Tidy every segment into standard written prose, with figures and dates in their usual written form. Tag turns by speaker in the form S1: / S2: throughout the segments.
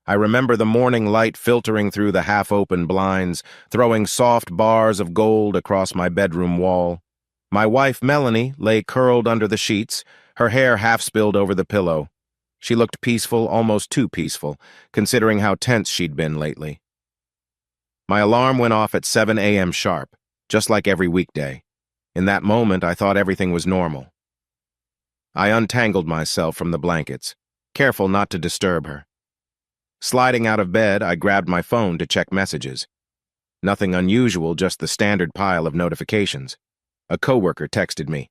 S1: I remember the morning light filtering through the half-open blinds, throwing soft bars of gold across my bedroom wall. My wife, Melanie, lay curled under the sheets, her hair half spilled over the pillow. She looked peaceful, almost too peaceful, considering how tense she'd been lately. My alarm went off at 7 a.m. sharp, just like every weekday. In that moment, I thought everything was normal. I untangled myself from the blankets, careful not to disturb her. Sliding out of bed, I grabbed my phone to check messages. Nothing unusual, just the standard pile of notifications. A coworker texted me.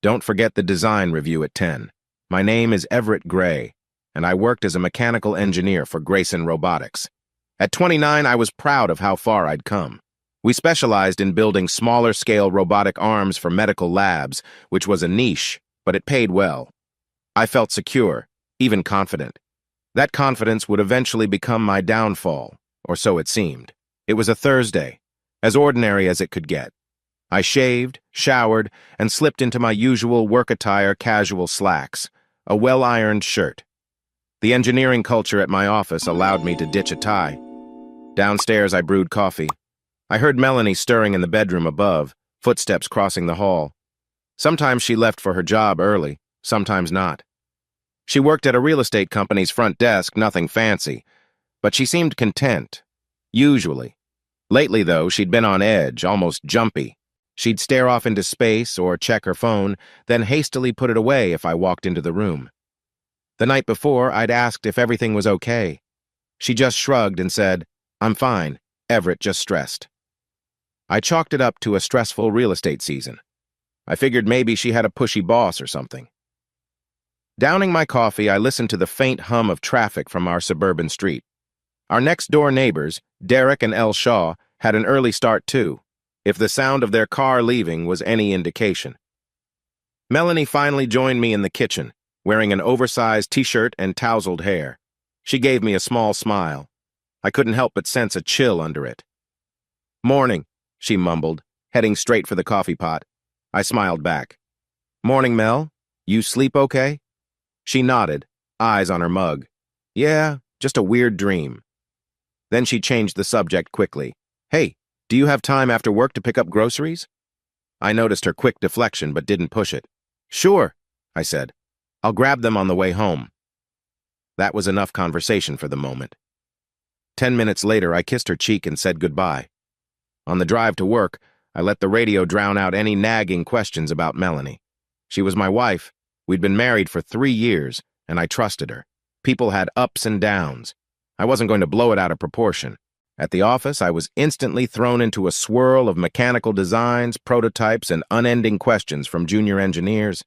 S1: "Don't forget the design review at 10. My name is Everett Gray, and I worked as a mechanical engineer for Grayson Robotics. At 29, I was proud of how far I'd come. We specialized in building smaller-scale robotic arms for medical labs, which was a niche, but it paid well. I felt secure, even confident. That confidence would eventually become my downfall, or so it seemed. It was a Thursday, as ordinary as it could get. I shaved, showered, and slipped into my usual work attire casual slacks, a well-ironed shirt. The engineering culture at my office allowed me to ditch a tie. Downstairs, I brewed coffee. I heard Melanie stirring in the bedroom above, footsteps crossing the hall. Sometimes she left for her job early, sometimes not. She worked at a real estate company's front desk, nothing fancy, but she seemed content, usually. Lately, though, she'd been on edge, almost jumpy. She'd stare off into space or check her phone, then hastily put it away if I walked into the room. The night before, I'd asked if everything was okay. She just shrugged and said, "I'm fine, Everett, just stressed." I chalked it up to a stressful real estate season. I figured maybe she had a pushy boss or something. Downing my coffee, I listened to the faint hum of traffic from our suburban street. Our next-door neighbors, Derek and Elle Shaw, had an early start too, if the sound of their car leaving was any indication. Melanie finally joined me in the kitchen, wearing an oversized t-shirt and tousled hair. She gave me a small smile. I couldn't help but sense a chill under it. "Morning," she mumbled, heading straight for the coffee pot. I smiled back. "Morning, Mel. You sleep okay?" She nodded, eyes on her mug. "Yeah, just a weird dream." Then she changed the subject quickly. "Hey, do you have time after work to pick up groceries?" I noticed her quick deflection but didn't push it. "Sure," I said. "I'll grab them on the way home." That was enough conversation for the moment. 10 minutes later, I kissed her cheek and said goodbye. On the drive to work, I let the radio drown out any nagging questions about Melanie. She was my wife. We'd been married for 3 years, and I trusted her. People had ups and downs. I wasn't going to blow it out of proportion. At the office, I was instantly thrown into a swirl of mechanical designs, prototypes, and unending questions from junior engineers.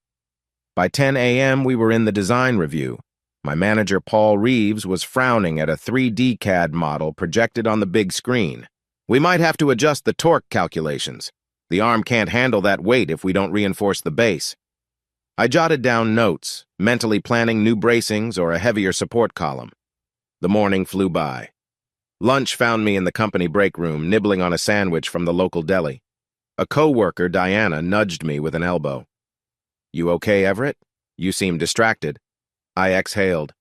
S1: By 10 a.m., we were in the design review. My manager, Paul Reeves, was frowning at a 3D CAD model projected on the big screen. "We might have to adjust the torque calculations. The arm can't handle that weight if we don't reinforce the base." I jotted down notes, mentally planning new bracings or a heavier support column. The morning flew by. Lunch found me in the company break room, nibbling on a sandwich from the local deli. A co-worker, Diana, nudged me with an elbow. "You okay, Everett? You seem distracted." I exhaled.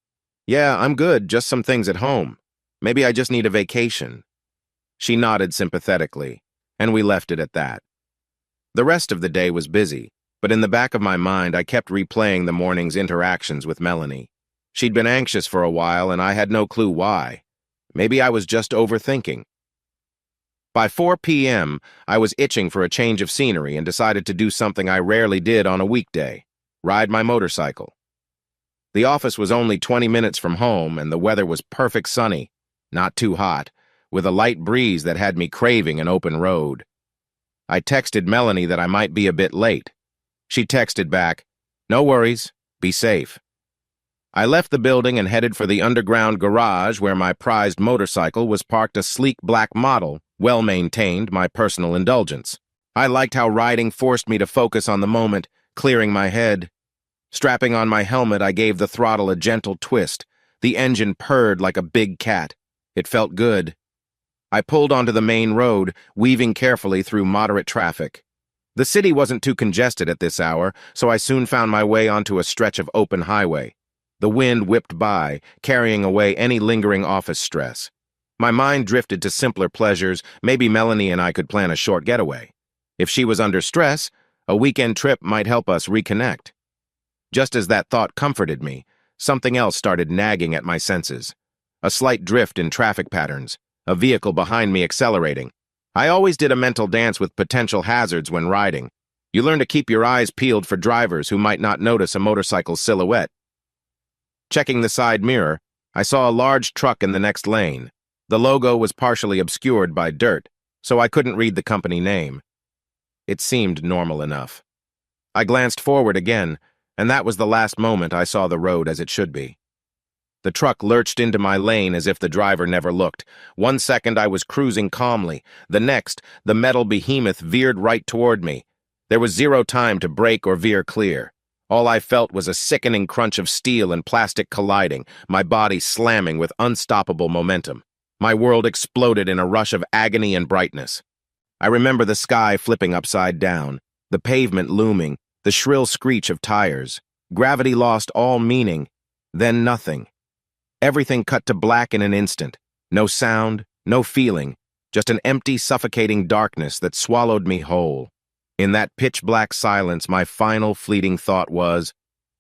S1: "Yeah, I'm good, just some things at home. Maybe I just need a vacation." She nodded sympathetically, and we left it at that. The rest of the day was busy, but in the back of my mind I kept replaying the morning's interactions with Melanie. She'd been anxious for a while, and I had no clue why. Maybe I was just overthinking. By 4 p.m., I was itching for a change of scenery and decided to do something I rarely did on a weekday: ride my motorcycle. The office was only 20 minutes from home, and the weather was perfect sunny, not too hot, with a light breeze that had me craving an open road. I texted Melanie that I might be a bit late. She texted back, "No worries, be safe." I left the building and headed for the underground garage where my prized motorcycle was parked, a sleek black model, well-maintained, my personal indulgence. I liked how riding forced me to focus on the moment, clearing my head. Strapping on my helmet, I gave the throttle a gentle twist. The engine purred like a big cat. It felt good. I pulled onto the main road, weaving carefully through moderate traffic. The city wasn't too congested at this hour, so I soon found my way onto a stretch of open highway. The wind whipped by, carrying away any lingering office stress. My mind drifted to simpler pleasures. Maybe Melanie and I could plan a short getaway. If she was under stress, a weekend trip might help us reconnect. Just as that thought comforted me, something else started nagging at my senses. A slight drift in traffic patterns, a vehicle behind me accelerating. I always did a mental dance with potential hazards when riding. You learn to keep your eyes peeled for drivers who might not notice a motorcycle's silhouette. Checking the side mirror, I saw a large truck in the next lane. The logo was partially obscured by dirt, so I couldn't read the company name. It seemed normal enough. I glanced forward again, and that was the last moment I saw the road as it should be. The truck lurched into my lane as if the driver never looked. 1 second I was cruising calmly. The next, the metal behemoth veered right toward me. There was zero time to brake or veer clear. All I felt was a sickening crunch of steel and plastic colliding, my body slamming with unstoppable momentum. My world exploded in a rush of agony and brightness. I remember the sky flipping upside down, the pavement looming, the shrill screech of tires. Gravity lost all meaning, then nothing. Everything cut to black in an instant. No sound, no feeling, just an empty, suffocating darkness that swallowed me whole. In that pitch-black silence, my final fleeting thought was,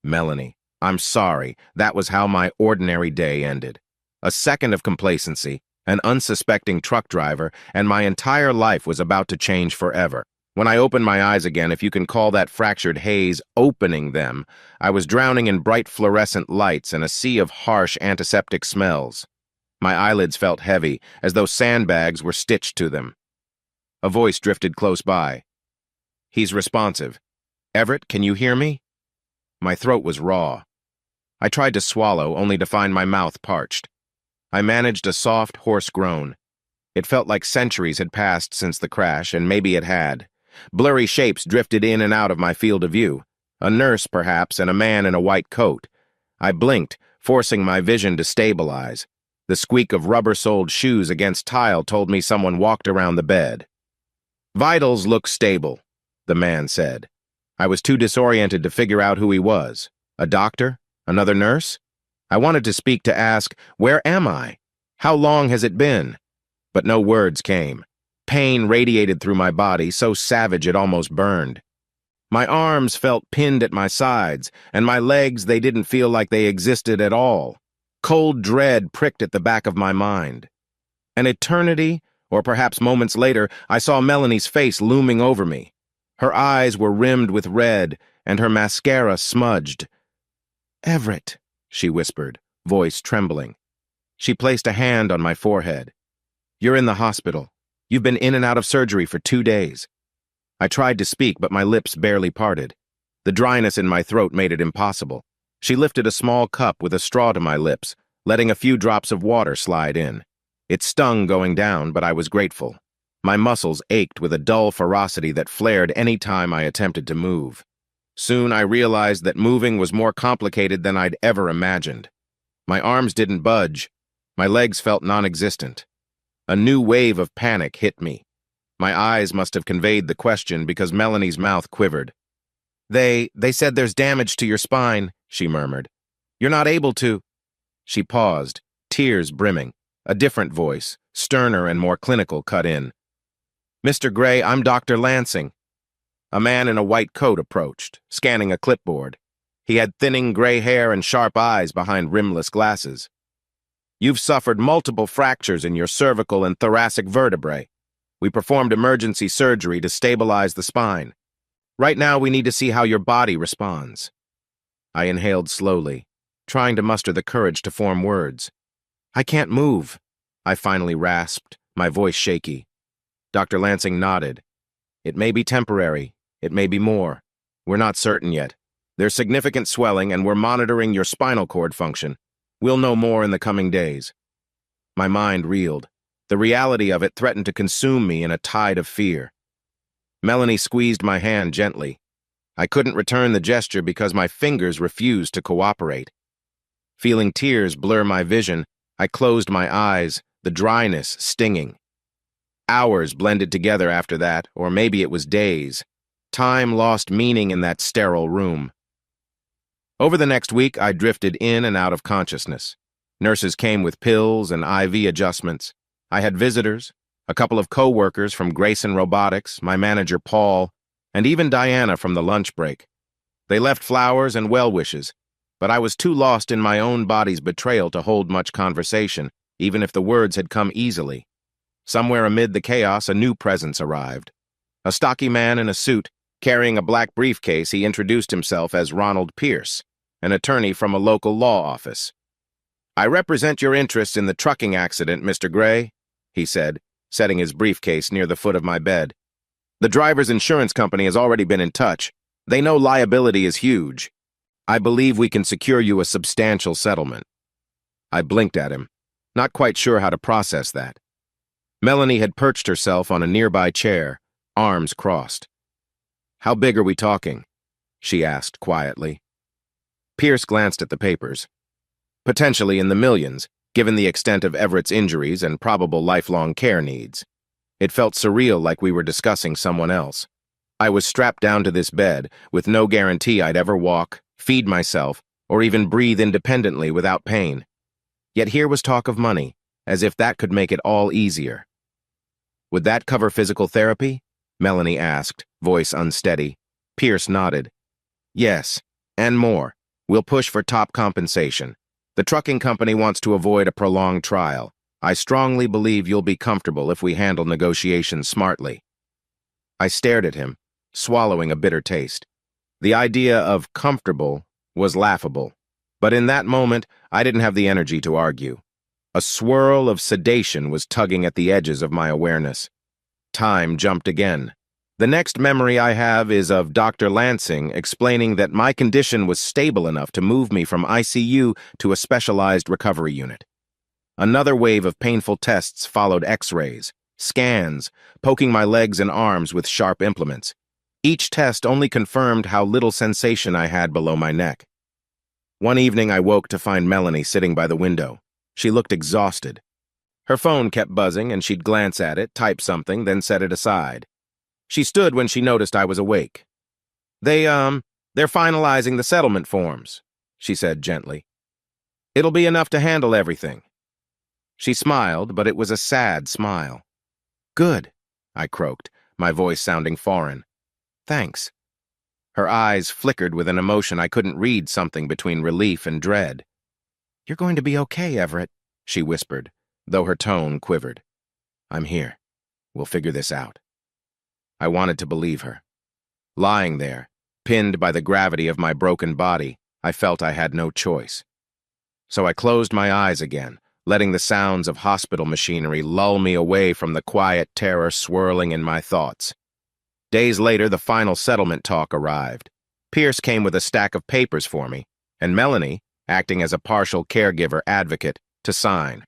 S1: Melanie, I'm sorry, that was how my ordinary day ended. A second of complacency, an unsuspecting truck driver, and my entire life was about to change forever. When I opened my eyes again, if you can call that fractured haze opening them, I was drowning in bright fluorescent lights and a sea of harsh antiseptic smells. My eyelids felt heavy, as though sandbags were stitched to them. A voice drifted close by. He's responsive. Everett, can you hear me? My throat was raw. I tried to swallow, only to find my mouth parched. I managed a soft, hoarse groan. It felt like centuries had passed since the crash, and maybe it had. Blurry shapes drifted in and out of my field of view. A nurse, perhaps, and a man in a white coat. I blinked, forcing my vision to stabilize. The squeak of rubber-soled shoes against tile told me someone walked around the bed. Vitals look stable, the man said. I was too disoriented to figure out who he was. A doctor? Another nurse? I wanted to speak to ask, where am I? How long has it been? But no words came. Pain radiated through my body, so savage it almost burned. My arms felt pinned at my sides, and my legs, they didn't feel like they existed at all. Cold dread pricked at the back of my mind. An eternity, or perhaps moments later, I saw Melanie's face looming over me. Her eyes were rimmed with red, and her mascara smudged. Everett, she whispered, voice trembling. She placed a hand on my forehead. You're in the hospital. You've been in and out of surgery for 2 days. I tried to speak, but my lips barely parted. The dryness in my throat made it impossible. She lifted a small cup with a straw to my lips, letting a few drops of water slide in. It stung going down, but I was grateful. My muscles ached with a dull ferocity that flared any time I attempted to move. Soon I realized that moving was more complicated than I'd ever imagined. My arms didn't budge. My legs felt non-existent. A new wave of panic hit me. My eyes must have conveyed the question because Melanie's mouth quivered. They said there's damage to your spine, she murmured. You're not able to. She paused, tears brimming. A different voice, sterner and more clinical, cut in. Mr. Gray, I'm Dr. Lansing. A man in a white coat approached, scanning a clipboard. He had thinning gray hair and sharp eyes behind rimless glasses. You've suffered multiple fractures in your cervical and thoracic vertebrae. We performed emergency surgery to stabilize the spine. Right now, we need to see how your body responds. I inhaled slowly, trying to muster the courage to form words. I can't move, I finally rasped, my voice shaky. Dr. Lansing nodded. It may be temporary. It may be more. We're not certain yet. There's significant swelling, and we're monitoring your spinal cord function. We'll know more in the coming days. My mind reeled. The reality of it threatened to consume me in a tide of fear. Melanie squeezed my hand gently. I couldn't return the gesture because my fingers refused to cooperate. Feeling tears blur my vision, I closed my eyes, the dryness stinging. Hours blended together after that, or maybe it was days. Time lost meaning in that sterile room. Over the next week, I drifted in and out of consciousness. Nurses came with pills and IV adjustments. I had visitors, a couple of co-workers from Grayson Robotics, my manager Paul, and even Diana from the lunch break. They left flowers and well wishes, but I was too lost in my own body's betrayal to hold much conversation, even if the words had come easily. Somewhere amid the chaos, a new presence arrived. A stocky man in a suit, carrying a black briefcase, he introduced himself as Ronald Pierce, an attorney from a local law office. "I represent your interests in the trucking accident, Mr. Gray," he said, setting his briefcase near the foot of my bed. "The driver's insurance company has already been in touch. They know liability is huge. I believe we can secure you a substantial settlement." I blinked at him, not quite sure how to process that. Melanie had perched herself on a nearby chair, arms crossed. "How big are we talking?" she asked quietly. Pierce glanced at the papers. "Potentially in the millions, given the extent of Everett's injuries and probable lifelong care needs." It felt surreal, like we were discussing someone else. I was strapped down to this bed, with no guarantee I'd ever walk, feed myself, or even breathe independently without pain. Yet here was talk of money, as if that could make it all easier. "Would that cover physical therapy?" Melanie asked, voice unsteady. Pierce nodded. "Yes, and more. We'll push for top compensation. The trucking company wants to avoid a prolonged trial. I strongly believe you'll be comfortable if we handle negotiations smartly." I stared at him, swallowing a bitter taste. The idea of comfortable was laughable, but in that moment, I didn't have the energy to argue. A swirl of sedation was tugging at the edges of my awareness. Time jumped again. The next memory I have is of Dr. Lansing explaining that my condition was stable enough to move me from ICU to a specialized recovery unit. Another wave of painful tests followed: X-rays, scans, poking my legs and arms with sharp implements. Each test only confirmed how little sensation I had below my neck. One evening I woke to find Melanie sitting by the window. She looked exhausted. Her phone kept buzzing and she'd glance at it, type something, then set it aside. She stood when she noticed I was awake. They're finalizing the settlement forms," she said gently. "It'll be enough to handle everything." She smiled, but it was a sad smile. "Good," I croaked, my voice sounding foreign. "Thanks." Her eyes flickered with an emotion I couldn't read, something between relief and dread. "You're going to be okay, Everett," she whispered, though her tone quivered. "I'm here. We'll figure this out." I wanted to believe her. Lying there, pinned by the gravity of my broken body, I felt I had no choice. So I closed my eyes again, letting the sounds of hospital machinery lull me away from the quiet terror swirling in my thoughts. Days later, the final settlement talk arrived. Pierce came with a stack of papers for me, and Melanie, acting as a partial caregiver advocate, to sign.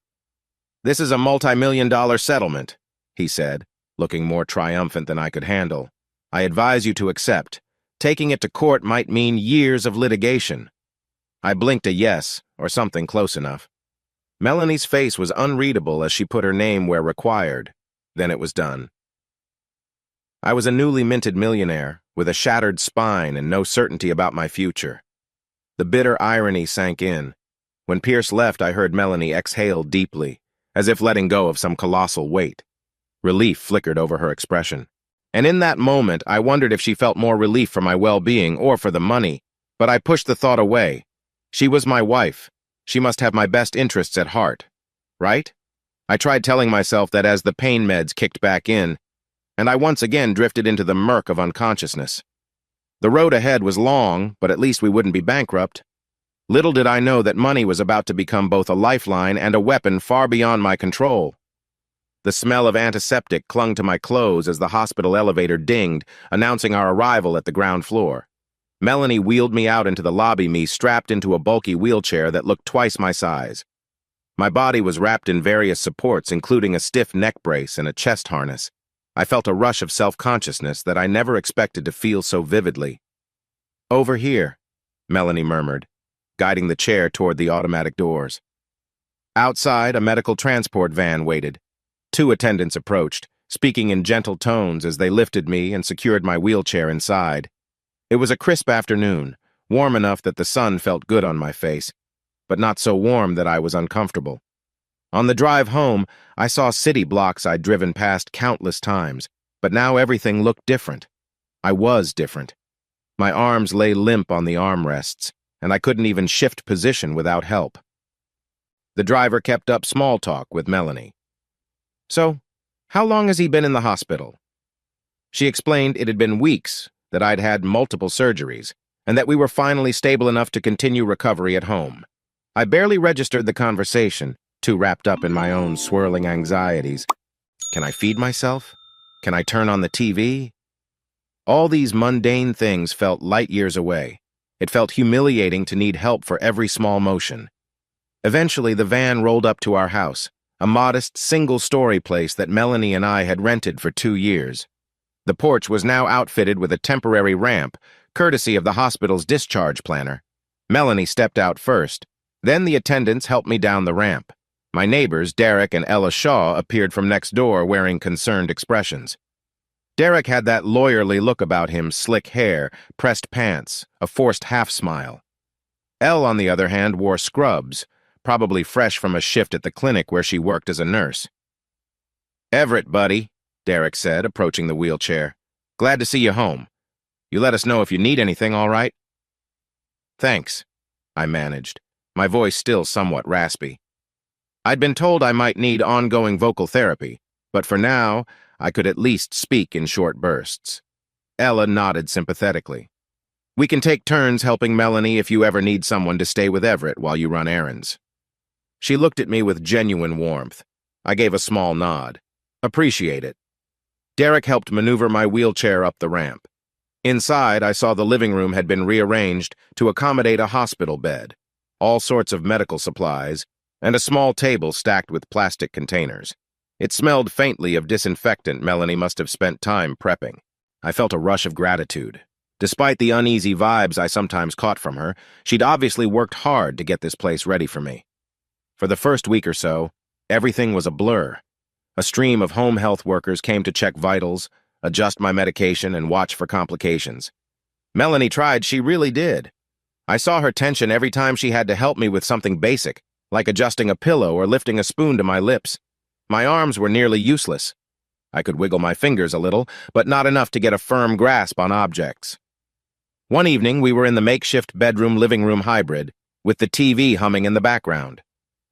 S1: "This is a multi-million-dollar settlement," he said, looking more triumphant than I could handle. "I advise you to accept. Taking it to court might mean years of litigation." I blinked a yes, or something close enough. Melanie's face was unreadable as she put her name where required. Then it was done. I was a newly minted millionaire, with a shattered spine and no certainty about my future. The bitter irony sank in. When Pierce left, I heard Melanie exhale deeply, as if letting go of some colossal weight. Relief flickered over her expression. And in that moment, I wondered if she felt more relief for my well-being or for the money, but I pushed the thought away. She was my wife. She must have my best interests at heart. Right? I tried telling myself that as the pain meds kicked back in, and I once again drifted into the murk of unconsciousness. The road ahead was long, but at least we wouldn't be bankrupt. Little did I know that money was about to become both a lifeline and a weapon far beyond my control. The smell of antiseptic clung to my clothes as the hospital elevator dinged, announcing our arrival at the ground floor. Melanie wheeled me out into the lobby, me strapped into a bulky wheelchair that looked twice my size. My body was wrapped in various supports, including a stiff neck brace and a chest harness. I felt a rush of self-consciousness that I never expected to feel so vividly. "Over here," Melanie murmured, guiding the chair toward the automatic doors. Outside, a medical transport van waited. 2 attendants approached, speaking in gentle tones as they lifted me and secured my wheelchair inside. It was a crisp afternoon, warm enough that the sun felt good on my face, but not so warm that I was uncomfortable. On the drive home, I saw city blocks I'd driven past countless times, but now everything looked different. I was different. My arms lay limp on the armrests, and I couldn't even shift position without help. The driver kept up small talk with Melanie. "So, how long has he been in the hospital?" She explained it had been weeks, that I'd had multiple surgeries, and that we were finally stable enough to continue recovery at home. I barely registered the conversation, too wrapped up in my own swirling anxieties. Can I feed myself? Can I turn on the TV? All these mundane things felt light years away. It felt humiliating to need help for every small motion. Eventually, the van rolled up to our house, a modest, single-story place that Melanie and I had rented for 2 years. The porch was now outfitted with a temporary ramp, courtesy of the hospital's discharge planner. Melanie stepped out first. Then the attendants helped me down the ramp. My neighbors, Derek and Ella Shaw, appeared from next door wearing concerned expressions. Derek had that lawyerly look about him, slick hair, pressed pants, a forced half-smile. Elle, on the other hand, wore scrubs, probably fresh from a shift at the clinic where she worked as a nurse. "Everett, buddy," Derek said, approaching the wheelchair. "Glad to see you home. You let us know if you need anything, all right?" "Thanks," I managed, my voice still somewhat raspy. I'd been told I might need ongoing vocal therapy, but for now, I could at least speak in short bursts. Ella nodded sympathetically. "We can take turns helping Melanie if you ever need someone to stay with Everett while you run errands." She looked at me with genuine warmth. I gave a small nod. "Appreciate it." Derek helped maneuver my wheelchair up the ramp. Inside, I saw the living room had been rearranged to accommodate a hospital bed, all sorts of medical supplies, and a small table stacked with plastic containers. It smelled faintly of disinfectant Melanie must have spent time prepping. I felt a rush of gratitude. Despite the uneasy vibes I sometimes caught from her, she'd obviously worked hard to get this place ready for me. For the first week or so, everything was a blur. A stream of home health workers came to check vitals, adjust my medication, and watch for complications. Melanie tried, she really did. I saw her tension every time she had to help me with something basic, like adjusting a pillow or lifting a spoon to my lips. My arms were nearly useless. I could wiggle my fingers a little, but not enough to get a firm grasp on objects. One evening, we were in the makeshift bedroom-living room hybrid, with the TV humming in the background.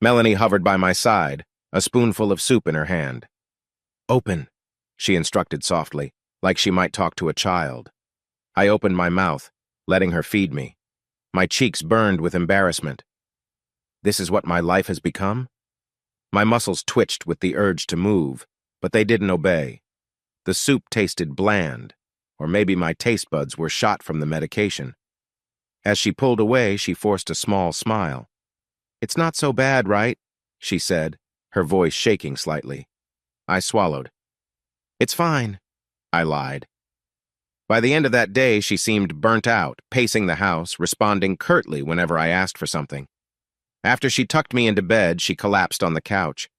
S1: Melanie hovered by my side, a spoonful of soup in her hand. "Open," she instructed softly, like she might talk to a child. I opened my mouth, letting her feed me. My cheeks burned with embarrassment. This is what my life has become? My muscles twitched with the urge to move, but they didn't obey. The soup tasted bland, or maybe my taste buds were shot from the medication. As she pulled away, she forced a small smile. "It's not so bad, right?" she said, her voice shaking slightly. I swallowed. "It's fine," I lied. By the end of that day, she seemed burnt out, pacing the house, responding curtly whenever I asked for something. After she tucked me into bed, she collapsed on the couch.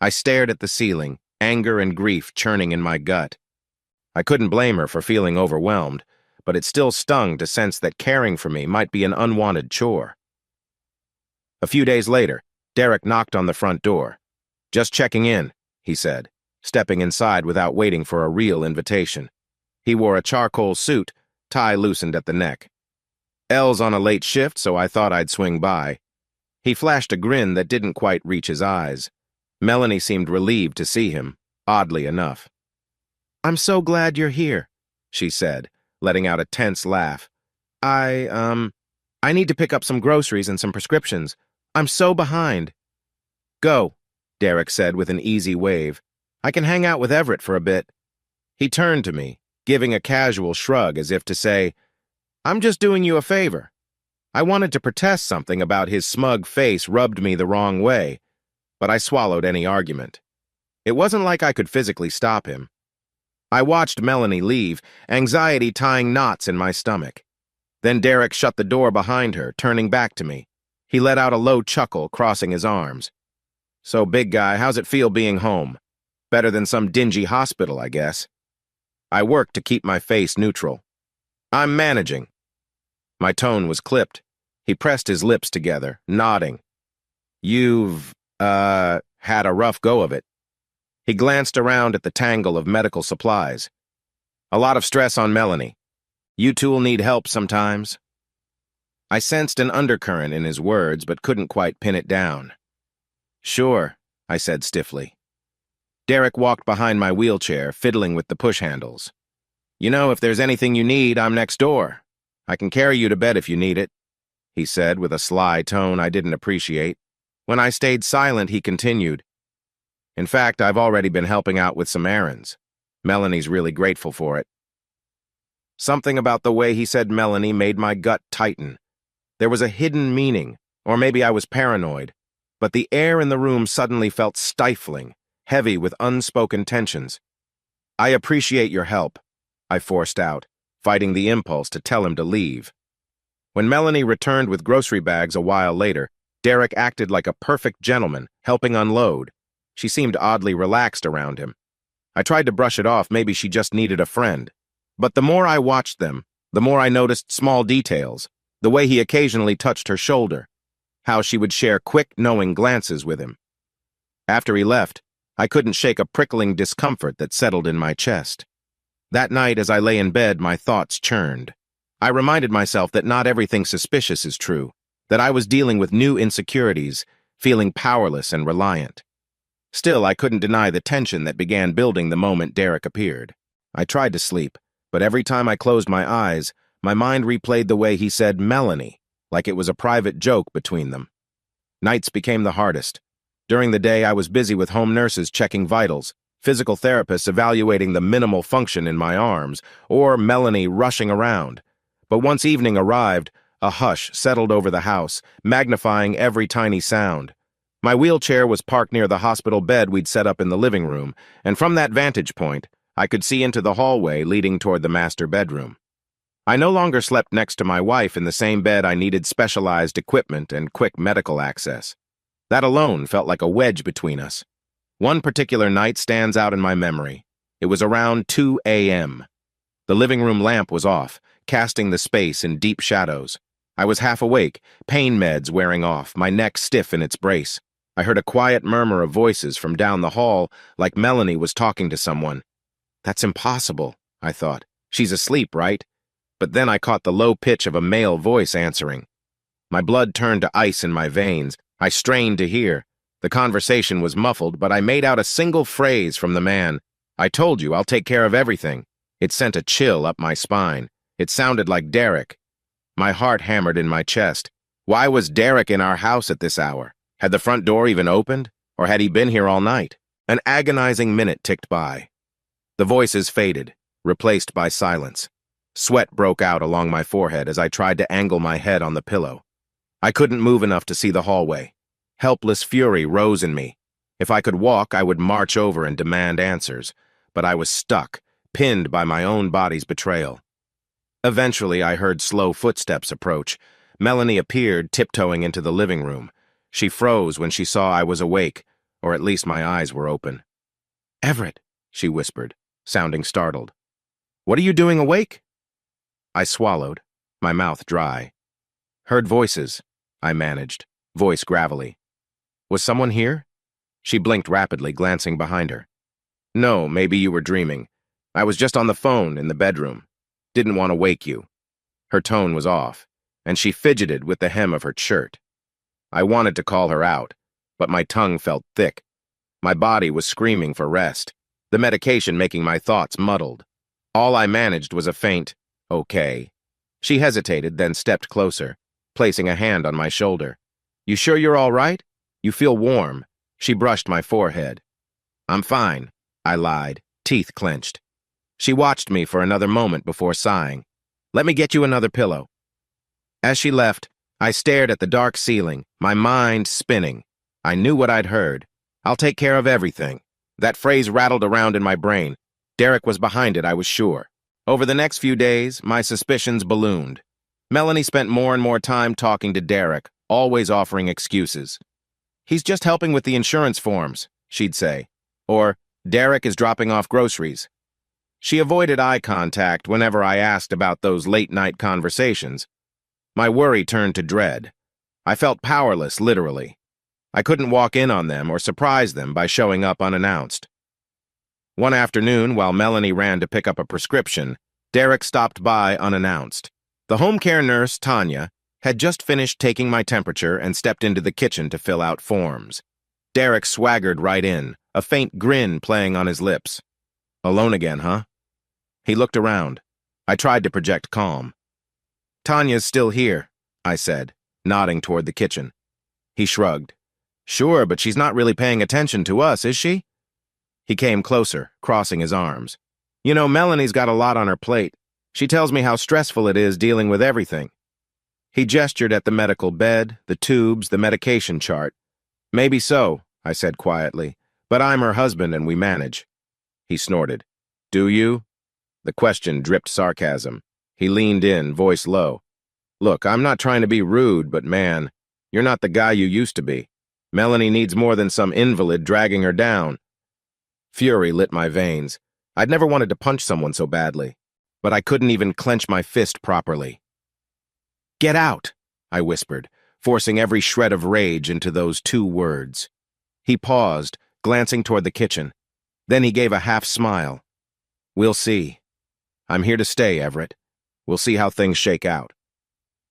S1: I stared at the ceiling, anger and grief churning in my gut. I couldn't blame her for feeling overwhelmed, but it still stung to sense that caring for me might be an unwanted chore. A few days later, Derek knocked on the front door. "Just checking in," he said, stepping inside without waiting for a real invitation. He wore a charcoal suit, tie loosened at the neck. Elle's on a late shift, so I thought I'd swing by. He flashed a grin that didn't quite reach his eyes. Melanie seemed relieved to see him, oddly enough. "I'm so glad you're here," she said, letting out a tense laugh. I need to pick up some groceries and some prescriptions. I'm so behind." "Go," Derek said with an easy wave. "I can hang out with Everett for a bit." He turned to me, giving a casual shrug as if to say, "I'm just doing you a favor." I wanted to protest something about his smug face rubbed me the wrong way, but I swallowed any argument. It wasn't like I could physically stop him. I watched Melanie leave, anxiety tying knots in my stomach. Then Derek shut the door behind her, turning back to me. He let out a low chuckle, crossing his arms. "So, big guy, how's it feel being home? Better than some dingy hospital, I guess." I worked to keep my face neutral. "I'm managing." My tone was clipped. He pressed his lips together, nodding. You've, had a rough go of it. He glanced around at the tangle of medical supplies. A lot of stress on Melanie. You two'll need help sometimes. I sensed an undercurrent in his words, but couldn't quite pin it down. Sure, I said stiffly. Derek walked behind my wheelchair, fiddling with the push handles. You know, if there's anything you need, I'm next door. I can carry you to bed if you need it, he said with a sly tone I didn't appreciate. When I stayed silent, he continued. In fact, I've already been helping out with some errands. Melanie's really grateful for it. Something about the way he said Melanie made my gut tighten. There was a hidden meaning, or maybe I was paranoid, but the air in the room suddenly felt stifling, heavy with unspoken tensions. I appreciate your help, I forced out, fighting the impulse to tell him to leave. When Melanie returned with grocery bags a while later, Derek acted like a perfect gentleman, helping unload. She seemed oddly relaxed around him. I tried to brush it off, maybe she just needed a friend. But the more I watched them, the more I noticed small details, the way he occasionally touched her shoulder, how she would share quick, knowing glances with him. After he left, I couldn't shake a prickling discomfort that settled in my chest. That night, as I lay in bed, my thoughts churned. I reminded myself that not everything suspicious is true, that I was dealing with new insecurities, feeling powerless and reliant. Still, I couldn't deny the tension that began building the moment Derek appeared. I tried to sleep, but every time I closed my eyes, my mind replayed the way he said Melanie, like it was a private joke between them. Nights became the hardest. During the day, I was busy with home nurses checking vitals, physical therapists evaluating the minimal function in my arms, or Melanie rushing around. But once evening arrived, a hush settled over the house, magnifying every tiny sound. My wheelchair was parked near the hospital bed we'd set up in the living room, and from that vantage point, I could see into the hallway leading toward the master bedroom. I no longer slept next to my wife in the same bed. I needed specialized equipment and quick medical access. That alone felt like a wedge between us. One particular night stands out in my memory. It was around 2 a.m. The living room lamp was off, casting the space in deep shadows. I was half awake, pain meds wearing off, my neck stiff in its brace. I heard a quiet murmur of voices from down the hall, like Melanie was talking to someone. That's impossible, I thought. She's asleep, right? But then I caught the low pitch of a male voice answering. My blood turned to ice in my veins. I strained to hear. The conversation was muffled, but I made out a single phrase from the man. I told you, I'll take care of everything. It sent a chill up my spine. It sounded like Derek. My heart hammered in my chest. Why was Derek in our house at this hour? Had the front door even opened? Or had he been here all night? An agonizing minute ticked by. The voices faded, replaced by silence. Sweat broke out along my forehead as I tried to angle my head on the pillow. I couldn't move enough to see the hallway. Helpless fury rose in me. If I could walk, I would march over and demand answers. But I was stuck, pinned by my own body's betrayal. Eventually, I heard slow footsteps approach. Melanie appeared, tiptoeing into the living room. She froze when she saw I was awake, or at least my eyes were open. "Everett," she whispered, sounding startled. "What are you doing awake?" I swallowed, my mouth dry. "Heard voices," I managed, voice gravelly. "Was someone here?" She blinked rapidly, glancing behind her. "No, maybe you were dreaming. I was just on the phone in the bedroom. Didn't want to wake you." Her tone was off, and she fidgeted with the hem of her shirt. I wanted to call her out, but my tongue felt thick. My body was screaming for rest, the medication making my thoughts muddled. All I managed was a faint, "Okay." She hesitated, then stepped closer, placing a hand on my shoulder. "You sure you're all right? You feel warm." She brushed my forehead. "I'm fine," I lied, teeth clenched. She watched me for another moment before sighing. "Let me get you another pillow." As she left, I stared at the dark ceiling, my mind spinning. I knew what I'd heard. "I'll take care of everything." That phrase rattled around in my brain. Derek was behind it, I was sure. Over the next few days, my suspicions ballooned. Melanie spent more and more time talking to Derek, always offering excuses. "He's just helping with the insurance forms," she'd say. Or, "Derek is dropping off groceries." She avoided eye contact whenever I asked about those late-night conversations. My worry turned to dread. I felt powerless, literally. I couldn't walk in on them or surprise them by showing up unannounced. One afternoon, while Melanie ran to pick up a prescription, Derek stopped by unannounced. The home care nurse, Tanya, had just finished taking my temperature and stepped into the kitchen to fill out forms. Derek swaggered right in, a faint grin playing on his lips. Alone again, huh? He looked around. I tried to project calm. Tanya's still here, I said, nodding toward the kitchen. He shrugged. Sure, but she's not really paying attention to us, is she? He came closer, crossing his arms. You know, Melanie's got a lot on her plate. She tells me how stressful it is dealing with everything. He gestured at the medical bed, the tubes, the medication chart. Maybe so, I said quietly, but I'm her husband and we manage. He snorted. Do you? The question dripped sarcasm. He leaned in, voice low. Look, I'm not trying to be rude, but man, you're not the guy you used to be. Melanie needs more than some invalid dragging her down. Fury lit my veins. I'd never wanted to punch someone so badly, but I couldn't even clench my fist properly. Get out, I whispered, forcing every shred of rage into those 2 words. He paused, glancing toward the kitchen. Then he gave a half smile. We'll see. I'm here to stay, Everett. We'll see how things shake out.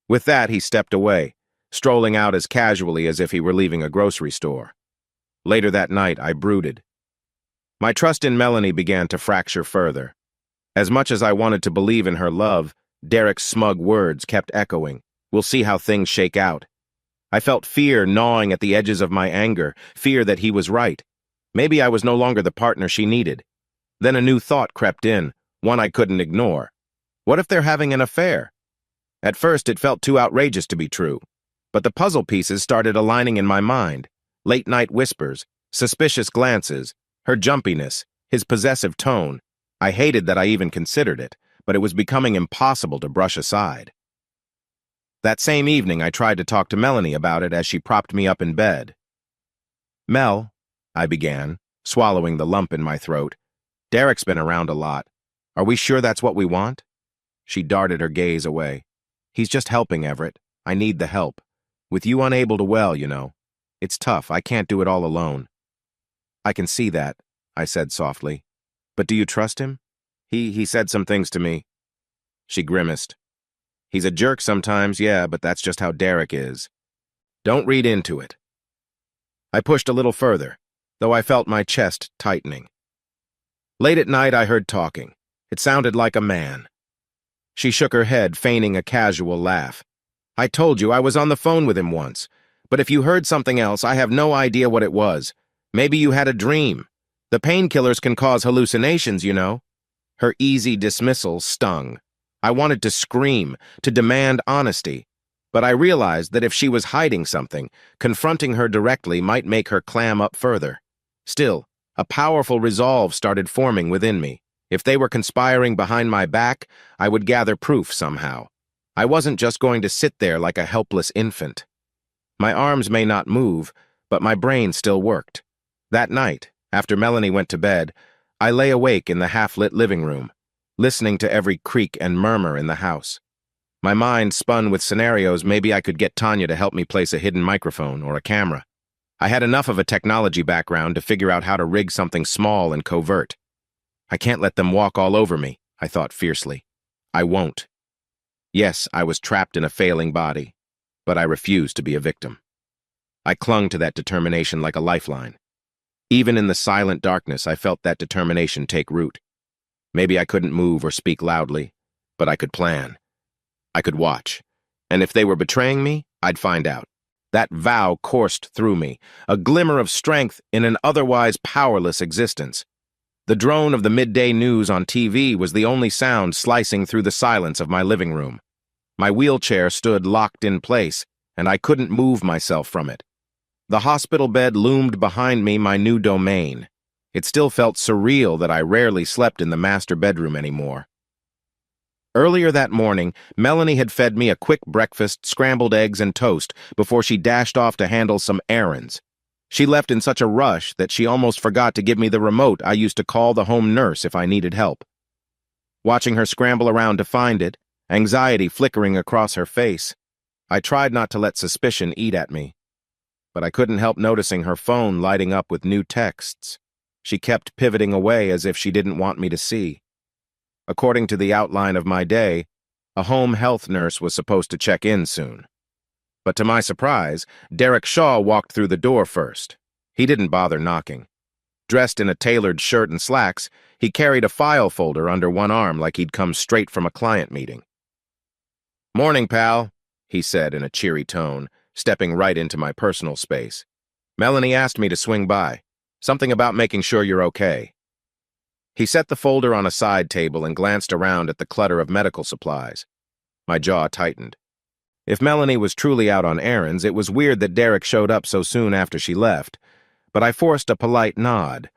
S1: With that, he stepped away, strolling out as casually as if he were leaving a grocery store. Later that night, I brooded. My trust in Melanie began to fracture further. As much as I wanted to believe in her love, Derek's smug words kept echoing. We'll see how things shake out. I felt fear gnawing at the edges of my anger, fear that he was right. Maybe I was no longer the partner she needed. Then a new thought crept in, one I couldn't ignore. What if they're having an affair? At first, it felt too outrageous to be true, but the puzzle pieces started aligning in my mind. Late-night whispers, suspicious glances, her jumpiness, his possessive tone. I hated that I even considered it, but it was becoming impossible to brush aside. That same evening, I tried to talk to Melanie about it as she propped me up in bed. Mel, I began, swallowing the lump in my throat. Derek's been around a lot. Are we sure that's what we want? She darted her gaze away. He's just helping, Everett. I need the help. With you unable to well, you know. It's tough. I can't do it all alone. I can see that, I said softly. But do you trust him? He said some things to me. She grimaced. He's a jerk sometimes, yeah, but that's just how Derek is. Don't read into it. I pushed a little further, though I felt my chest tightening. Late at night, I heard talking. It sounded like a man. She shook her head, feigning a casual laugh. I told you I was on the phone with him once, but if you heard something else, I have no idea what it was. Maybe you had a dream. The painkillers can cause hallucinations, you know. Her easy dismissal stung. I wanted to scream, to demand honesty, but I realized that if she was hiding something, confronting her directly might make her clam up further. Still, a powerful resolve started forming within me. If they were conspiring behind my back, I would gather proof somehow. I wasn't just going to sit there like a helpless infant. My arms may not move, but my brain still worked. That night, after Melanie went to bed, I lay awake in the half-lit living room, listening to every creak and murmur in the house. My mind spun with scenarios maybe I could get Tanya to help me place a hidden microphone or a camera. I had enough of a technology background to figure out how to rig something small and covert. I can't let them walk all over me, I thought fiercely. I won't. Yes, I was trapped in a failing body, but I refused to be a victim. I clung to that determination like a lifeline. Even in the silent darkness, I felt that determination take root. Maybe I couldn't move or speak loudly, but I could plan. I could watch. And if they were betraying me, I'd find out. That vow coursed through me, a glimmer of strength in an otherwise powerless existence. The drone of the midday news on TV was the only sound slicing through the silence of my living room. My wheelchair stood locked in place, and I couldn't move myself from it. The hospital bed loomed behind me, my new domain. It still felt surreal that I rarely slept in the master bedroom anymore. Earlier that morning, Melanie had fed me a quick breakfast, scrambled eggs and toast, before she dashed off to handle some errands. She left in such a rush that she almost forgot to give me the remote I used to call the home nurse if I needed help. Watching her scramble around to find it, anxiety flickering across her face, I tried not to let suspicion eat at me, but I couldn't help noticing her phone lighting up with new texts. She kept pivoting away as if she didn't want me to see. According to the outline of my day, a home health nurse was supposed to check in soon. But to my surprise, Derek Shaw walked through the door first. He didn't bother knocking. Dressed in a tailored shirt and slacks, he carried a file folder under one arm like he'd come straight from a client meeting. "Morning, pal," he said in a cheery tone, stepping right into my personal space. "Melanie asked me to swing by. Something about making sure you're okay." He set the folder on a side table and glanced around at the clutter of medical supplies. My jaw tightened. If Melanie was truly out on errands, it was weird that Derek showed up so soon after she left, but I forced a polite nod.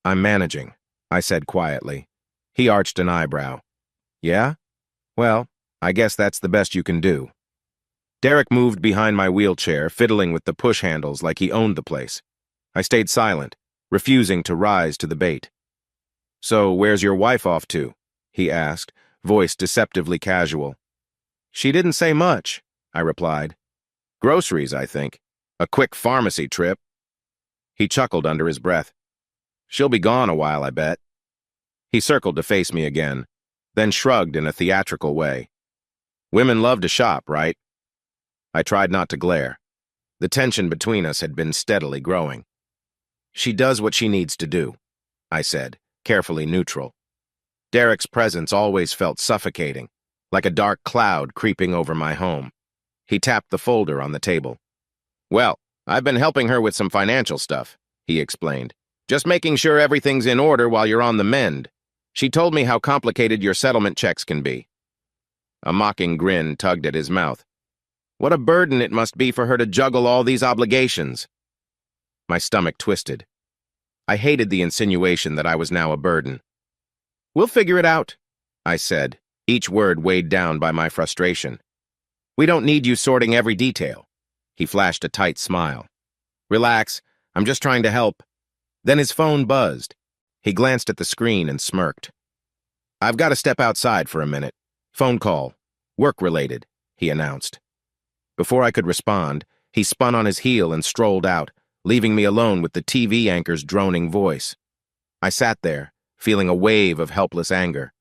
S1: "I'm managing," I said quietly. He arched an eyebrow. "Yeah? Well, I guess that's the best you can do." Derek moved behind my wheelchair, fiddling with the push handles like he owned the place. I stayed silent, refusing to rise to the bait. "So where's your wife off to?" he asked, voice deceptively casual. "She didn't say much," I replied. "Groceries, I think. A quick pharmacy trip." He chuckled under his breath. "She'll be gone a while, I bet." He circled to face me again, then shrugged in a theatrical way. "Women love to shop, right?" I tried not to glare. The tension between us had been steadily growing. "She does what she needs to do," I said, carefully neutral. Derek's presence always felt suffocating, like a dark cloud creeping over my home. He tapped the folder on the table. "Well, I've been helping her with some financial stuff," he explained. "Just making sure everything's in order while you're on the mend. She told me how complicated your settlement checks can be." A mocking grin tugged at his mouth. What a burden it must be for her to juggle all these obligations. My stomach twisted. I hated the insinuation that I was now a burden. "We'll figure it out," I said, each word weighed down by my frustration. "We don't need you sorting every detail." He flashed a tight smile. "Relax, I'm just trying to help." Then his phone buzzed. He glanced at the screen and smirked. "I've got to step outside for a minute. Phone call. Work-related," he announced. Before I could respond, he spun on his heel and strolled out, leaving me alone with the TV anchor's droning voice. I sat there, feeling a wave of helpless anger.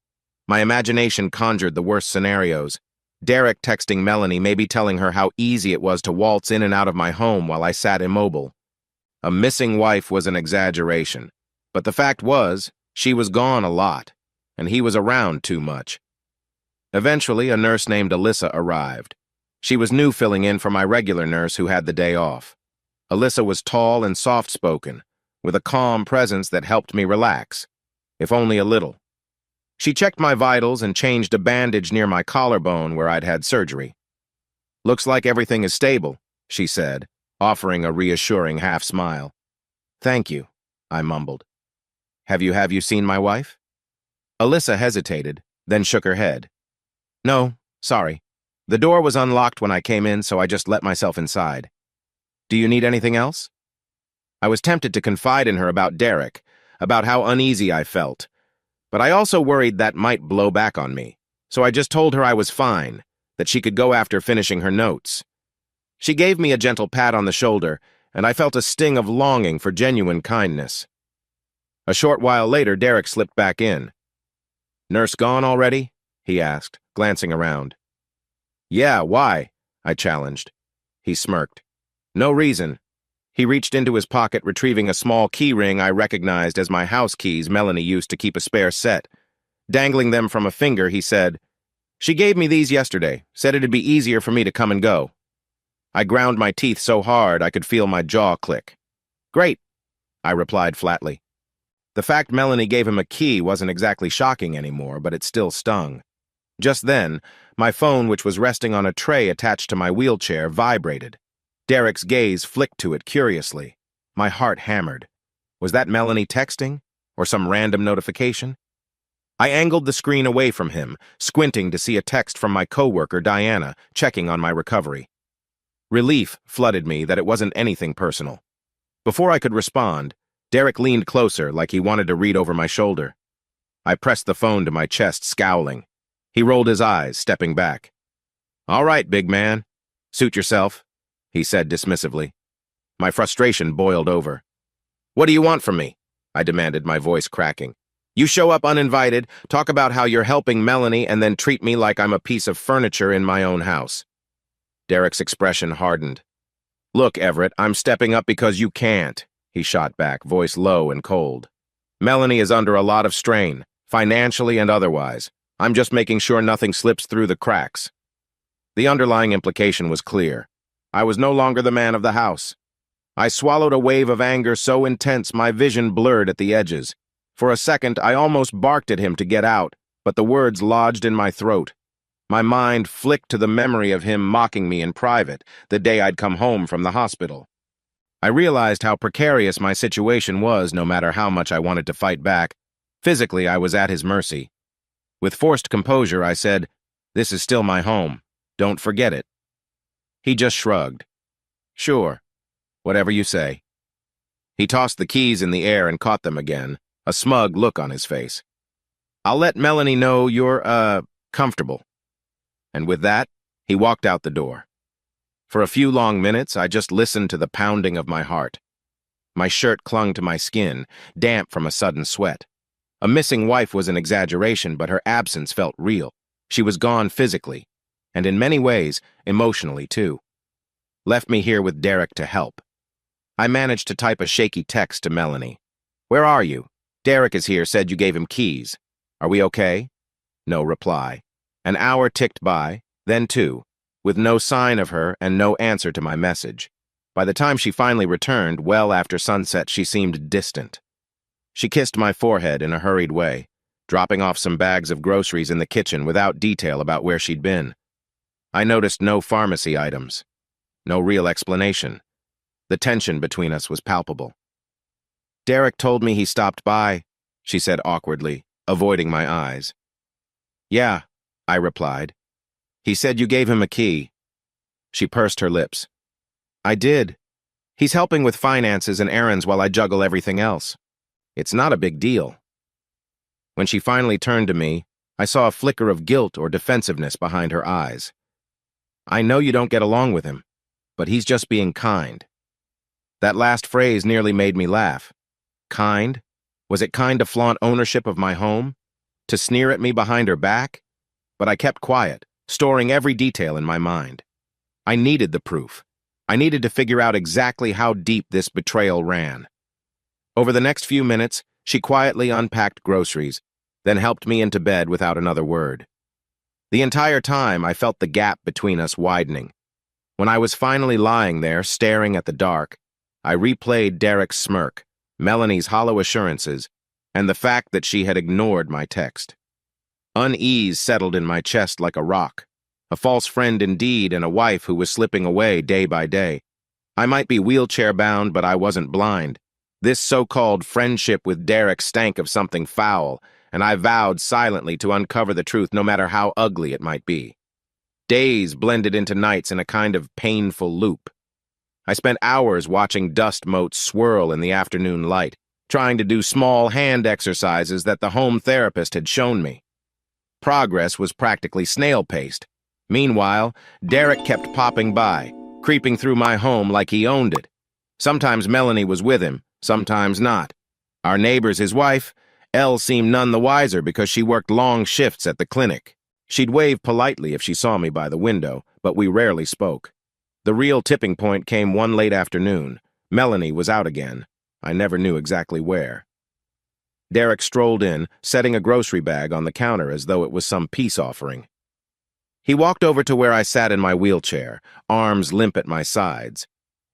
S1: My imagination conjured the worst scenarios. Derek texting Melanie, maybe telling her how easy it was to waltz in and out of my home while I sat immobile. A missing wife was an exaggeration, but the fact was, she was gone a lot, and he was around too much. Eventually, a nurse named Alyssa arrived. She was new filling in for my regular nurse who had the day off. Alyssa was tall and soft-spoken, with a calm presence that helped me relax, if only a little. She checked my vitals and changed a bandage near my collarbone where I'd had surgery. "Looks like everything is stable," she said, offering a reassuring half-smile. "Thank you," I mumbled. Have you seen my wife?" Alyssa hesitated, then shook her head. "No, sorry. The door was unlocked when I came in, so I just let myself inside. Do you need anything else?" I was tempted to confide in her about Derek, about how uneasy I felt, but I also worried that might blow back on me, so I just told her I was fine, that she could go after finishing her notes. She gave me a gentle pat on the shoulder, and I felt a sting of longing for genuine kindness. A short while later, Derek slipped back in. "Nurse gone already?" he asked, glancing around. "Yeah, why?" I challenged. He smirked. "No reason." He reached into his pocket, retrieving a small key ring I recognized as my house keys Melanie used to keep a spare set. Dangling them from a finger, he said, "She gave me these yesterday, said it'd be easier for me to come and go." I ground my teeth so hard I could feel my jaw click. "Great," I replied flatly. The fact Melanie gave him a key wasn't exactly shocking anymore, but it still stung. Just then, my phone, which was resting on a tray attached to my wheelchair, vibrated. Derek's gaze flicked to it curiously. My heart hammered. Was that Melanie texting? Or some random notification? I angled the screen away from him, squinting to see a text from my coworker, Diana, checking on my recovery. Relief flooded me that it wasn't anything personal. Before I could respond, Derek leaned closer like he wanted to read over my shoulder. I pressed the phone to my chest, scowling. He rolled his eyes, stepping back. "All right, big man." Suit yourself, he said dismissively. My frustration boiled over. What do you want from me? I demanded, my voice cracking. You show up uninvited, talk about how you're helping Melanie, and then treat me like I'm a piece of furniture in my own house. Derek's expression hardened. Look, Everett, I'm stepping up because you can't, he shot back, voice low and cold. Melanie is under a lot of strain, financially and otherwise. I'm just making sure nothing slips through the cracks. The underlying implication was clear. I was no longer the man of the house. I swallowed a wave of anger so intense my vision blurred at the edges. For a second, I almost barked at him to get out, but the words lodged in my throat. My mind flicked to the memory of him mocking me in private the day I'd come home from the hospital. I realized how precarious my situation was, no matter how much I wanted to fight back. Physically, I was at his mercy. With forced composure, I said, "This is still my home. Don't forget it." He just shrugged. Sure, whatever you say. He tossed the keys in the air and caught them again, a smug look on his face. I'll let Melanie know you're, comfortable. And with that, he walked out the door. For a few long minutes, I just listened to the pounding of my heart. My shirt clung to my skin, damp from a sudden sweat. A missing wife was an exaggeration, but her absence felt real. She was gone physically, and in many ways, emotionally too. Left me here with Derek to help. I managed to type a shaky text to Melanie. Where are you? Derek is here, said you gave him keys. Are we okay? No reply. An hour ticked by, then two, with no sign of her and no answer to my message. By the time she finally returned, well after sunset, she seemed distant. She kissed my forehead in a hurried way, dropping off some bags of groceries in the kitchen without detail about where she'd been. I noticed no pharmacy items, no real explanation. The tension between us was palpable. Derek told me he stopped by, she said awkwardly, avoiding my eyes. Yeah, I replied. He said you gave him a key. She pursed her lips. I did. He's helping with finances and errands while I juggle everything else. It's not a big deal. When she finally turned to me, I saw a flicker of guilt or defensiveness behind her eyes. I know you don't get along with him, but he's just being kind. That last phrase nearly made me laugh. Kind? Was it kind to flaunt ownership of my home? To sneer at me behind her back? But I kept quiet, storing every detail in my mind. I needed the proof. I needed to figure out exactly how deep this betrayal ran. Over the next few minutes, she quietly unpacked groceries, then helped me into bed without another word. The entire time, I felt the gap between us widening. When I was finally lying there, staring at the dark, I replayed Derek's smirk, Melanie's hollow assurances, and the fact that she had ignored my text. Unease settled in my chest like a rock. A false friend indeed, and a wife who was slipping away day by day. I might be wheelchair-bound, but I wasn't blind. This so-called friendship with Derek stank of something foul, and I vowed silently to uncover the truth no matter how ugly it might be. Days blended into nights in a kind of painful loop. I spent hours watching dust motes swirl in the afternoon light, trying to do small hand exercises that the home therapist had shown me. Progress was practically snail-paced. Meanwhile, Derek kept popping by, creeping through my home like he owned it. Sometimes Melanie was with him, sometimes not. Our neighbor's his wife, Elle, seemed none the wiser because she worked long shifts at the clinic. She'd wave politely if she saw me by the window, but we rarely spoke. The real tipping point came one late afternoon. Melanie was out again. I never knew exactly where. Derek strolled in, setting a grocery bag on the counter as though it was some peace offering. He walked over to where I sat in my wheelchair, arms limp at my sides,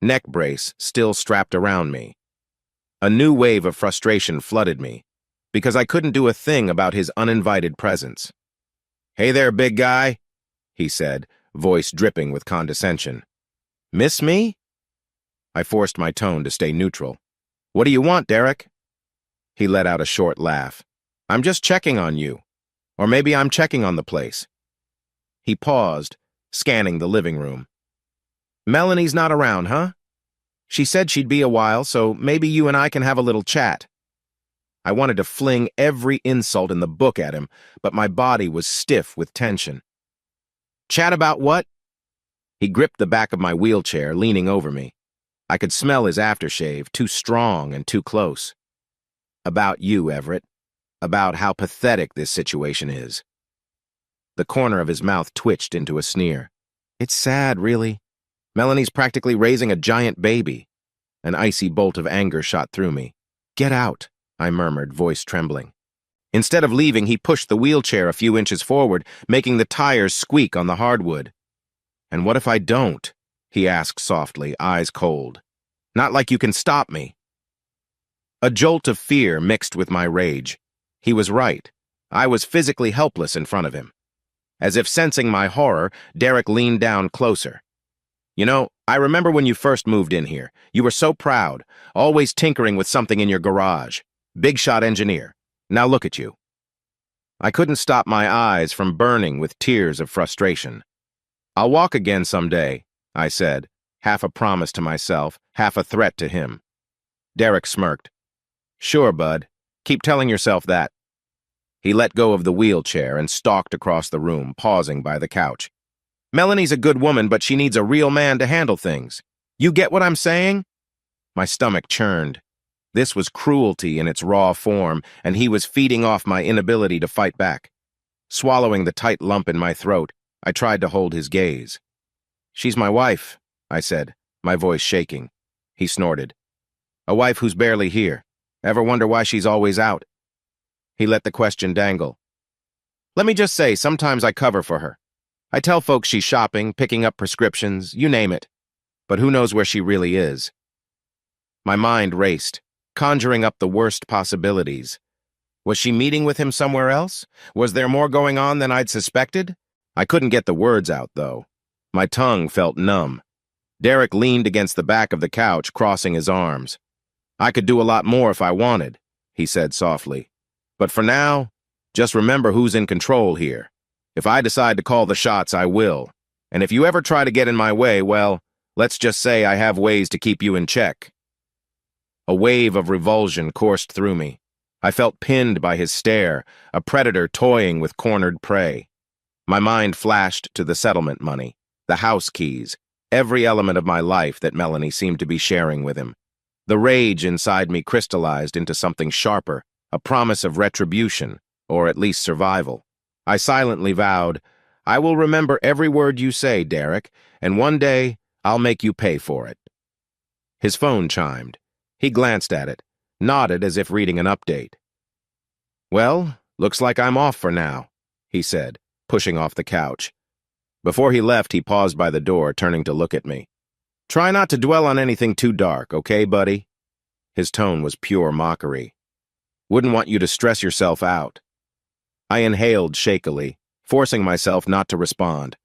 S1: neck brace still strapped around me. A new wave of frustration flooded me, because I couldn't do a thing about his uninvited presence. "Hey there, big guy," he said, voice dripping with condescension. "Miss me?" I forced my tone to stay neutral. "What do you want, Derek?" He let out a short laugh. "I'm just checking on you. Or maybe I'm checking on the place." He paused, scanning the living room. "Melanie's not around, huh? She said she'd be a while, so maybe you and I can have a little chat." I wanted to fling every insult in the book at him, but my body was stiff with tension. "Chat about what?" He gripped the back of my wheelchair, leaning over me. I could smell his aftershave, too strong and too close. About you, Everett. About how pathetic this situation is. The corner of his mouth twitched into a sneer. It's sad, really. Melanie's practically raising a giant baby. An icy bolt of anger shot through me. Get out, I murmured, voice trembling. Instead of leaving, he pushed the wheelchair a few inches forward, making the tires squeak on the hardwood. And what if I don't? He asked softly, eyes cold. Not like you can stop me. A jolt of fear mixed with my rage. He was right. I was physically helpless in front of him. As if sensing my horror, Derek leaned down closer. You know, I remember when you first moved in here. You were so proud, always tinkering with something in your garage. Big shot engineer. Now look at you. I couldn't stop my eyes from burning with tears of frustration. I'll walk again someday, I said, half a promise to myself, half a threat to him. Derek smirked. Sure, bud. Keep telling yourself that. He let go of the wheelchair and stalked across the room, pausing by the couch. Melanie's a good woman, but she needs a real man to handle things. You get what I'm saying? My stomach churned. This was cruelty in its raw form, and he was feeding off my inability to fight back. Swallowing the tight lump in my throat, I tried to hold his gaze. She's my wife, I said, my voice shaking. He snorted. A wife who's barely here. Ever wonder why she's always out? He let the question dangle. Let me just say, sometimes I cover for her. I tell folks she's shopping, picking up prescriptions, you name it. But who knows where she really is? My mind raced, conjuring up the worst possibilities. Was she meeting with him somewhere else? Was there more going on than I'd suspected? I couldn't get the words out, though. My tongue felt numb. Derek leaned against the back of the couch, crossing his arms. I could do a lot more if I wanted, he said softly. But for now, just remember who's in control here. If I decide to call the shots, I will. And if you ever try to get in my way, well, let's just say I have ways to keep you in check. A wave of revulsion coursed through me. I felt pinned by his stare, a predator toying with cornered prey. My mind flashed to the settlement money, the house keys, every element of my life that Melanie seemed to be sharing with him. The rage inside me crystallized into something sharper, a promise of retribution, or at least survival. I silently vowed, I will remember every word you say, Derek, and one day I'll make you pay for it. His phone chimed. He glanced at it, nodded as if reading an update. Well, looks like I'm off for now, he said, pushing off the couch. Before he left, he paused by the door, turning to look at me. Try not to dwell on anything too dark, okay, buddy? His tone was pure mockery. Wouldn't want you to stress yourself out. I inhaled shakily, forcing myself not to respond.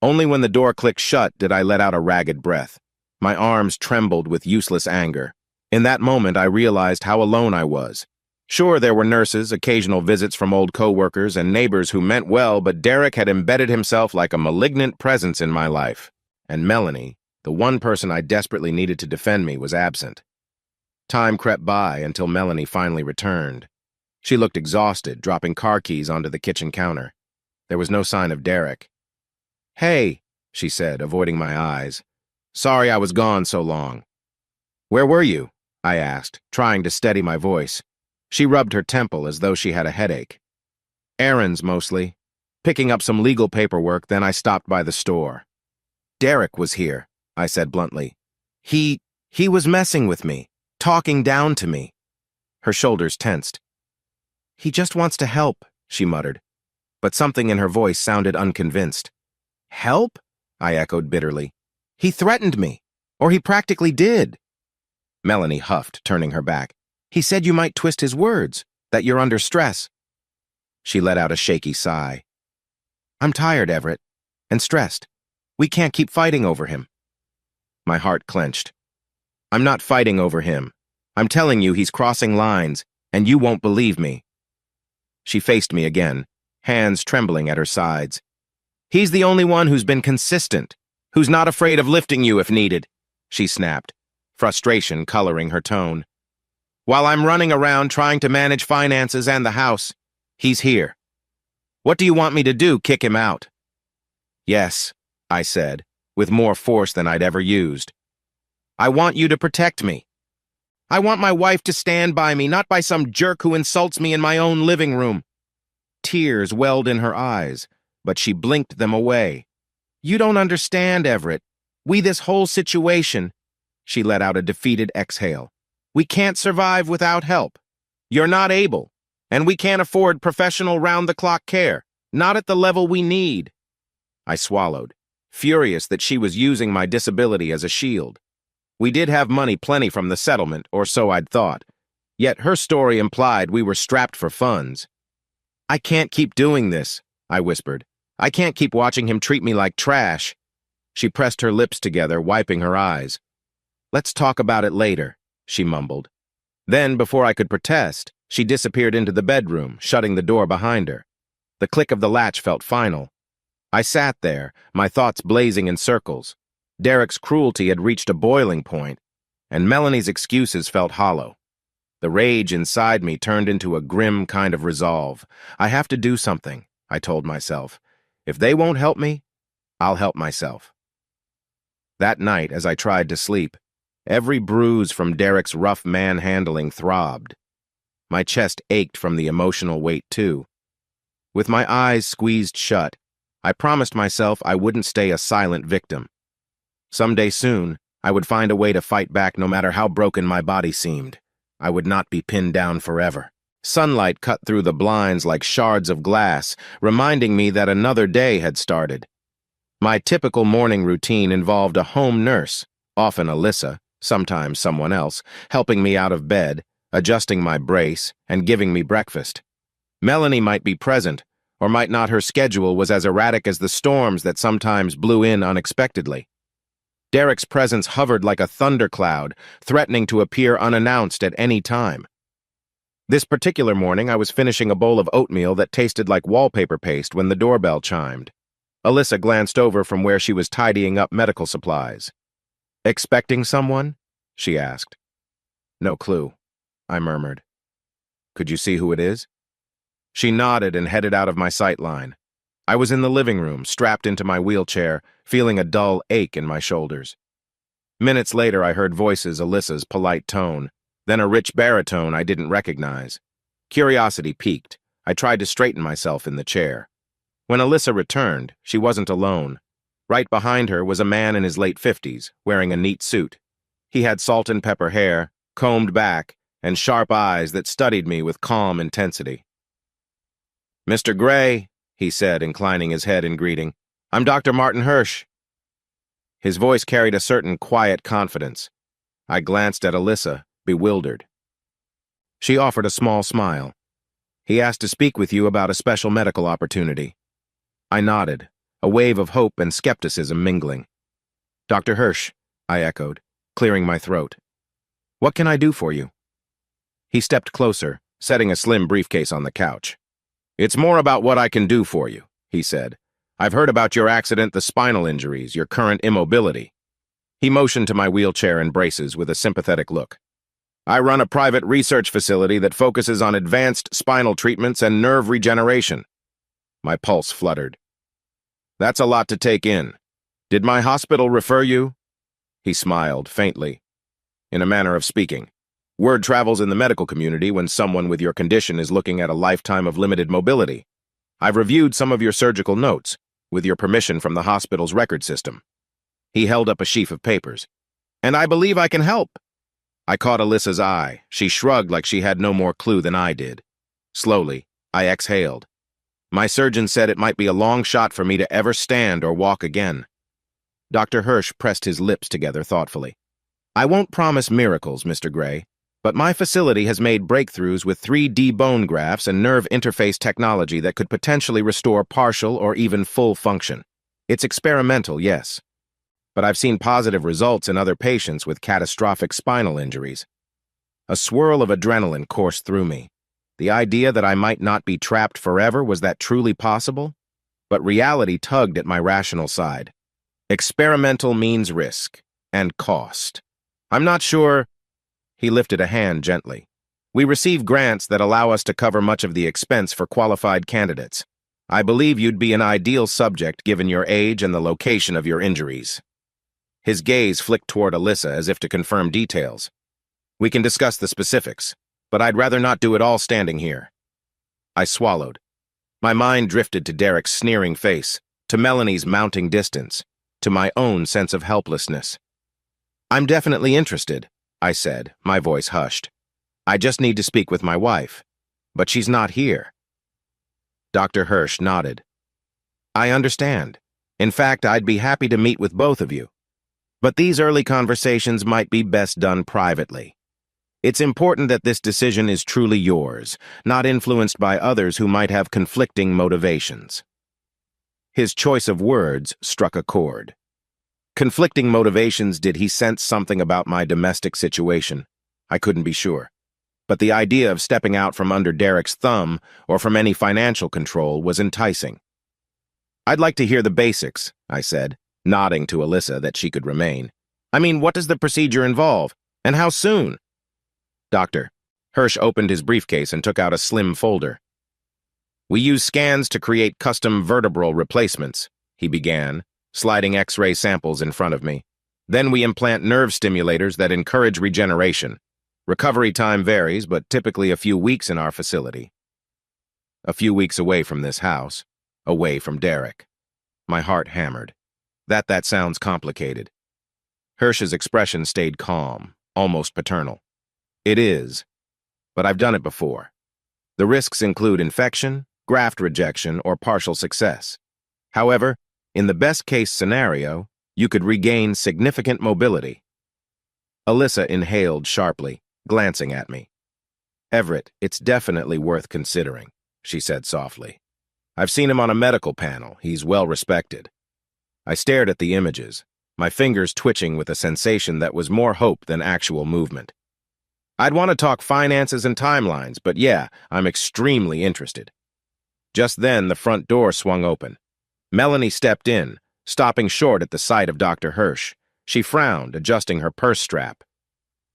S1: Only when the door clicked shut did I let out a ragged breath. My arms trembled with useless anger. In that moment, I realized how alone I was. Sure, there were nurses, occasional visits from old co-workers, and neighbors who meant well, but Derek had embedded himself like a malignant presence in my life. And Melanie, the one person I desperately needed to defend me, was absent. Time crept by until Melanie finally returned. She looked exhausted, dropping car keys onto the kitchen counter. There was no sign of Derek. Hey, she said, avoiding my eyes. Sorry I was gone so long. Where were you? I asked, trying to steady my voice. She rubbed her temple as though she had a headache. Errands, mostly. Picking up some legal paperwork, then I stopped by the store. Derek was here, I said bluntly. He was messing with me, talking down to me. Her shoulders tensed. He just wants to help, she muttered, but something in her voice sounded unconvinced. Help? I echoed bitterly. He threatened me, or he practically did. Melanie huffed, turning her back. He said you might twist his words, that you're under stress. She let out a shaky sigh. I'm tired, Everett, and stressed. We can't keep fighting over him. My heart clenched. I'm not fighting over him. I'm telling you he's crossing lines, and you won't believe me. She faced me again, hands trembling at her sides. He's the only one who's been consistent, who's not afraid of lifting you if needed, she snapped, frustration coloring her tone. While I'm running around trying to manage finances and the house, he's here. What do you want me to do, kick him out? Yes, I said, with more force than I'd ever used. "I want you to protect me. I want my wife to stand by me, not by some jerk who insults me in my own living room." Tears welled in her eyes, but she blinked them away. "You don't understand, Everett. This whole situation." She let out a defeated exhale. "We can't survive without help. You're not able, and we can't afford professional round-the-clock care, not at the level we need." I swallowed, furious that she was using my disability as a shield. We did have money plenty from the settlement, or so I'd thought. Yet her story implied we were strapped for funds. "I can't keep doing this," I whispered. "I can't keep watching him treat me like trash." She pressed her lips together, wiping her eyes. "Let's talk about it later," she mumbled. Then, before I could protest, she disappeared into the bedroom, shutting the door behind her. The click of the latch felt final. I sat there, my thoughts blazing in circles. Derek's cruelty had reached a boiling point, and Melanie's excuses felt hollow. The rage inside me turned into a grim kind of resolve. I have to do something, I told myself. If they won't help me, I'll help myself. That night, as I tried to sleep, every bruise from Derek's rough manhandling throbbed. My chest ached from the emotional weight, too. With my eyes squeezed shut, I promised myself I wouldn't stay a silent victim. Someday soon, I would find a way to fight back no matter how broken my body seemed. I would not be pinned down forever. Sunlight cut through the blinds like shards of glass, reminding me that another day had started. My typical morning routine involved a home nurse, often Alyssa, sometimes someone else, helping me out of bed, adjusting my brace, and giving me breakfast. Melanie might be present, or might not. Her schedule was as erratic as the storms that sometimes blew in unexpectedly. Derek's presence hovered like a thundercloud, threatening to appear unannounced at any time. This particular morning, I was finishing a bowl of oatmeal that tasted like wallpaper paste when the doorbell chimed. Alyssa glanced over from where she was tidying up medical supplies. "Expecting someone?" she asked. "No clue," I murmured. "Could you see who it is?" She nodded and headed out of my sight line. I was in the living room, strapped into my wheelchair, feeling a dull ache in my shoulders. Minutes later, I heard voices, Alyssa's polite tone, then a rich baritone I didn't recognize. Curiosity piqued. I tried to straighten myself in the chair. When Alyssa returned, she wasn't alone. Right behind her was a man in his late 50s, wearing a neat suit. He had salt and pepper hair, combed back, and sharp eyes that studied me with calm intensity. "Mr. Gray," he said, inclining his head in greeting, "I'm Dr. Martin Hirsch." His voice carried a certain quiet confidence. I glanced at Alyssa, bewildered. She offered a small smile. "He asked to speak with you about a special medical opportunity." I nodded, a wave of hope and skepticism mingling. "Dr. Hirsch," I echoed, clearing my throat. "What can I do for you?" He stepped closer, setting a slim briefcase on the couch. "It's more about what I can do for you," he said. "I've heard about your accident, the spinal injuries, your current immobility." He motioned to my wheelchair and braces with a sympathetic look. "I run a private research facility that focuses on advanced spinal treatments and nerve regeneration." My pulse fluttered. "That's a lot to take in. Did my hospital refer you?" He smiled, faintly. "In a manner of speaking. Word travels in the medical community when someone with your condition is looking at a lifetime of limited mobility. I've reviewed some of your surgical notes, with your permission from the hospital's record system." He held up a sheaf of papers. "And I believe I can help." I caught Alyssa's eye. She shrugged like she had no more clue than I did. Slowly, I exhaled. My surgeon said it might be a long shot for me to ever stand or walk again. Dr. Hirsch pressed his lips together thoughtfully. "I won't promise miracles, Mr. Gray, but my facility has made breakthroughs with 3D bone grafts and nerve interface technology that could potentially restore partial or even full function. It's experimental, yes, but I've seen positive results in other patients with catastrophic spinal injuries." A swirl of adrenaline coursed through me. The idea that I might not be trapped forever, was that truly possible? But reality tugged at my rational side. Experimental means risk and cost. I'm not sure. He lifted a hand gently. "We receive grants that allow us to cover much of the expense for qualified candidates. I believe you'd be an ideal subject given your age and the location of your injuries." His gaze flicked toward Alyssa as if to confirm details. "We can discuss the specifics, but I'd rather not do it all standing here." I swallowed. My mind drifted to Derek's sneering face, to Melanie's mounting distance, to my own sense of helplessness. "I'm definitely interested," I said, my voice hushed. "I just need to speak with my wife. But she's not here." Dr. Hirsch nodded. "I understand. In fact, I'd be happy to meet with both of you. But these early conversations might be best done privately. It's important that this decision is truly yours, not influenced by others who might have conflicting motivations." His choice of words struck a chord. Conflicting motivations. Did he sense something about my domestic situation? I couldn't be sure. But the idea of stepping out from under Derek's thumb or from any financial control was enticing. "I'd like to hear the basics," I said, nodding to Alyssa that she could remain. "I mean, what does the procedure involve? And how soon?" "Doctor." Hirsch opened his briefcase and took out a slim folder. "We use scans to create custom vertebral replacements," he began, sliding X-ray samples in front of me. "Then we implant nerve stimulators that encourage regeneration. Recovery time varies, but typically a few weeks in our facility." A few weeks away from this house, away from Derek. My heart hammered. That sounds complicated. Hirsch's expression stayed calm, almost paternal. "It is, but I've done it before. The risks include infection, graft rejection, or partial success. However, in the best-case scenario, you could regain significant mobility." Alyssa inhaled sharply, glancing at me. "Everett, it's definitely worth considering," she said softly. "I've seen him on a medical panel. He's well respected." I stared at the images, my fingers twitching with a sensation that was more hope than actual movement. "I'd want to talk finances and timelines, but yeah, I'm extremely interested." Just then, the front door swung open. Melanie stepped in, stopping short at the sight of Dr. Hirsch. She frowned, adjusting her purse strap.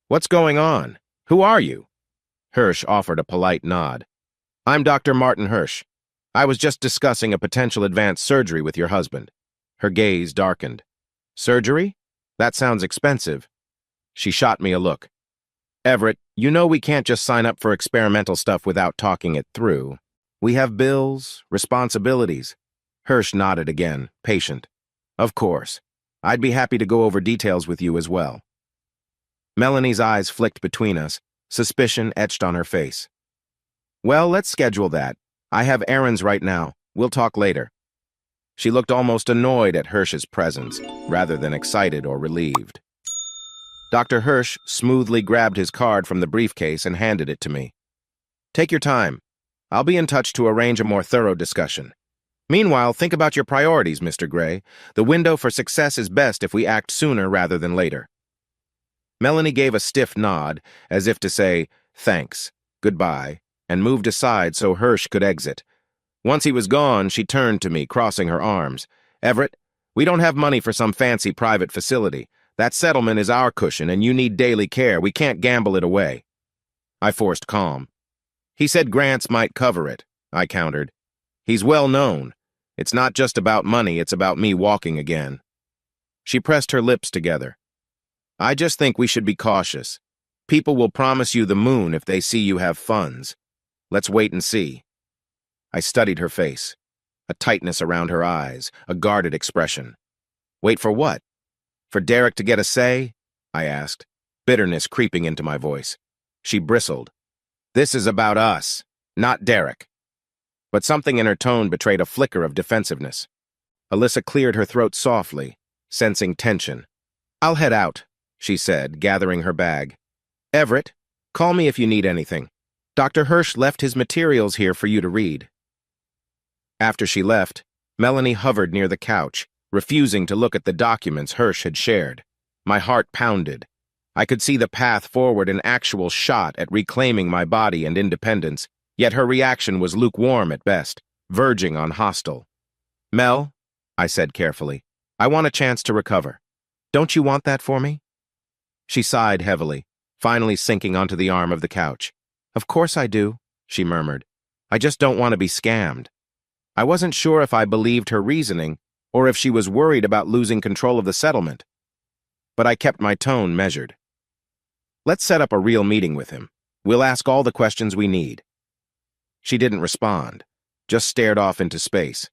S1: "What's going on? Who are you?" Hirsch offered a polite nod. "I'm Dr. Martin Hirsch. I was just discussing a potential advanced surgery with your husband." Her gaze darkened. "Surgery? That sounds expensive." She shot me a look. "Everett, you know we can't just sign up for experimental stuff without talking it through. We have bills, responsibilities." Hirsch nodded again, patient. "Of course. I'd be happy to go over details with you as well." Melanie's eyes flicked between us, suspicion etched on her face. "Well, let's schedule that. I have errands right now. We'll talk later." She looked almost annoyed at Hirsch's presence, rather than excited or relieved. Dr. Hirsch smoothly grabbed his card from the briefcase and handed it to me. "Take your time. I'll be in touch to arrange a more thorough discussion. Meanwhile, think about your priorities, Mr. Gray. The window for success is best if we act sooner rather than later." Melanie gave a stiff nod, as if to say, "Thanks, goodbye," and moved aside so Hirsch could exit. Once he was gone, she turned to me, crossing her arms. "Everett, we don't have money for some fancy private facility. That settlement is our cushion, and you need daily care. We can't gamble it away." I forced calm. "He said grants might cover it," I countered. "He's well known. It's not just about money, it's about me walking again." She pressed her lips together. "I just think we should be cautious. People will promise you the moon if they see you have funds. Let's wait and see." I studied her face, a tightness around her eyes, a guarded expression. "Wait for what? For Derek to get a say?" I asked, bitterness creeping into my voice. She bristled. "This is about us, not Derek." But something in her tone betrayed a flicker of defensiveness. Alyssa cleared her throat softly, sensing tension. "I'll head out," she said, gathering her bag. "Everett, call me if you need anything. Dr. Hirsch left his materials here for you to read." After she left, Melanie hovered near the couch, refusing to look at the documents Hirsch had shared. My heart pounded. I could see the path forward, an actual shot at reclaiming my body and independence, yet her reaction was lukewarm at best, verging on hostile. "Mel," I said carefully, "I want a chance to recover. Don't you want that for me?" She sighed heavily, finally sinking onto the arm of the couch. "Of course I do," she murmured. "I just don't want to be scammed." I wasn't sure if I believed her reasoning, or if she was worried about losing control of the settlement. but I kept my tone measured. Let's set up a real meeting with him. We'll ask all the questions we need. She didn't respond, just stared off into space.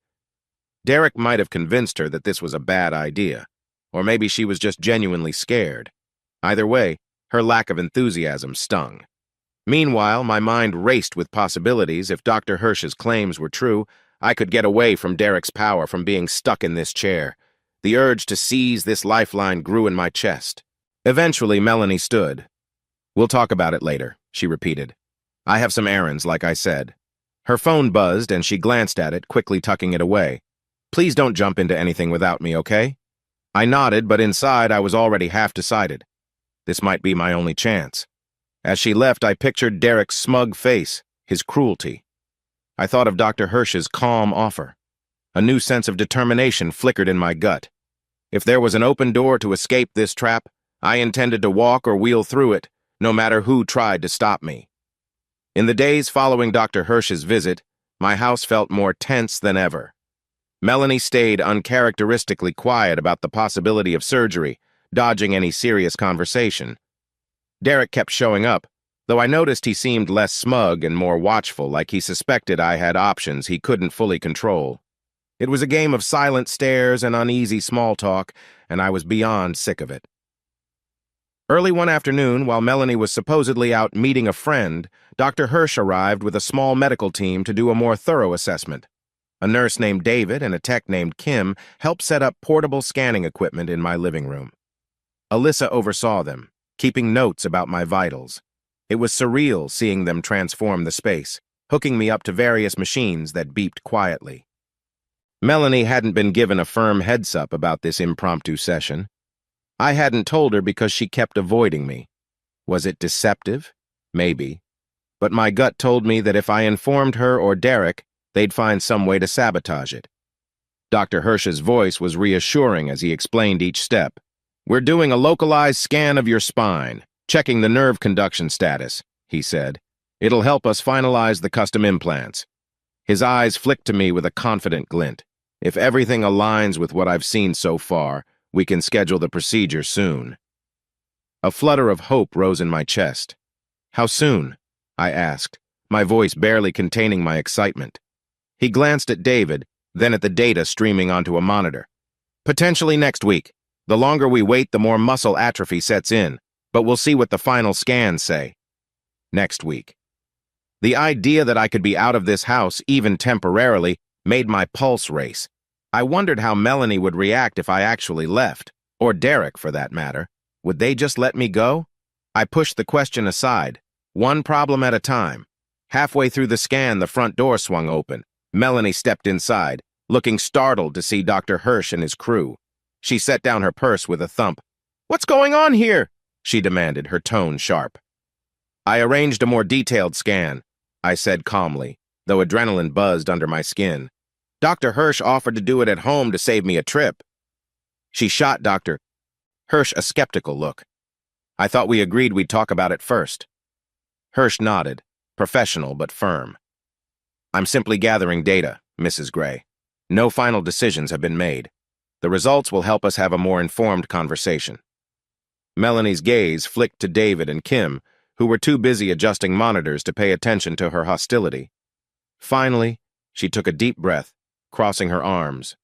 S1: Derek might have convinced her that this was a bad idea, or maybe she was just genuinely scared. Either way, her lack of enthusiasm stung. Meanwhile, my mind raced with possibilities. If Dr. Hirsch's claims were true, I could get away from Derek's power, from being stuck in this chair. The urge to seize this lifeline grew in my chest. Eventually, Melanie stood. "We'll talk about it later," she repeated. "I have some errands, like I said." Her phone buzzed, and she glanced at it, quickly tucking it away. "Please don't jump into anything without me, okay?" I nodded, but inside I was already half decided. This might be my only chance. As she left, I pictured Derek's smug face, his cruelty. I thought of Dr. Hirsch's calm offer. A new sense of determination flickered in my gut. If there was an open door to escape this trap, I intended to walk or wheel through it, no matter who tried to stop me. In the days following Dr. Hirsch's visit, my house felt more tense than ever. Melanie stayed uncharacteristically quiet about the possibility of surgery, dodging any serious conversation. Derek kept showing up, though I noticed he seemed less smug and more watchful, like he suspected I had options he couldn't fully control. It was a game of silent stares and uneasy small talk, and I was beyond sick of it. Early one afternoon, while Melanie was supposedly out meeting a friend, Dr. Hirsch arrived with a small medical team to do a more thorough assessment. A nurse named David and a tech named Kim helped set up portable scanning equipment in my living room. Alyssa oversaw them, keeping notes about my vitals. It was surreal seeing them transform the space, hooking me up to various machines that beeped quietly. Melanie hadn't been given a firm heads-up about this impromptu session. I hadn't told her because she kept avoiding me. Was it deceptive? Maybe. But my gut told me that if I informed her or Derek, they'd find some way to sabotage it. Dr. Hirsch's voice was reassuring as he explained each step. "We're doing a localized scan of your spine, checking the nerve conduction status," he said. "It'll help us finalize the custom implants." His eyes flicked to me with a confident glint. "If everything aligns with what I've seen so far, we can schedule the procedure soon." A flutter of hope rose in my chest. "How soon?" I asked, my voice barely containing my excitement. He glanced at David, then at the data streaming onto a monitor. "Potentially next week. The longer we wait, the more muscle atrophy sets in, but we'll see what the final scans say." Next week. The idea that I could be out of this house, even temporarily, made my pulse race. I wondered how Melanie would react if I actually left, or Derek for that matter. Would they just let me go? I pushed the question aside, one problem at a time. Halfway through the scan, the front door swung open. Melanie stepped inside, looking startled to see Dr. Hirsch and his crew. She set down her purse with a thump. "What's going on here?" she demanded, her tone sharp. "I arranged a more detailed scan," I said calmly, though adrenaline buzzed under my skin. "Dr. Hirsch offered to do it at home to save me a trip." She shot Dr. Hirsch a skeptical look. "I thought we agreed we'd talk about it first." Hirsch nodded, professional but firm. "I'm simply gathering data, Mrs. Gray. No final decisions have been made. The results will help us have a more informed conversation." Melanie's gaze flicked to David and Kim, who were too busy adjusting monitors to pay attention to her hostility. Finally, she took a deep breath, crossing her arms.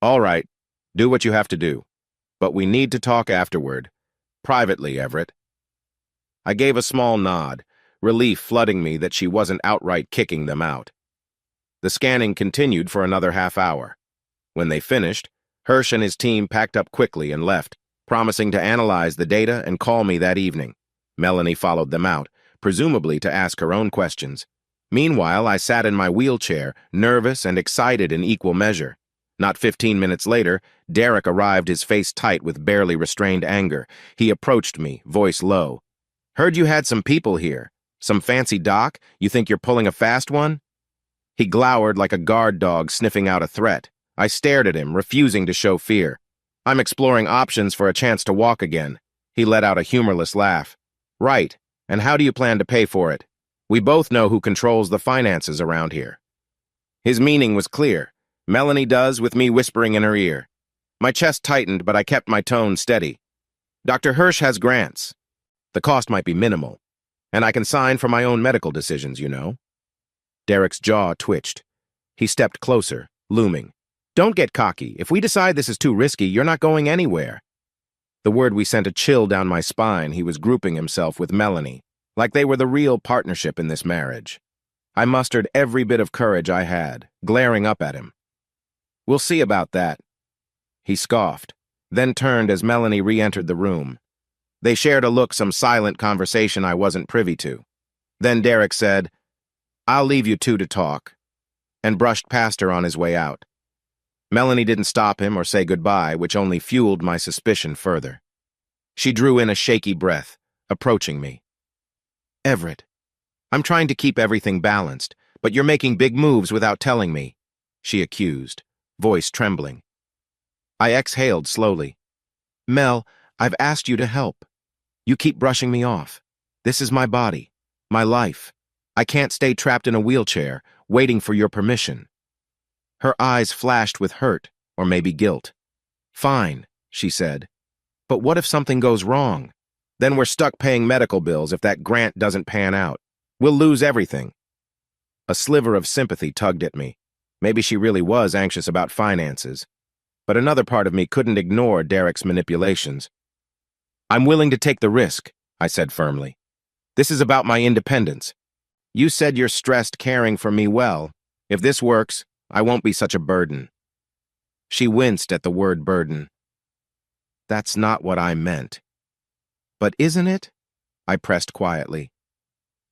S1: "All right, do what you have to do. But we need to talk afterward. Privately, Everett." I gave a small nod, relief flooding me that she wasn't outright kicking them out. The scanning continued for another half hour. When they finished, Hirsch and his team packed up quickly and left, promising to analyze the data and call me that evening. Melanie followed them out, presumably to ask her own questions. Meanwhile, I sat in my wheelchair, nervous and excited in equal measure. Not 15 minutes later, Derek arrived, his face tight with barely restrained anger. He approached me, voice low. "Heard you had some people here. Some fancy doc? You think you're pulling a fast one?" He glowered like a guard dog sniffing out a threat. I stared at him, refusing to show fear. "I'm exploring options for a chance to walk again." He let out a humorless laugh. "Right, and how do you plan to pay for it? We both know who controls the finances around here." His meaning was clear. Melanie does, with me whispering in her ear. My chest tightened, but I kept my tone steady. Dr. Hirsch has grants. The cost might be minimal, and I can sign for my own medical decisions, you know. Derek's jaw twitched. He stepped closer, looming. Don't get cocky. If we decide this is too risky, you're not going anywhere. The word we sent a chill down my spine. He was grouping himself with Melanie, like they were the real partnership in this marriage. I mustered every bit of courage I had, glaring up at him. We'll see about that. He scoffed, then turned as Melanie re-entered the room. They shared a look, some silent conversation I wasn't privy to. Then Derek said, I'll leave you two to talk, and brushed past her on his way out. Melanie didn't stop him or say goodbye, which only fueled my suspicion further. She drew in a shaky breath, approaching me. Everett, I'm trying to keep everything balanced, but you're making big moves without telling me, she accused, voice trembling. I exhaled slowly. Mel, I've asked you to help. You keep brushing me off. This is my body, my life. I can't stay trapped in a wheelchair, waiting for your permission. Her eyes flashed with hurt, or maybe guilt. Fine, she said. But what if something goes wrong? Then we're stuck paying medical bills if that grant doesn't pan out. We'll lose everything. A sliver of sympathy tugged at me. Maybe she really was anxious about finances. But another part of me couldn't ignore Derek's manipulations. I'm willing to take the risk, I said firmly. This is about my independence. You said you're stressed caring for me well. If this works, I won't be such a burden. She winced at the word burden. That's not what I meant. But isn't it? I pressed quietly.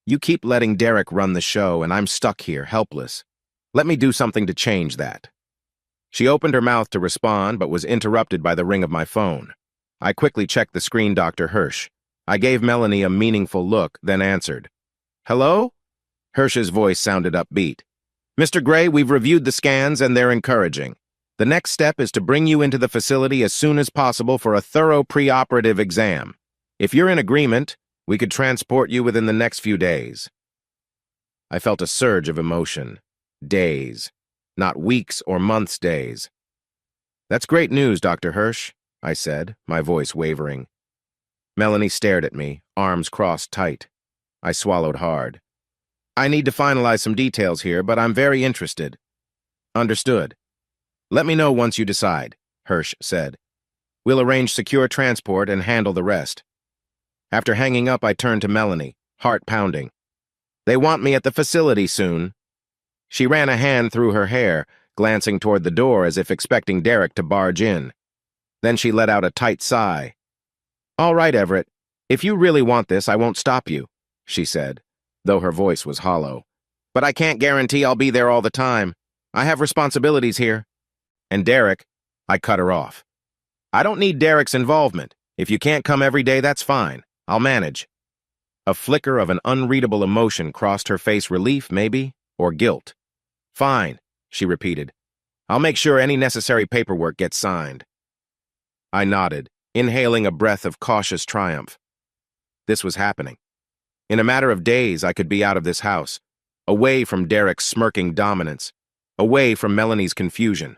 S1: You keep letting Derek run the show, and I'm stuck here, helpless. Let me do something to change that. She opened her mouth to respond, but was interrupted by the ring of my phone. I quickly checked the screen, Dr. Hirsch. I gave Melanie a meaningful look, then answered. Hello? Hirsch's voice sounded upbeat. Mr. Gray, we've reviewed the scans, and they're encouraging. The next step is to bring you into the facility as soon as possible for a thorough preoperative exam. If you're in agreement, we could transport you within the next few days. I felt a surge of emotion. Days. Not weeks or months' days. That's great news, Dr. Hirsch, I said, my voice wavering. Melanie stared at me, arms crossed tight. I swallowed hard. I need to finalize some details here, but I'm very interested. Understood. Let me know once you decide, Hirsch said. We'll arrange secure transport and handle the rest. After hanging up, I turned to Melanie, heart pounding. They want me at the facility soon. She ran a hand through her hair, glancing toward the door as if expecting Derek to barge in. Then she let out a tight sigh. All right, Everett. If you really want this, I won't stop you, she said, though her voice was hollow. But I can't guarantee I'll be there all the time. I have responsibilities here. And Derek, I cut her off. I don't need Derek's involvement. If you can't come every day, that's fine. I'll manage. A flicker of an unreadable emotion crossed her face, relief, maybe, or guilt. Fine, she repeated. I'll make sure any necessary paperwork gets signed. I nodded, inhaling a breath of cautious triumph. This was happening. In a matter of days, I could be out of this house, away from Derek's smirking dominance, away from Melanie's confusion.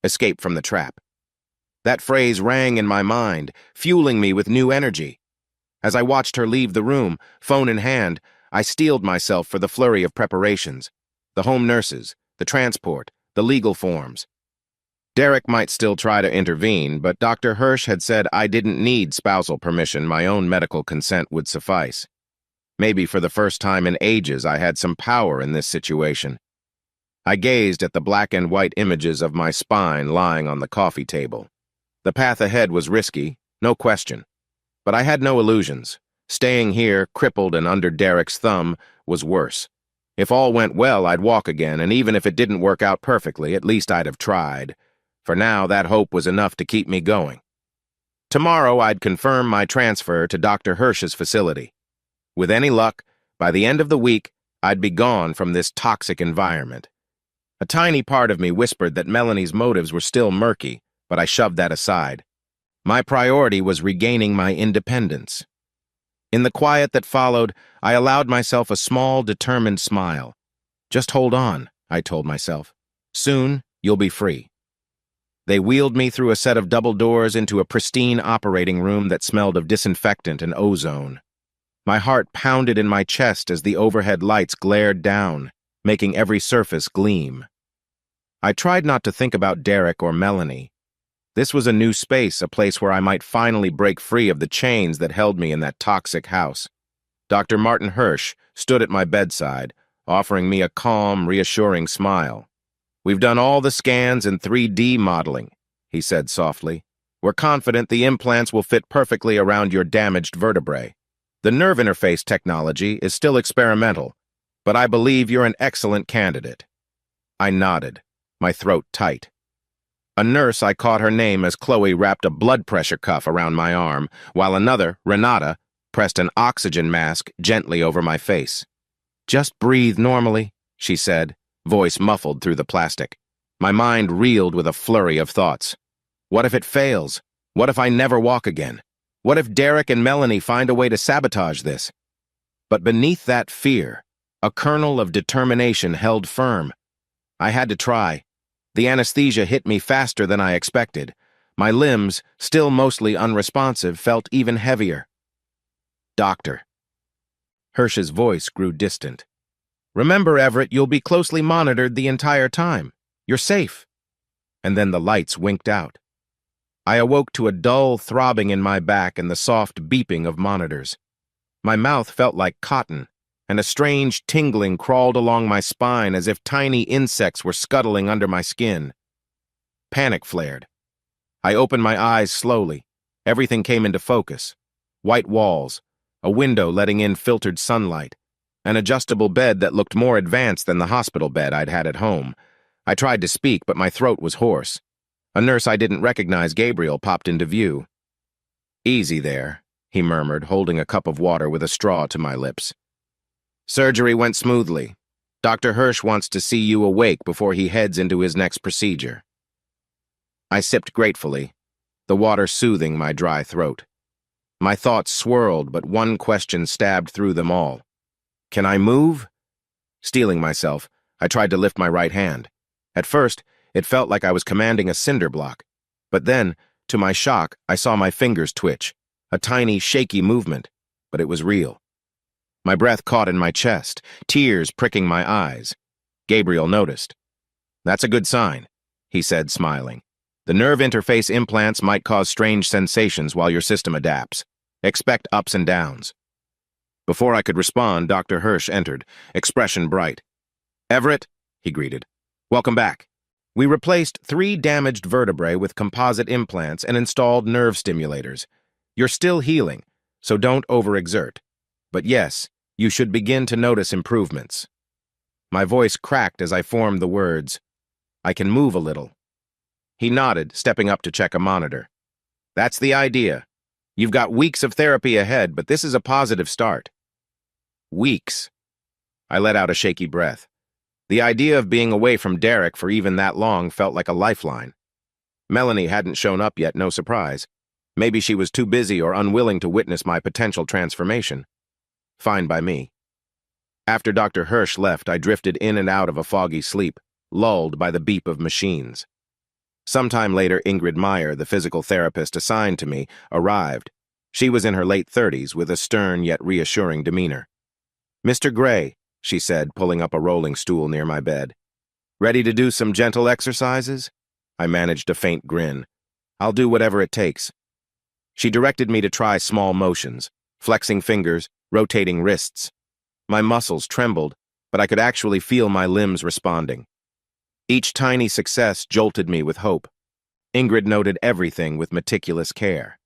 S1: Escape from the trap. That phrase rang in my mind, fueling me with new energy. As I watched her leave the room, phone in hand, I steeled myself for the flurry of preparations. The home nurses, the transport, the legal forms. Derek might still try to intervene, but Dr. Hirsch had said I didn't need spousal permission. My own medical consent would suffice. Maybe for the first time in ages, I had some power in this situation. I gazed at the black and white images of my spine lying on the coffee table. The path ahead was risky, no question. But I had no illusions. Staying here, crippled and under Derek's thumb, was worse. If all went well, I'd walk again, and even if it didn't work out perfectly, at least I'd have tried. For now, that hope was enough to keep me going. Tomorrow, I'd confirm my transfer to Dr. Hirsch's facility. With any luck, by the end of the week, I'd be gone from this toxic environment. A tiny part of me whispered that Melanie's motives were still murky, but I shoved that aside. My priority was regaining my independence. In the quiet that followed, I allowed myself a small, determined smile. Just hold on, I told myself. Soon, you'll be free. They wheeled me through a set of double doors into a pristine operating room that smelled of disinfectant and ozone. My heart pounded in my chest as the overhead lights glared down, making every surface gleam. I tried not to think about Derek or Melanie. This was a new space, a place where I might finally break free of the chains that held me in that toxic house. Dr. Martin Hirsch stood at my bedside, offering me a calm, reassuring smile. "We've done all the scans and 3D modeling," he said softly. "We're confident the implants will fit perfectly around your damaged vertebrae. The nerve interface technology is still experimental, but I believe you're an excellent candidate." I nodded, my throat tight. A nurse, I caught her name as Chloe wrapped a blood pressure cuff around my arm, while another, Renata, pressed an oxygen mask gently over my face. "Just breathe normally," she said, voice muffled through the plastic. My mind reeled with a flurry of thoughts. What if it fails? What if I never walk again? What if Derek and Melanie find a way to sabotage this? But beneath that fear, a kernel of determination held firm. I had to try. The anesthesia hit me faster than I expected. My limbs, still mostly unresponsive, felt even heavier. "Doctor." Hirsch's voice grew distant. "Remember, Everett, you'll be closely monitored the entire time. You're safe." And then the lights winked out. I awoke to a dull throbbing in my back and the soft beeping of monitors. My mouth felt like cotton, and a strange tingling crawled along my spine as if tiny insects were scuttling under my skin. Panic flared. I opened my eyes slowly. Everything came into focus. White walls, a window letting in filtered sunlight, an adjustable bed that looked more advanced than the hospital bed I'd had at home. I tried to speak, but my throat was hoarse. A nurse I didn't recognize, Gabriel, popped into view. "Easy there," he murmured, holding a cup of water with a straw to my lips. "Surgery went smoothly. Dr. Hirsch wants to see you awake before he heads into his next procedure." I sipped gratefully, the water soothing my dry throat. My thoughts swirled, but one question stabbed through them all. "Can I move?" Steeling myself, I tried to lift my right hand. At first, it felt like I was commanding a cinder block. But then, to my shock, I saw my fingers twitch, a tiny, shaky movement, but it was real. My breath caught in my chest, tears pricking my eyes. Gabriel noticed. "That's a good sign," he said, smiling. "The nerve interface implants might cause strange sensations while your system adapts. Expect ups and downs." Before I could respond, Dr. Hirsch entered, expression bright. "Everett," he greeted. "Welcome back. We replaced 3 damaged vertebrae with composite implants and installed nerve stimulators. You're still healing, so don't overexert. But yes, you should begin to notice improvements." My voice cracked as I formed the words, "I can move a little." He nodded, stepping up to check a monitor. "That's the idea. You've got weeks of therapy ahead, but this is a positive start." Weeks. I let out a shaky breath. The idea of being away from Derek for even that long felt like a lifeline. Melanie hadn't shown up yet, no surprise. Maybe she was too busy or unwilling to witness my potential transformation. Fine by me. After Dr. Hirsch left, I drifted in and out of a foggy sleep, lulled by the beep of machines. Sometime later, Ingrid Meyer, the physical therapist assigned to me, arrived. She was in her late 30s with a stern yet reassuring demeanor. "Mr. Gray," she said, pulling up a rolling stool near my bed. "Ready to do some gentle exercises?" I managed a faint grin. "I'll do whatever it takes." She directed me to try small motions, flexing fingers, rotating wrists. My muscles trembled, but I could actually feel my limbs responding. Each tiny success jolted me with hope. Ingrid noted everything with meticulous care.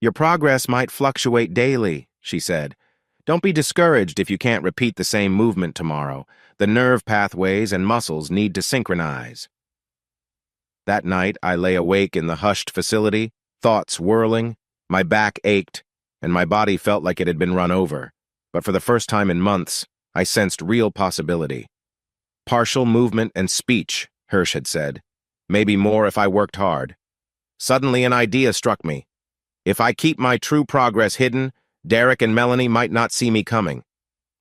S1: "Your progress might fluctuate daily," she said. "Don't be discouraged if you can't repeat the same movement tomorrow. The nerve pathways and muscles need to synchronize." That night, I lay awake in the hushed facility, thoughts whirling, my back ached, and my body felt like it had been run over. But for the first time in months, I sensed real possibility. Partial movement and speech, Hirsch had said. Maybe more if I worked hard. Suddenly an idea struck me. If I keep my true progress hidden, Derek and Melanie might not see me coming.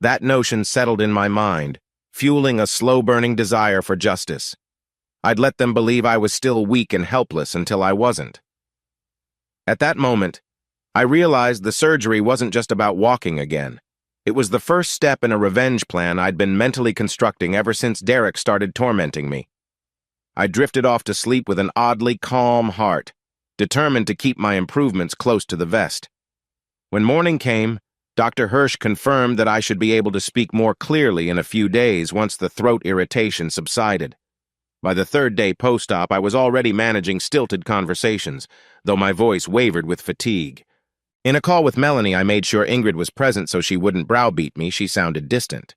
S1: That notion settled in my mind, fueling a slow-burning desire for justice. I'd let them believe I was still weak and helpless until I wasn't. At that moment, I realized the surgery wasn't just about walking again. It was the first step in a revenge plan I'd been mentally constructing ever since Derek started tormenting me. I drifted off to sleep with an oddly calm heart, determined to keep my improvements close to the vest. When morning came, Dr. Hirsch confirmed that I should be able to speak more clearly in a few days once the throat irritation subsided. By the third day post-op, I was already managing stilted conversations, though my voice wavered with fatigue. In a call with Melanie, I made sure Ingrid was present so she wouldn't browbeat me. She sounded distant.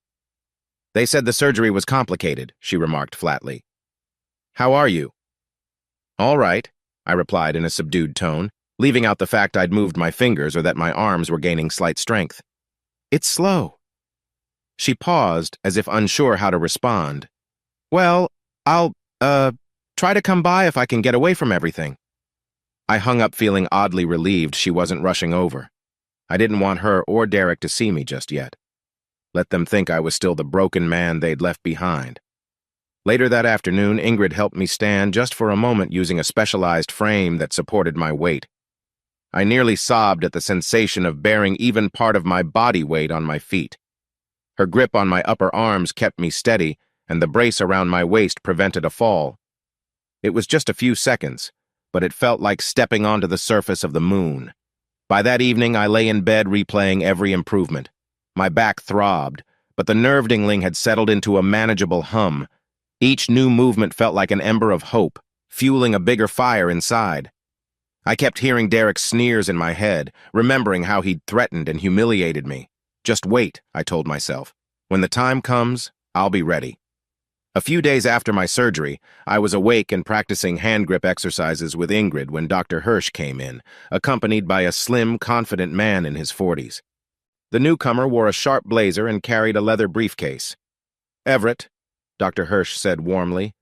S1: "They said the surgery was complicated," she remarked flatly. "How are you?" "All right," I replied in a subdued tone, leaving out the fact I'd moved my fingers or that my arms were gaining slight strength. "It's slow." She paused, as if unsure how to respond. "Well, I'll, try to come by if I can get away from everything." I hung up feeling oddly relieved she wasn't rushing over. I didn't want her or Derek to see me just yet. Let them think I was still the broken man they'd left behind. Later that afternoon, Ingrid helped me stand just for a moment using a specialized frame that supported my weight. I nearly sobbed at the sensation of bearing even part of my body weight on my feet. Her grip on my upper arms kept me steady, and the brace around my waist prevented a fall. It was just a few seconds, but it felt like stepping onto the surface of the moon. By that evening, I lay in bed replaying every improvement. My back throbbed, but the nerve dingling had settled into a manageable hum. Each new movement felt like an ember of hope, fueling a bigger fire inside. I kept hearing Derek's sneers in my head, remembering how he'd threatened and humiliated me. Just wait, I told myself. When the time comes, I'll be ready. A few days after my surgery, I was awake and practicing hand grip exercises with Ingrid when Dr. Hirsch came in, accompanied by a slim, confident man in his 40s. The newcomer wore a sharp blazer and carried a leather briefcase. "Everett," Dr. Hirsch said warmly,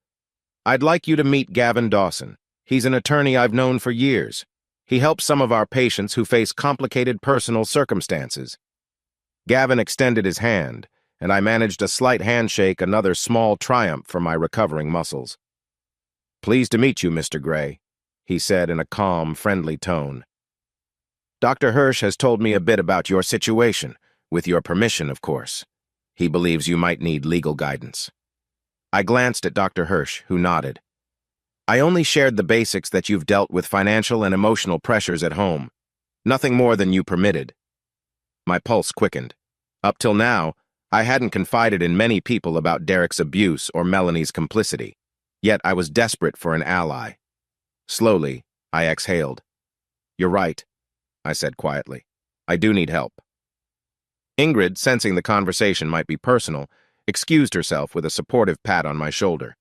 S1: "I'd like you to meet Gavin Dawson. He's an attorney I've known for years. He helps some of our patients who face complicated personal circumstances." Gavin extended his hand, and I managed a slight handshake, another small triumph for my recovering muscles. "Pleased to meet you, Mr. Gray," he said in a calm, friendly tone. "Dr. Hirsch has told me a bit about your situation, with your permission, of course. He believes you might need legal guidance." I glanced at Dr. Hirsch, who nodded. "I only shared the basics that you've dealt with financial and emotional pressures at home. Nothing more than you permitted." My pulse quickened. Up till now, I hadn't confided in many people about Derek's abuse or Melanie's complicity, yet I was desperate for an ally. Slowly, I exhaled. "You're right," I said quietly. "I do need help." Ingrid, sensing the conversation might be personal, excused herself with a supportive pat on my shoulder.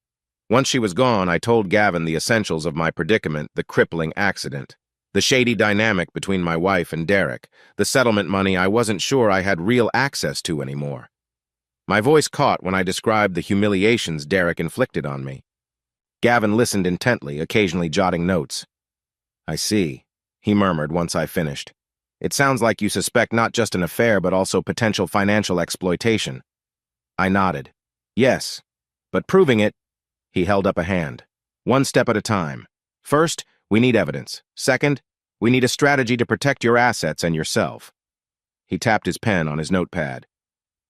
S1: Once she was gone, I told Gavin the essentials of my predicament, the crippling accident, the shady dynamic between my wife and Derek, the settlement money I wasn't sure I had real access to anymore. My voice caught when I described the humiliations Derek inflicted on me. Gavin listened intently, occasionally jotting notes. "I see," he murmured once I finished. "It sounds like you suspect not just an affair but also potential financial exploitation." I nodded. "Yes, but proving it," he held up a hand. "One step at a time. First, we need evidence. Second, we need a strategy to protect your assets and yourself." He tapped his pen on his notepad.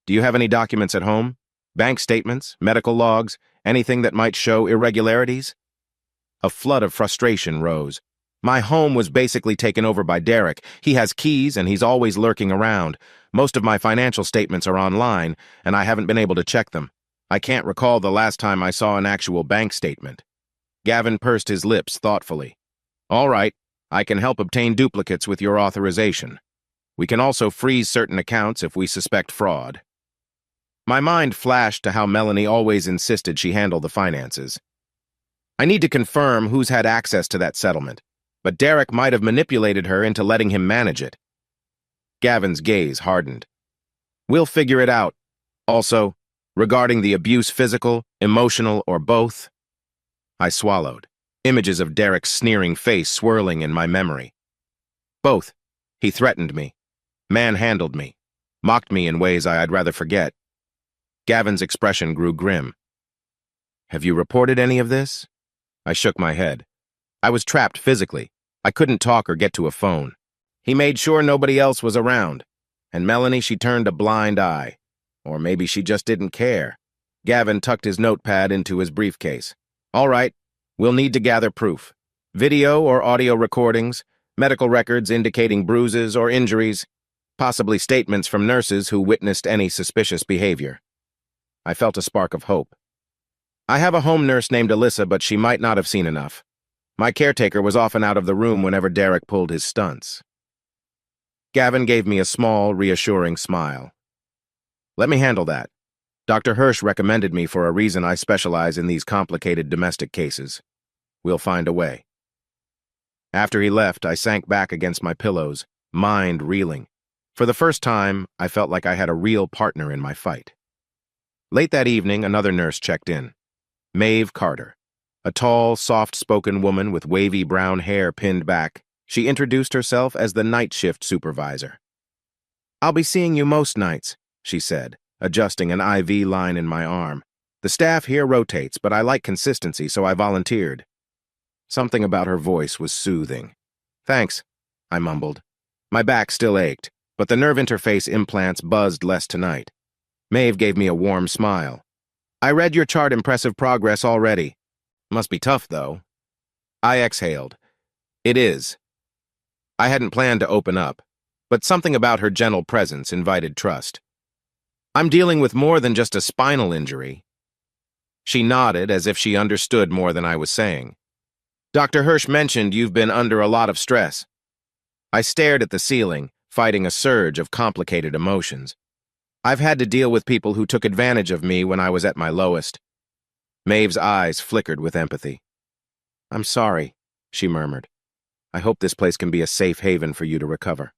S1: "Do you have any documents at home? Bank statements, medical logs, anything that might show irregularities?" A flood of frustration rose. My home was basically taken over by Derek. He has keys and he's always lurking around. Most of my financial statements are online, and I haven't been able to check them. I can't recall the last time I saw an actual bank statement. Gavin pursed his lips thoughtfully. "All right, I can help obtain duplicates with your authorization. We can also freeze certain accounts if we suspect fraud." My mind flashed to how Melanie always insisted she handle the finances. I need to confirm who's had access to that settlement, but Derek might have manipulated her into letting him manage it. Gavin's gaze hardened. "We'll figure it out. Also, regarding the abuse, physical, emotional, or both?" I swallowed, images of Derek's sneering face swirling in my memory. "Both. He threatened me, manhandled me, mocked me in ways I'd rather forget." Gavin's expression grew grim. Have you reported any of this? I shook my head. I was trapped physically. I couldn't talk or get to a phone. He made sure nobody else was around. And Melanie, she turned a blind eye. Or maybe she just didn't care. Gavin tucked his notepad into his briefcase. All right, we'll need to gather proof. Video or audio recordings, medical records indicating bruises or injuries, possibly statements from nurses who witnessed any suspicious behavior. I felt a spark of hope. I have a home nurse named Alyssa, but she might not have seen enough. My caretaker was often out of the room whenever Derek pulled his stunts. Gavin gave me a small, reassuring smile. Let me handle that. Dr. Hirsch recommended me for a reason. I specialize in these complicated domestic cases. We'll find a way. After he left, I sank back against my pillows, mind reeling. For the first time, I felt like I had a real partner in my fight. Late that evening, another nurse checked in. Maeve Carter, a tall, soft-spoken woman with wavy brown hair pinned back. She introduced herself as the night shift supervisor. "I'll be seeing you most nights," she said, adjusting an IV line in my arm. "The staff here rotates, but I like consistency, so I volunteered." Something about her voice was soothing. "Thanks," I mumbled. My back still ached, but the nerve interface implants buzzed less tonight. Maeve gave me a warm smile. "I read your chart. Impressive progress already. Must be tough, though." I exhaled. "It is." I hadn't planned to open up, but something about her gentle presence invited trust. "I'm dealing with more than just a spinal injury." She nodded as if she understood more than I was saying. "Dr. Hirsch mentioned you've been under a lot of stress." I stared at the ceiling, fighting a surge of complicated emotions. I've had to deal with people who took advantage of me when I was at my lowest. Maeve's eyes flickered with empathy. "I'm sorry," she murmured. "I hope this place can be a safe haven for you to recover."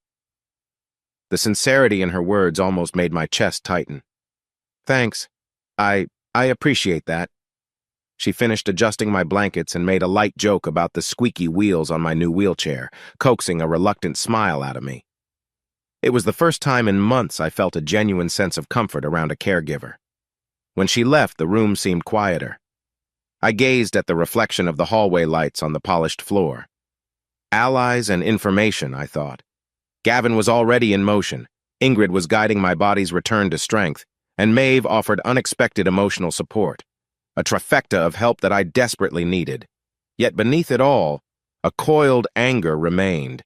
S1: The sincerity in her words almost made my chest tighten. "Thanks. I appreciate that." She finished adjusting my blankets and made a light joke about the squeaky wheels on my new wheelchair, coaxing a reluctant smile out of me. It was the first time in months I felt a genuine sense of comfort around a caregiver. When she left, the room seemed quieter. I gazed at the reflection of the hallway lights on the polished floor. Allies and information, I thought. Gavin was already in motion, Ingrid was guiding my body's return to strength, and Maeve offered unexpected emotional support, a trifecta of help that I desperately needed. Yet beneath it all, a coiled anger remained.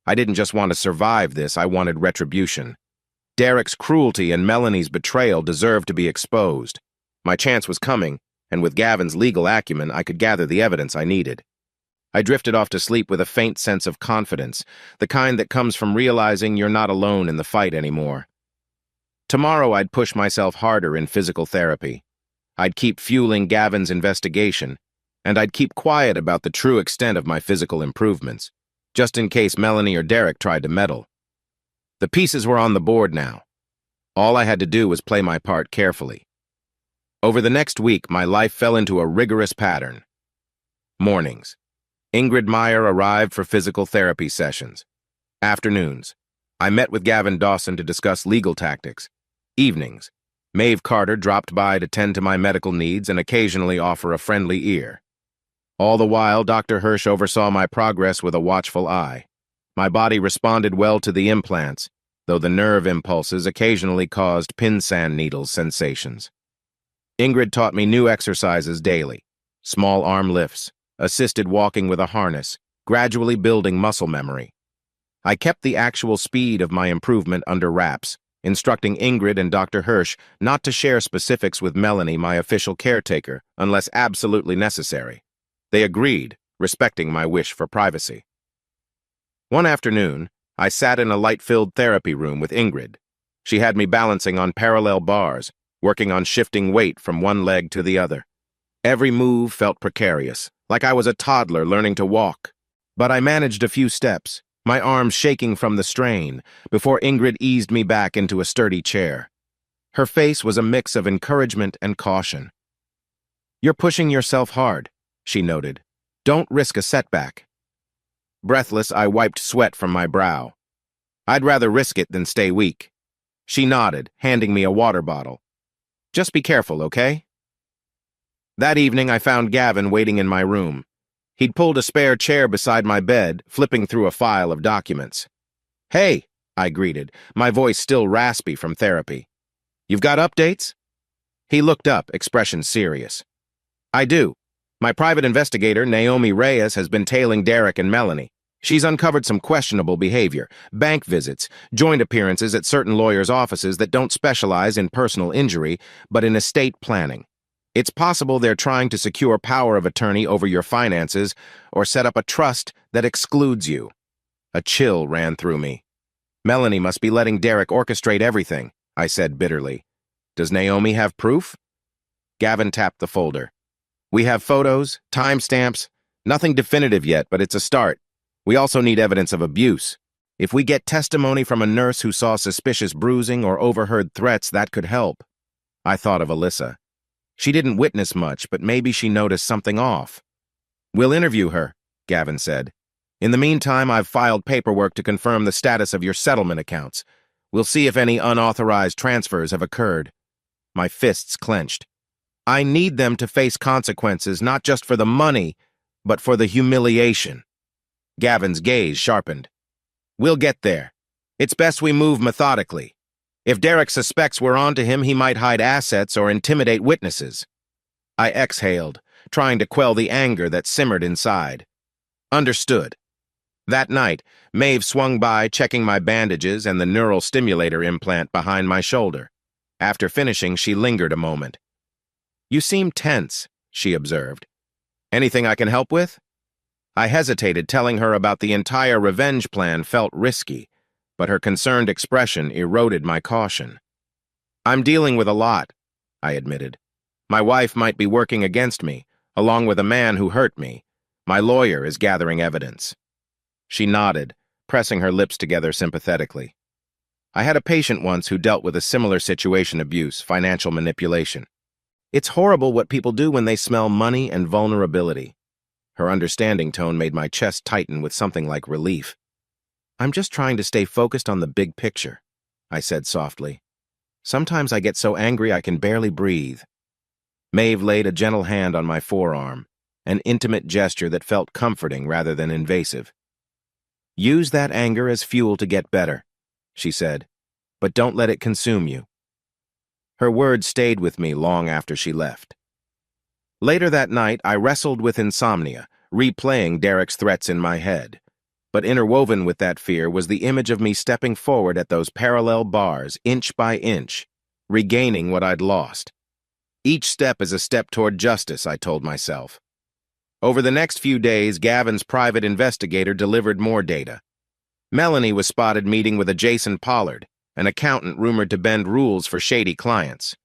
S1: I didn't just want to survive this, I wanted retribution. Derek's cruelty and Melanie's betrayal deserved to be exposed. My chance was coming, and with Gavin's legal acumen, I could gather the evidence I needed. I drifted off to sleep with a faint sense of confidence, the kind that comes from realizing you're not alone in the fight anymore. Tomorrow I'd push myself harder in physical therapy. I'd keep fueling Gavin's investigation, and I'd keep quiet about the true extent of my physical improvements, just in case Melanie or Derek tried to meddle. The pieces were on the board now. All I had to do was play my part carefully. Over the next week, my life fell into a rigorous pattern. Mornings. Ingrid Meyer arrived for physical therapy sessions. Afternoons. I met with Gavin Dawson to discuss legal tactics. Evenings. Maeve Carter dropped by to tend to my medical needs and occasionally offer a friendly ear. All the while, Dr. Hirsch oversaw my progress with a watchful eye. My body responded well to the implants, though the nerve impulses occasionally caused pin sand needle sensations. Ingrid taught me new exercises daily, small arm lifts, assisted walking with a harness, gradually building muscle memory. I kept the actual speed of my improvement under wraps, instructing Ingrid and Dr. Hirsch not to share specifics with Melanie, my official caretaker, unless absolutely necessary. They agreed, respecting my wish for privacy. One afternoon, I sat in a light-filled therapy room with Ingrid. She had me balancing on parallel bars, working on shifting weight from one leg to the other. Every move felt precarious, like I was a toddler learning to walk. But I managed a few steps, my arms shaking from the strain, before Ingrid eased me back into a sturdy chair. Her face was a mix of encouragement and caution. "You're pushing yourself hard," she noted. "Don't risk a setback." Breathless, I wiped sweat from my brow. "I'd rather risk it than stay weak." She nodded, handing me a water bottle. "Just be careful, okay?" That evening, I found Gavin waiting in my room. He'd pulled a spare chair beside my bed, flipping through a file of documents. "Hey," I greeted, my voice still raspy from therapy. "You've got updates?" He looked up, expression serious. "I do. My private investigator, Naomi Reyes, has been tailing Derek and Melanie. She's uncovered some questionable behavior, bank visits, joint appearances at certain lawyers' offices that don't specialize in personal injury, but in estate planning. It's possible they're trying to secure power of attorney over your finances or set up a trust that excludes you." A chill ran through me. "Melanie must be letting Derek orchestrate everything," I said bitterly. "Does Naomi have proof?" Gavin tapped the folder. "We have photos, timestamps, nothing definitive yet, but it's a start. We also need evidence of abuse. If we get testimony from a nurse who saw suspicious bruising or overheard threats, that could help." I thought of Alyssa. She didn't witness much, but maybe she noticed something off. "We'll interview her," Gavin said. "In the meantime, I've filed paperwork to confirm the status of your settlement accounts. We'll see if any unauthorized transfers have occurred." My fists clenched. I need them to face consequences, not just for the money, but for the humiliation. Gavin's gaze sharpened. "We'll get there. It's best we move methodically. If Derek suspects we're onto him, he might hide assets or intimidate witnesses." I exhaled, trying to quell the anger that simmered inside. "Understood." That night, Maeve swung by, checking my bandages and the neural stimulator implant behind my shoulder. After finishing, she lingered a moment. "You seem tense," she observed. "Anything I can help with?" I hesitated, telling her about the entire revenge plan felt risky, but her concerned expression eroded my caution. "I'm dealing with a lot," I admitted. "My wife might be working against me, along with a man who hurt me. My lawyer is gathering evidence." She nodded, pressing her lips together sympathetically. "I had a patient once who dealt with a similar situation: abuse, financial manipulation. It's horrible what people do when they smell money and vulnerability." Her understanding tone made my chest tighten with something like relief. "I'm just trying to stay focused on the big picture," I said softly. "Sometimes I get so angry I can barely breathe." Maeve laid a gentle hand on my forearm, an intimate gesture that felt comforting rather than invasive. "Use that anger as fuel to get better," she said, "but don't let it consume you." Her words stayed with me long after she left. Later that night, I wrestled with insomnia, replaying Derek's threats in my head. But interwoven with that fear was the image of me stepping forward at those parallel bars, inch by inch, regaining what I'd lost. Each step is a step toward justice, I told myself. Over the next few days, Gavin's private investigator delivered more data. Melanie was spotted meeting with a Jason Pollard, an accountant rumored to bend rules for shady clients.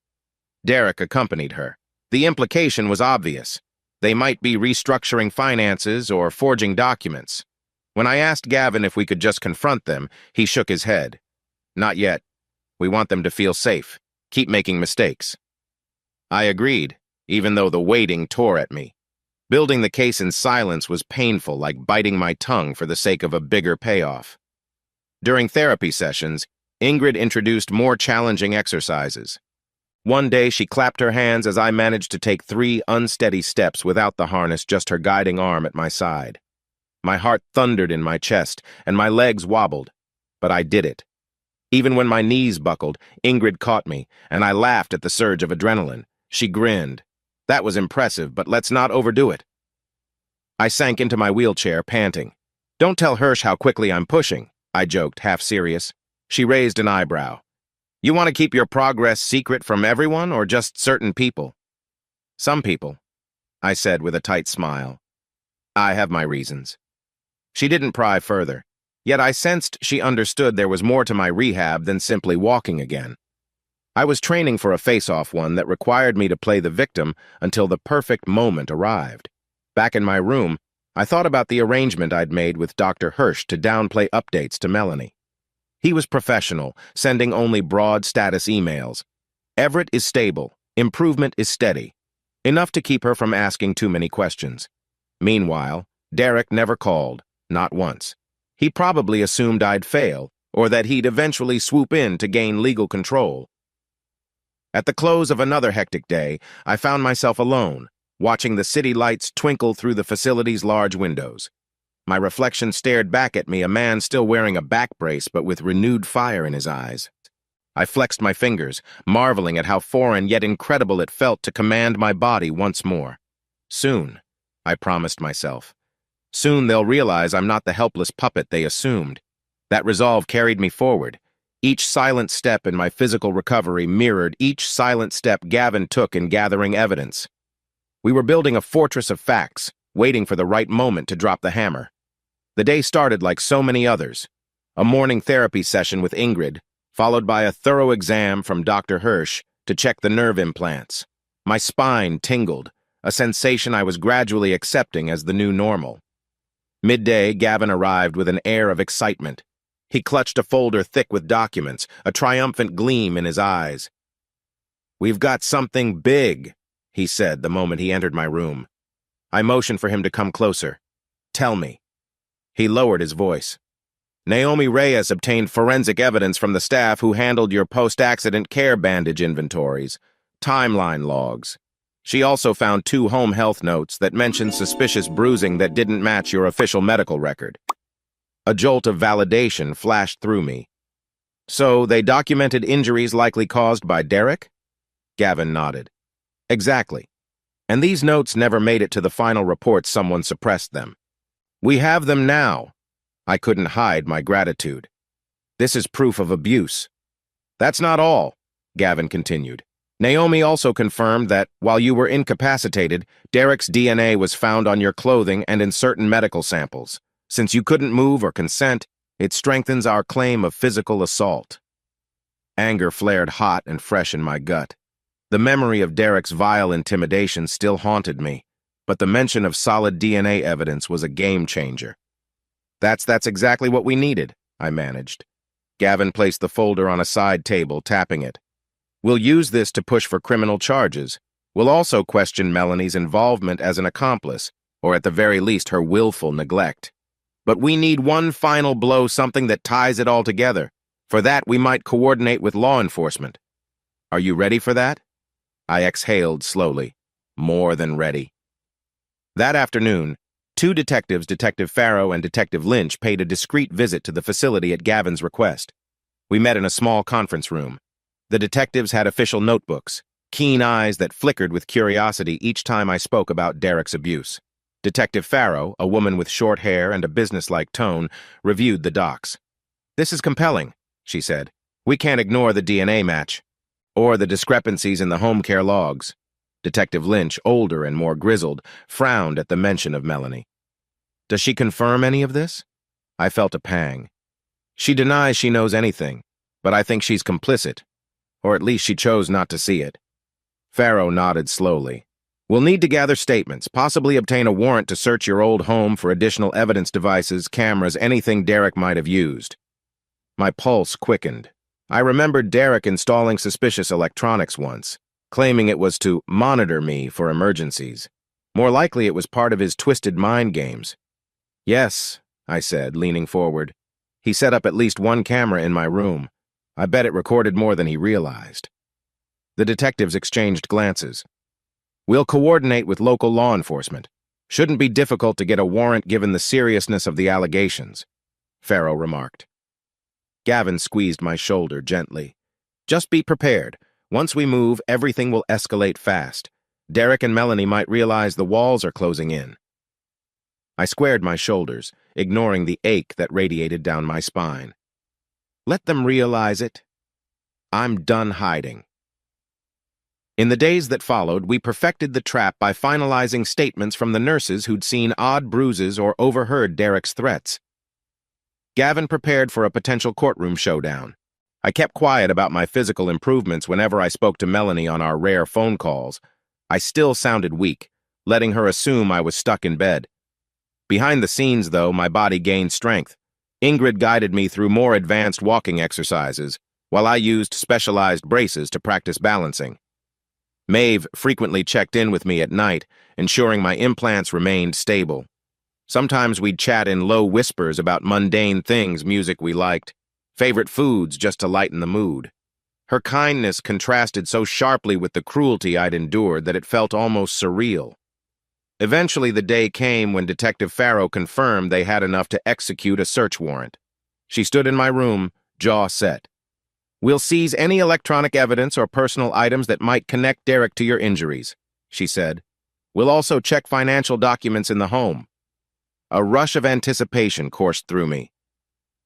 S1: Derek accompanied her. The implication was obvious. They might be restructuring finances or forging documents. When I asked Gavin if we could just confront them, he shook his head. "Not yet. We want them to feel safe. Keep making mistakes." I agreed, even though the waiting tore at me. Building the case in silence was painful, like biting my tongue for the sake of a bigger payoff. During therapy sessions, Ingrid introduced more challenging exercises. One day, she clapped her hands as I managed to take 3 unsteady steps without the harness, just her guiding arm at my side. My heart thundered in my chest, and my legs wobbled, but I did it. Even when my knees buckled, Ingrid caught me, and I laughed at the surge of adrenaline. She grinned. That was impressive, but let's not overdo it. I sank into my wheelchair, panting. "Don't tell Hirsch how quickly I'm pushing," I joked, half serious. She raised an eyebrow. "You want to keep your progress secret from everyone, or just certain people?" "Some people," I said with a tight smile. "I have my reasons." She didn't pry further, yet I sensed she understood there was more to my rehab than simply walking again. I was training for a face-off, one that required me to play the victim until the perfect moment arrived. Back in my room, I thought about the arrangement I'd made with Dr. Hirsch to downplay updates to Melanie. He was professional, sending only broad status emails. "Everett is stable. Improvement is steady." Enough to keep her from asking too many questions. Meanwhile, Derek never called, not once. He probably assumed I'd fail, or that he'd eventually swoop in to gain legal control. At the close of another hectic day, I found myself alone, watching the city lights twinkle through the facility's large windows. My reflection stared back at me, a man still wearing a back brace but with renewed fire in his eyes. I flexed my fingers, marveling at how foreign yet incredible it felt to command my body once more. Soon, I promised myself. Soon they'll realize I'm not the helpless puppet they assumed. That resolve carried me forward. Each silent step in my physical recovery mirrored each silent step Gavin took in gathering evidence. We were building a fortress of facts, waiting for the right moment to drop the hammer. The day started like so many others. A morning therapy session with Ingrid, followed by a thorough exam from Dr. Hirsch to check the nerve implants. My spine tingled, a sensation I was gradually accepting as the new normal. Midday, Gavin arrived with an air of excitement. He clutched a folder thick with documents, a triumphant gleam in his eyes. "We've got something big," he said the moment he entered my room. I motioned for him to come closer. "Tell me." He lowered his voice. "Naomi Reyes obtained forensic evidence from the staff who handled your post-accident care bandage inventories, timeline logs. She also found 2 home health notes that mentioned suspicious bruising that didn't match your official medical record." A jolt of validation flashed through me. "So they documented injuries likely caused by Derek?" Gavin nodded. "Exactly. And these notes never made it to the final report. Someone suppressed them. We have them now." I couldn't hide my gratitude. "This is proof of abuse." "That's not all," Gavin continued. "Naomi also confirmed that, while you were incapacitated, Derek's DNA was found on your clothing and in certain medical samples. Since you couldn't move or consent, it strengthens our claim of physical assault." Anger flared hot and fresh in my gut. The memory of Derek's vile intimidation still haunted me, but the mention of solid DNA evidence was a game-changer. That's exactly what we needed," I managed. Gavin placed the folder on a side table, tapping it. "We'll use this to push for criminal charges. We'll also question Melanie's involvement as an accomplice, or at the very least her willful neglect. But we need one final blow, something that ties it all together. For that, we might coordinate with law enforcement. Are you ready for that?" I exhaled slowly. More than ready. That afternoon, 2 detectives, Detective Farrow and Detective Lynch, paid a discreet visit to the facility at Gavin's request. We met in a small conference room. The detectives had official notebooks, keen eyes that flickered with curiosity each time I spoke about Derek's abuse. Detective Farrow, a woman with short hair and a businesslike tone, reviewed the docs. "This is compelling," she said. "We can't ignore the DNA match, or the discrepancies in the home care logs." Detective Lynch, older and more grizzled, frowned at the mention of Melanie. "Does she confirm any of this?" I felt a pang. "She denies she knows anything, but I think she's complicit, or at least she chose not to see it." Farrow nodded slowly. "We'll need to gather statements, possibly obtain a warrant to search your old home for additional evidence devices, cameras, anything Derek might have used." My pulse quickened. I remembered Derek installing suspicious electronics once, claiming it was to monitor me for emergencies. More likely it was part of his twisted mind games. "Yes," I said, leaning forward. "He set up at least 1 camera in my room. I bet it recorded more than he realized." The detectives exchanged glances. "We'll coordinate with local law enforcement. Shouldn't be difficult to get a warrant given the seriousness of the allegations," Farrow remarked. Gavin squeezed my shoulder gently. "Just be prepared. Once we move, everything will escalate fast. Derek and Melanie might realize the walls are closing in." I squared my shoulders, ignoring the ache that radiated down my spine. "Let them realize it. I'm done hiding." In the days that followed, we perfected the trap by finalizing statements from the nurses who'd seen odd bruises or overheard Derek's threats. Gavin prepared for a potential courtroom showdown. I kept quiet about my physical improvements whenever I spoke to Melanie on our rare phone calls. I still sounded weak, letting her assume I was stuck in bed. Behind the scenes, though, my body gained strength. Ingrid guided me through more advanced walking exercises, while I used specialized braces to practice balancing. Maeve frequently checked in with me at night, ensuring my implants remained stable. Sometimes we'd chat in low whispers about mundane things, music we liked, favorite foods just to lighten the mood. Her kindness contrasted so sharply with the cruelty I'd endured that it felt almost surreal. Eventually, the day came when Detective Farrow confirmed they had enough to execute a search warrant. She stood in my room, jaw set. "We'll seize any electronic evidence or personal items that might connect Derek to your injuries," she said. "We'll also check financial documents in the home." A rush of anticipation coursed through me.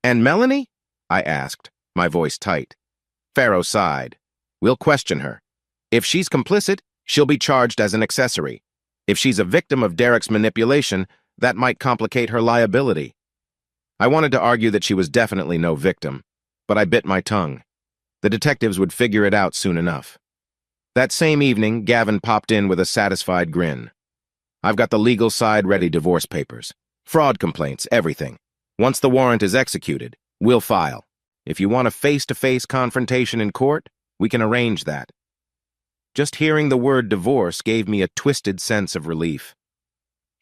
S1: "And Melanie?" I asked, my voice tight. Farrow sighed. "We'll question her. If she's complicit, she'll be charged as an accessory. If she's a victim of Derek's manipulation, that might complicate her liability." I wanted to argue that she was definitely no victim, but I bit my tongue. The detectives would figure it out soon enough. That same evening, Gavin popped in with a satisfied grin. "I've got the legal side ready, divorce papers. Fraud complaints, everything. Once the warrant is executed, we'll file. If you want a face-to-face confrontation in court, we can arrange that." Just hearing the word divorce gave me a twisted sense of relief.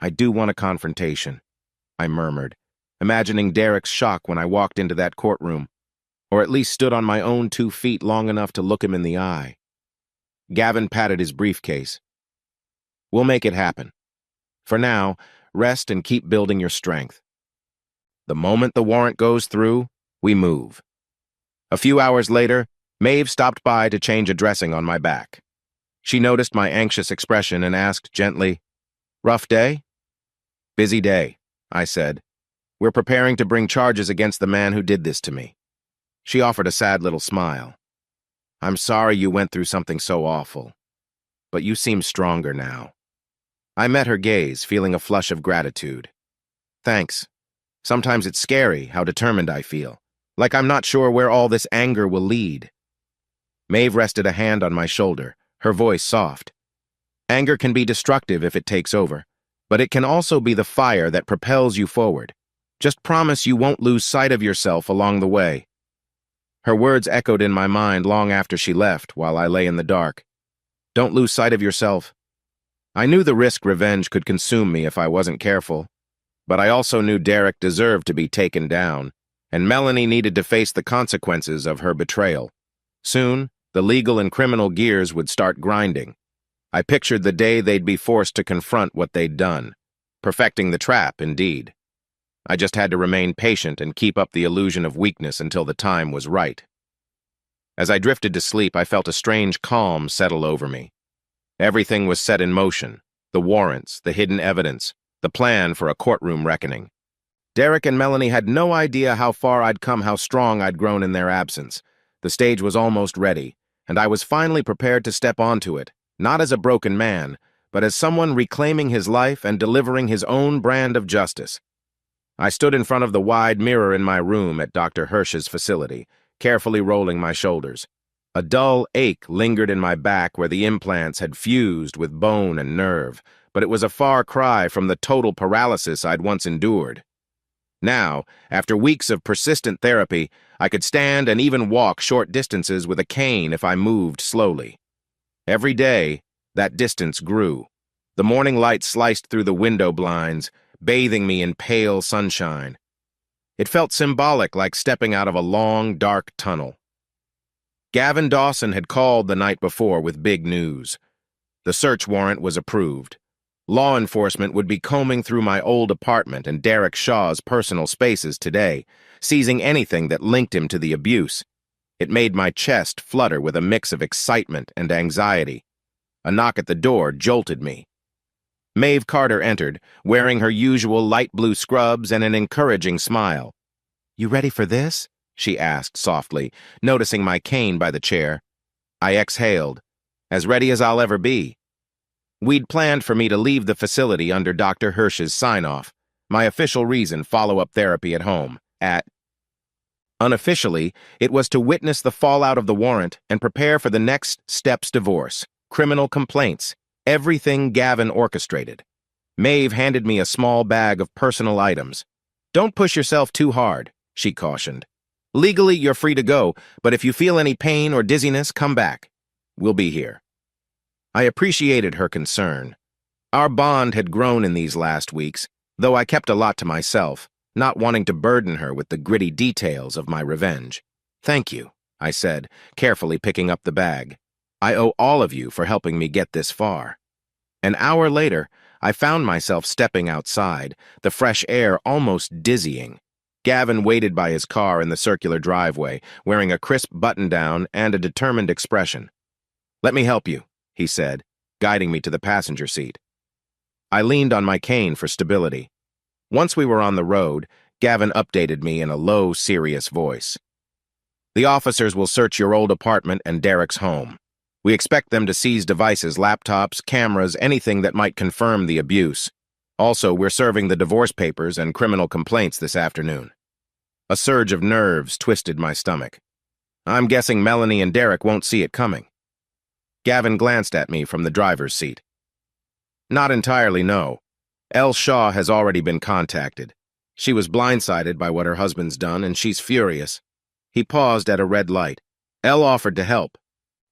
S1: "I do want a confrontation," I murmured, imagining Derek's shock when I walked into that courtroom, or at least stood on my own 2 feet long enough to look him in the eye. Gavin patted his briefcase. "We'll make it happen. For now, rest and keep building your strength. The moment the warrant goes through, we move." A few hours later, Maeve stopped by to change a dressing on my back. She noticed my anxious expression and asked gently, "Rough day?" "Busy day," I said. "We're preparing to bring charges against the man who did this to me." She offered a sad little smile. "I'm sorry you went through something so awful, but you seem stronger now." I met her gaze, feeling a flush of gratitude. "Thanks. Sometimes it's scary how determined I feel, like I'm not sure where all this anger will lead." Maeve rested a hand on my shoulder, her voice soft. "Anger can be destructive if it takes over, but it can also be the fire that propels you forward. Just promise you won't lose sight of yourself along the way." Her words echoed in my mind long after she left, while I lay in the dark. Don't lose sight of yourself. I knew the risk revenge could consume me if I wasn't careful, but I also knew Derek deserved to be taken down, and Melanie needed to face the consequences of her betrayal. Soon, the legal and criminal gears would start grinding. I pictured the day they'd be forced to confront what they'd done. Perfecting the trap, indeed. I just had to remain patient and keep up the illusion of weakness until the time was right. As I drifted to sleep, I felt a strange calm settle over me. Everything was set in motion. The warrants, the hidden evidence, the plan for a courtroom reckoning. Derek and Melanie had no idea how far I'd come, how strong I'd grown in their absence. The stage was almost ready, and I was finally prepared to step onto it, not as a broken man, but as someone reclaiming his life and delivering his own brand of justice. I stood in front of the wide mirror in my room at Dr. Hirsch's facility, carefully rolling my shoulders. A dull ache lingered in my back where the implants had fused with bone and nerve, but it was a far cry from the total paralysis I'd once endured. Now, after weeks of persistent therapy, I could stand and even walk short distances with a cane if I moved slowly. Every day, that distance grew. The morning light sliced through the window blinds, bathing me in pale sunshine. It felt symbolic, like stepping out of a long, dark tunnel. Gavin Dawson had called the night before with big news. The search warrant was approved. Law enforcement would be combing through my old apartment and Derek Shaw's personal spaces today, seizing anything that linked him to the abuse. It made my chest flutter with a mix of excitement and anxiety. A knock at the door jolted me. Maeve Carter entered, wearing her usual light blue scrubs and an encouraging smile. "You ready for this?" she asked softly, noticing my cane by the chair. I exhaled. "As ready as I'll ever be." We'd planned for me to leave the facility under Dr. Hirsch's sign-off, my official reason follow-up therapy at home, Unofficially, it was to witness the fallout of the warrant and prepare for the next step's divorce, criminal complaints, everything Gavin orchestrated. Maeve handed me a small bag of personal items. "Don't push yourself too hard," she cautioned. "Legally, you're free to go, but if you feel any pain or dizziness, come back. We'll be here." I appreciated her concern. Our bond had grown in these last weeks, though I kept a lot to myself, not wanting to burden her with the gritty details of my revenge. "Thank you," I said, carefully picking up the bag. "I owe all of you for helping me get this far." An hour later, I found myself stepping outside, the fresh air almost dizzying. Gavin waited by his car in the circular driveway, wearing a crisp button-down and a determined expression. "Let me help you," he said, guiding me to the passenger seat. I leaned on my cane for stability. Once we were on the road, Gavin updated me in a low, serious voice. "The officers will search your old apartment and Derek's home. We expect them to seize devices, laptops, cameras, anything that might confirm the abuse. Also, we're serving the divorce papers and criminal complaints this afternoon." A surge of nerves twisted my stomach. I'm guessing Melanie and Derek won't see it coming. Gavin glanced at me from the driver's seat. "Not entirely, no. Elle Shaw has already been contacted. She was blindsided by what her husband's done, and she's furious." He paused at a red light. "Elle offered to help.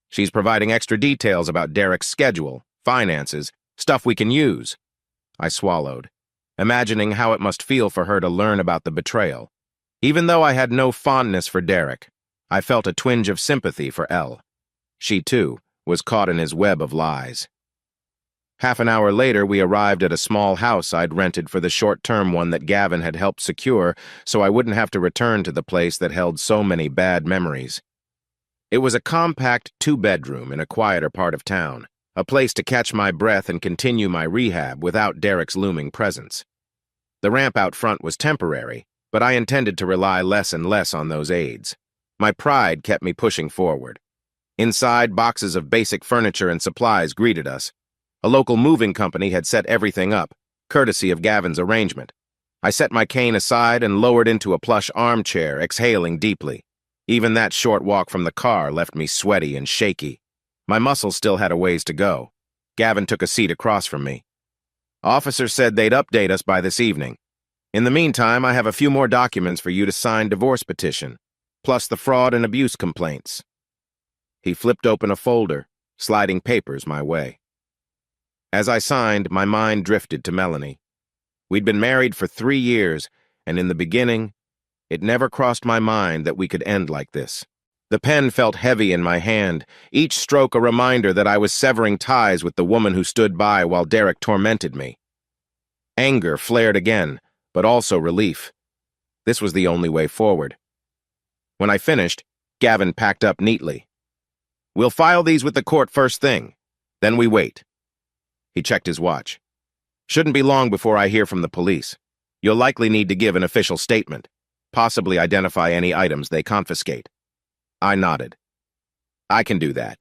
S1: She's providing extra details about Derek's schedule, finances, stuff we can use." I swallowed, imagining how it must feel for her to learn about the betrayal. Even though I had no fondness for Derek, I felt a twinge of sympathy for Elle. She, too, was caught in his web of lies. Half an hour later, we arrived at a small house I'd rented for the short-term one that Gavin had helped secure so I wouldn't have to return to the place that held so many bad memories. It was a compact two-bedroom in a quieter part of town, a place to catch my breath and continue my rehab without Derek's looming presence. The ramp out front was temporary, but I intended to rely less and less on those aids. My pride kept me pushing forward. Inside, boxes of basic furniture and supplies greeted us. A local moving company had set everything up, courtesy of Gavin's arrangement. I set my cane aside and lowered into a plush armchair, exhaling deeply. Even that short walk from the car left me sweaty and shaky. My muscles still had a ways to go. Gavin took a seat across from me. "Officers said they'd update us by this evening. In the meantime, I have a few more documents for you to sign divorce petition, plus the fraud and abuse complaints." He flipped open a folder, sliding papers my way. As I signed, my mind drifted to Melanie. We'd been married for 3 years, and in the beginning, it never crossed my mind that we could end like this. The pen felt heavy in my hand, each stroke a reminder that I was severing ties with the woman who stood by while Derek tormented me. Anger flared again, but also relief. This was the only way forward. When I finished, Gavin packed up neatly. "We'll file these with the court first thing. Then we wait." He checked his watch. "Shouldn't be long before I hear from the police. You'll likely need to give an official statement, possibly identify any items they confiscate." I nodded. "I can do that."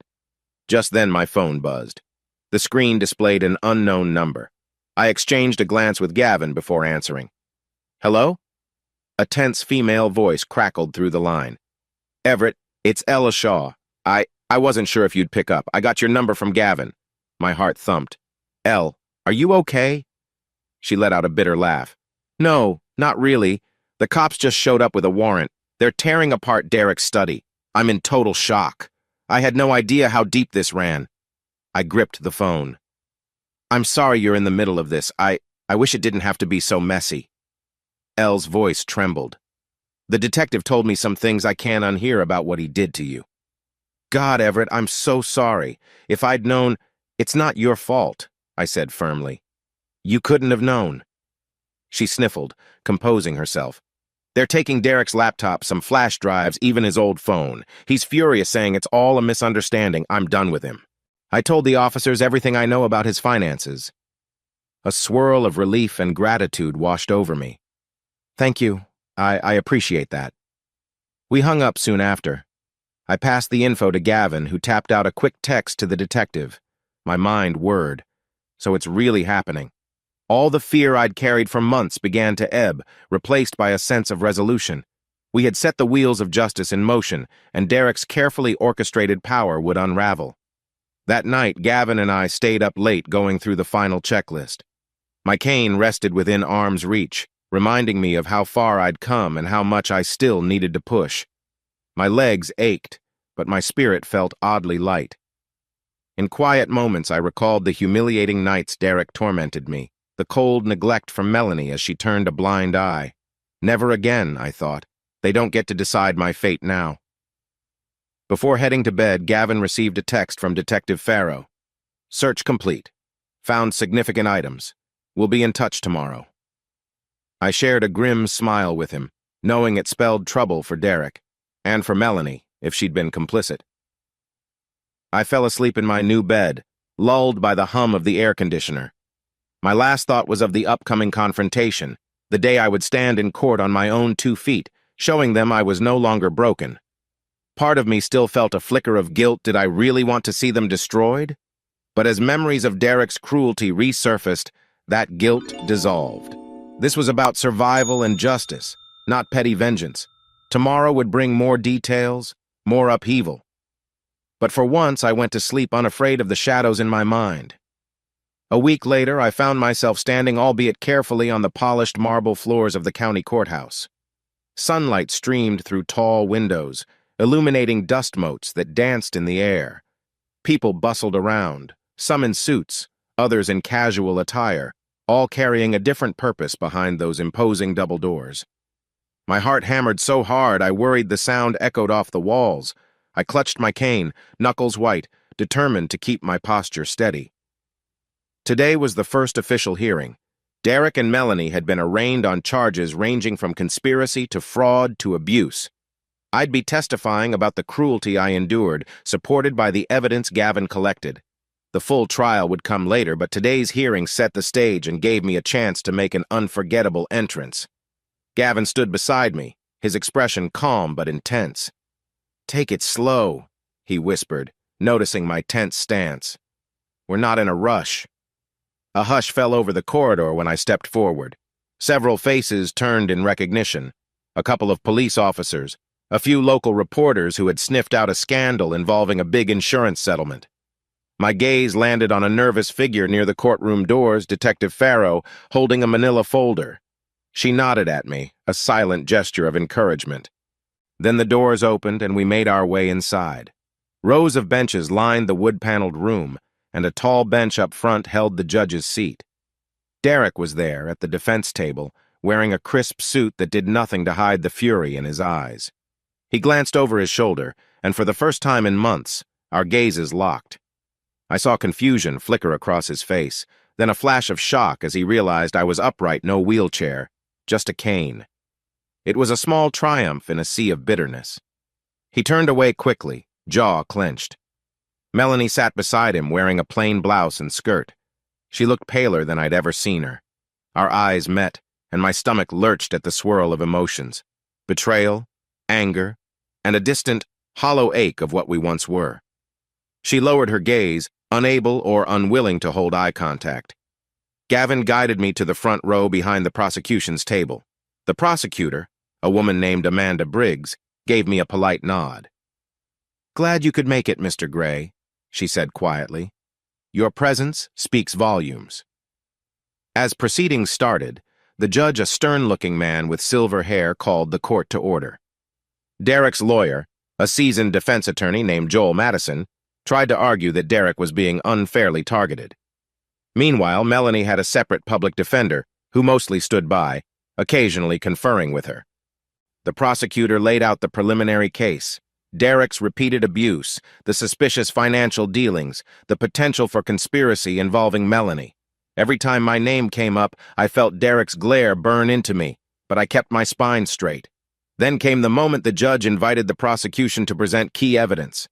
S1: Just then my phone buzzed. The screen displayed an unknown number. I exchanged a glance with Gavin before answering. "Hello?" A tense female voice crackled through the line. "Everett, it's Ella Shaw. I wasn't sure if you'd pick up. I got your number from Gavin." My heart thumped. "Elle, are you okay?" She let out a bitter laugh. "No, not really. The cops just showed up with a warrant. They're tearing apart Derek's study. I'm in total shock. I had no idea how deep this ran." I gripped the phone. "I'm sorry you're in the middle of this. I wish it didn't have to be so messy." Elle's voice trembled. "The detective told me some things I can't unhear about what he did to you." "God, Everett, I'm so sorry. If I'd known—" "It's not your fault," I said firmly. "You couldn't have known." She sniffled, composing herself. "They're taking Derek's laptop, some flash drives, even his old phone. He's furious, saying it's all a misunderstanding. I'm done with him. I told the officers everything I know about his finances." A swirl of relief and gratitude washed over me. "Thank you. I appreciate that." We hung up soon after. I passed the info to Gavin, who tapped out a quick text to the detective. My mind whirred. So it's really happening. All the fear I'd carried for months began to ebb, replaced by a sense of resolution. We had set the wheels of justice in motion, and Derek's carefully orchestrated power would unravel. That night, Gavin and I stayed up late going through the final checklist. My cane rested within arm's reach, reminding me of how far I'd come and how much I still needed to push. My legs ached, but my spirit felt oddly light. In quiet moments, I recalled the humiliating nights Derek tormented me, the cold neglect from Melanie as she turned a blind eye. Never again, I thought. They don't get to decide my fate now. Before heading to bed, Gavin received a text from Detective Farrow. "Search complete. Found significant items. We'll be in touch tomorrow. I shared a grim smile with him, knowing it spelled trouble for Derek, and for Melanie, if she'd been complicit. I fell asleep in my new bed, lulled by the hum of the air conditioner. My last thought was of the upcoming confrontation, the day I would stand in court on my own 2 feet, showing them I was no longer broken. Part of me still felt a flicker of guilt. Did I really want to see them destroyed? But as memories of Derek's cruelty resurfaced, that guilt dissolved. This was about survival and justice, not petty vengeance. Tomorrow would bring more details, more upheaval. But for once, I went to sleep unafraid of the shadows in my mind. A week later, I found myself standing, albeit carefully, on the polished marble floors of the county courthouse. Sunlight streamed through tall windows, illuminating dust motes that danced in the air. People bustled around, some in suits, others in casual attire, all carrying a different purpose behind those imposing double doors. My heart hammered so hard I worried the sound echoed off the walls. I clutched my cane, knuckles white, determined to keep my posture steady. Today was the first official hearing. Derek and Melanie had been arraigned on charges ranging from conspiracy to fraud to abuse. I'd be testifying about the cruelty I endured, supported by the evidence Gavin collected. The full trial would come later, but today's hearing set the stage and gave me a chance to make an unforgettable entrance. Gavin stood beside me, his expression calm but intense. "Take it slow," he whispered, noticing my tense stance. "We're not in a rush." A hush fell over the corridor when I stepped forward. Several faces turned in recognition. A couple of police officers, a few local reporters who had sniffed out a scandal involving a big insurance settlement. My gaze landed on a nervous figure near the courtroom doors, Detective Farrow, holding a manila folder. She nodded at me, a silent gesture of encouragement. Then the doors opened and we made our way inside. Rows of benches lined the wood-paneled room, and a tall bench up front held the judge's seat. Derek was there at the defense table, wearing a crisp suit that did nothing to hide the fury in his eyes. He glanced over his shoulder, and for the first time in months, our gazes locked. I saw confusion flicker across his face, then a flash of shock as he realized I was upright, no wheelchair, just a cane. It was a small triumph in a sea of bitterness. He turned away quickly, jaw clenched. Melanie sat beside him wearing a plain blouse and skirt. She looked paler than I'd ever seen her. Our eyes met, and my stomach lurched at the swirl of emotions. Betrayal, anger, and a distant, hollow ache of what we once were. She lowered her gaze, unable or unwilling to hold eye contact. Gavin guided me to the front row behind the prosecution's table. The prosecutor, a woman named Amanda Briggs, gave me a polite nod. "Glad you could make it, Mr. Gray," she said quietly. "Your presence speaks volumes." As proceedings started, the judge, a stern-looking man with silver hair, called the court to order. Derek's lawyer, a seasoned defense attorney named Joel Madison, tried to argue that Derek was being unfairly targeted. Meanwhile, Melanie had a separate public defender, who mostly stood by, occasionally conferring with her. The prosecutor laid out the preliminary case: Derek's repeated abuse, the suspicious financial dealings, the potential for conspiracy involving Melanie. Every time my name came up, I felt Derek's glare burn into me, but I kept my spine straight. Then came the moment the judge invited the prosecution to present key evidence.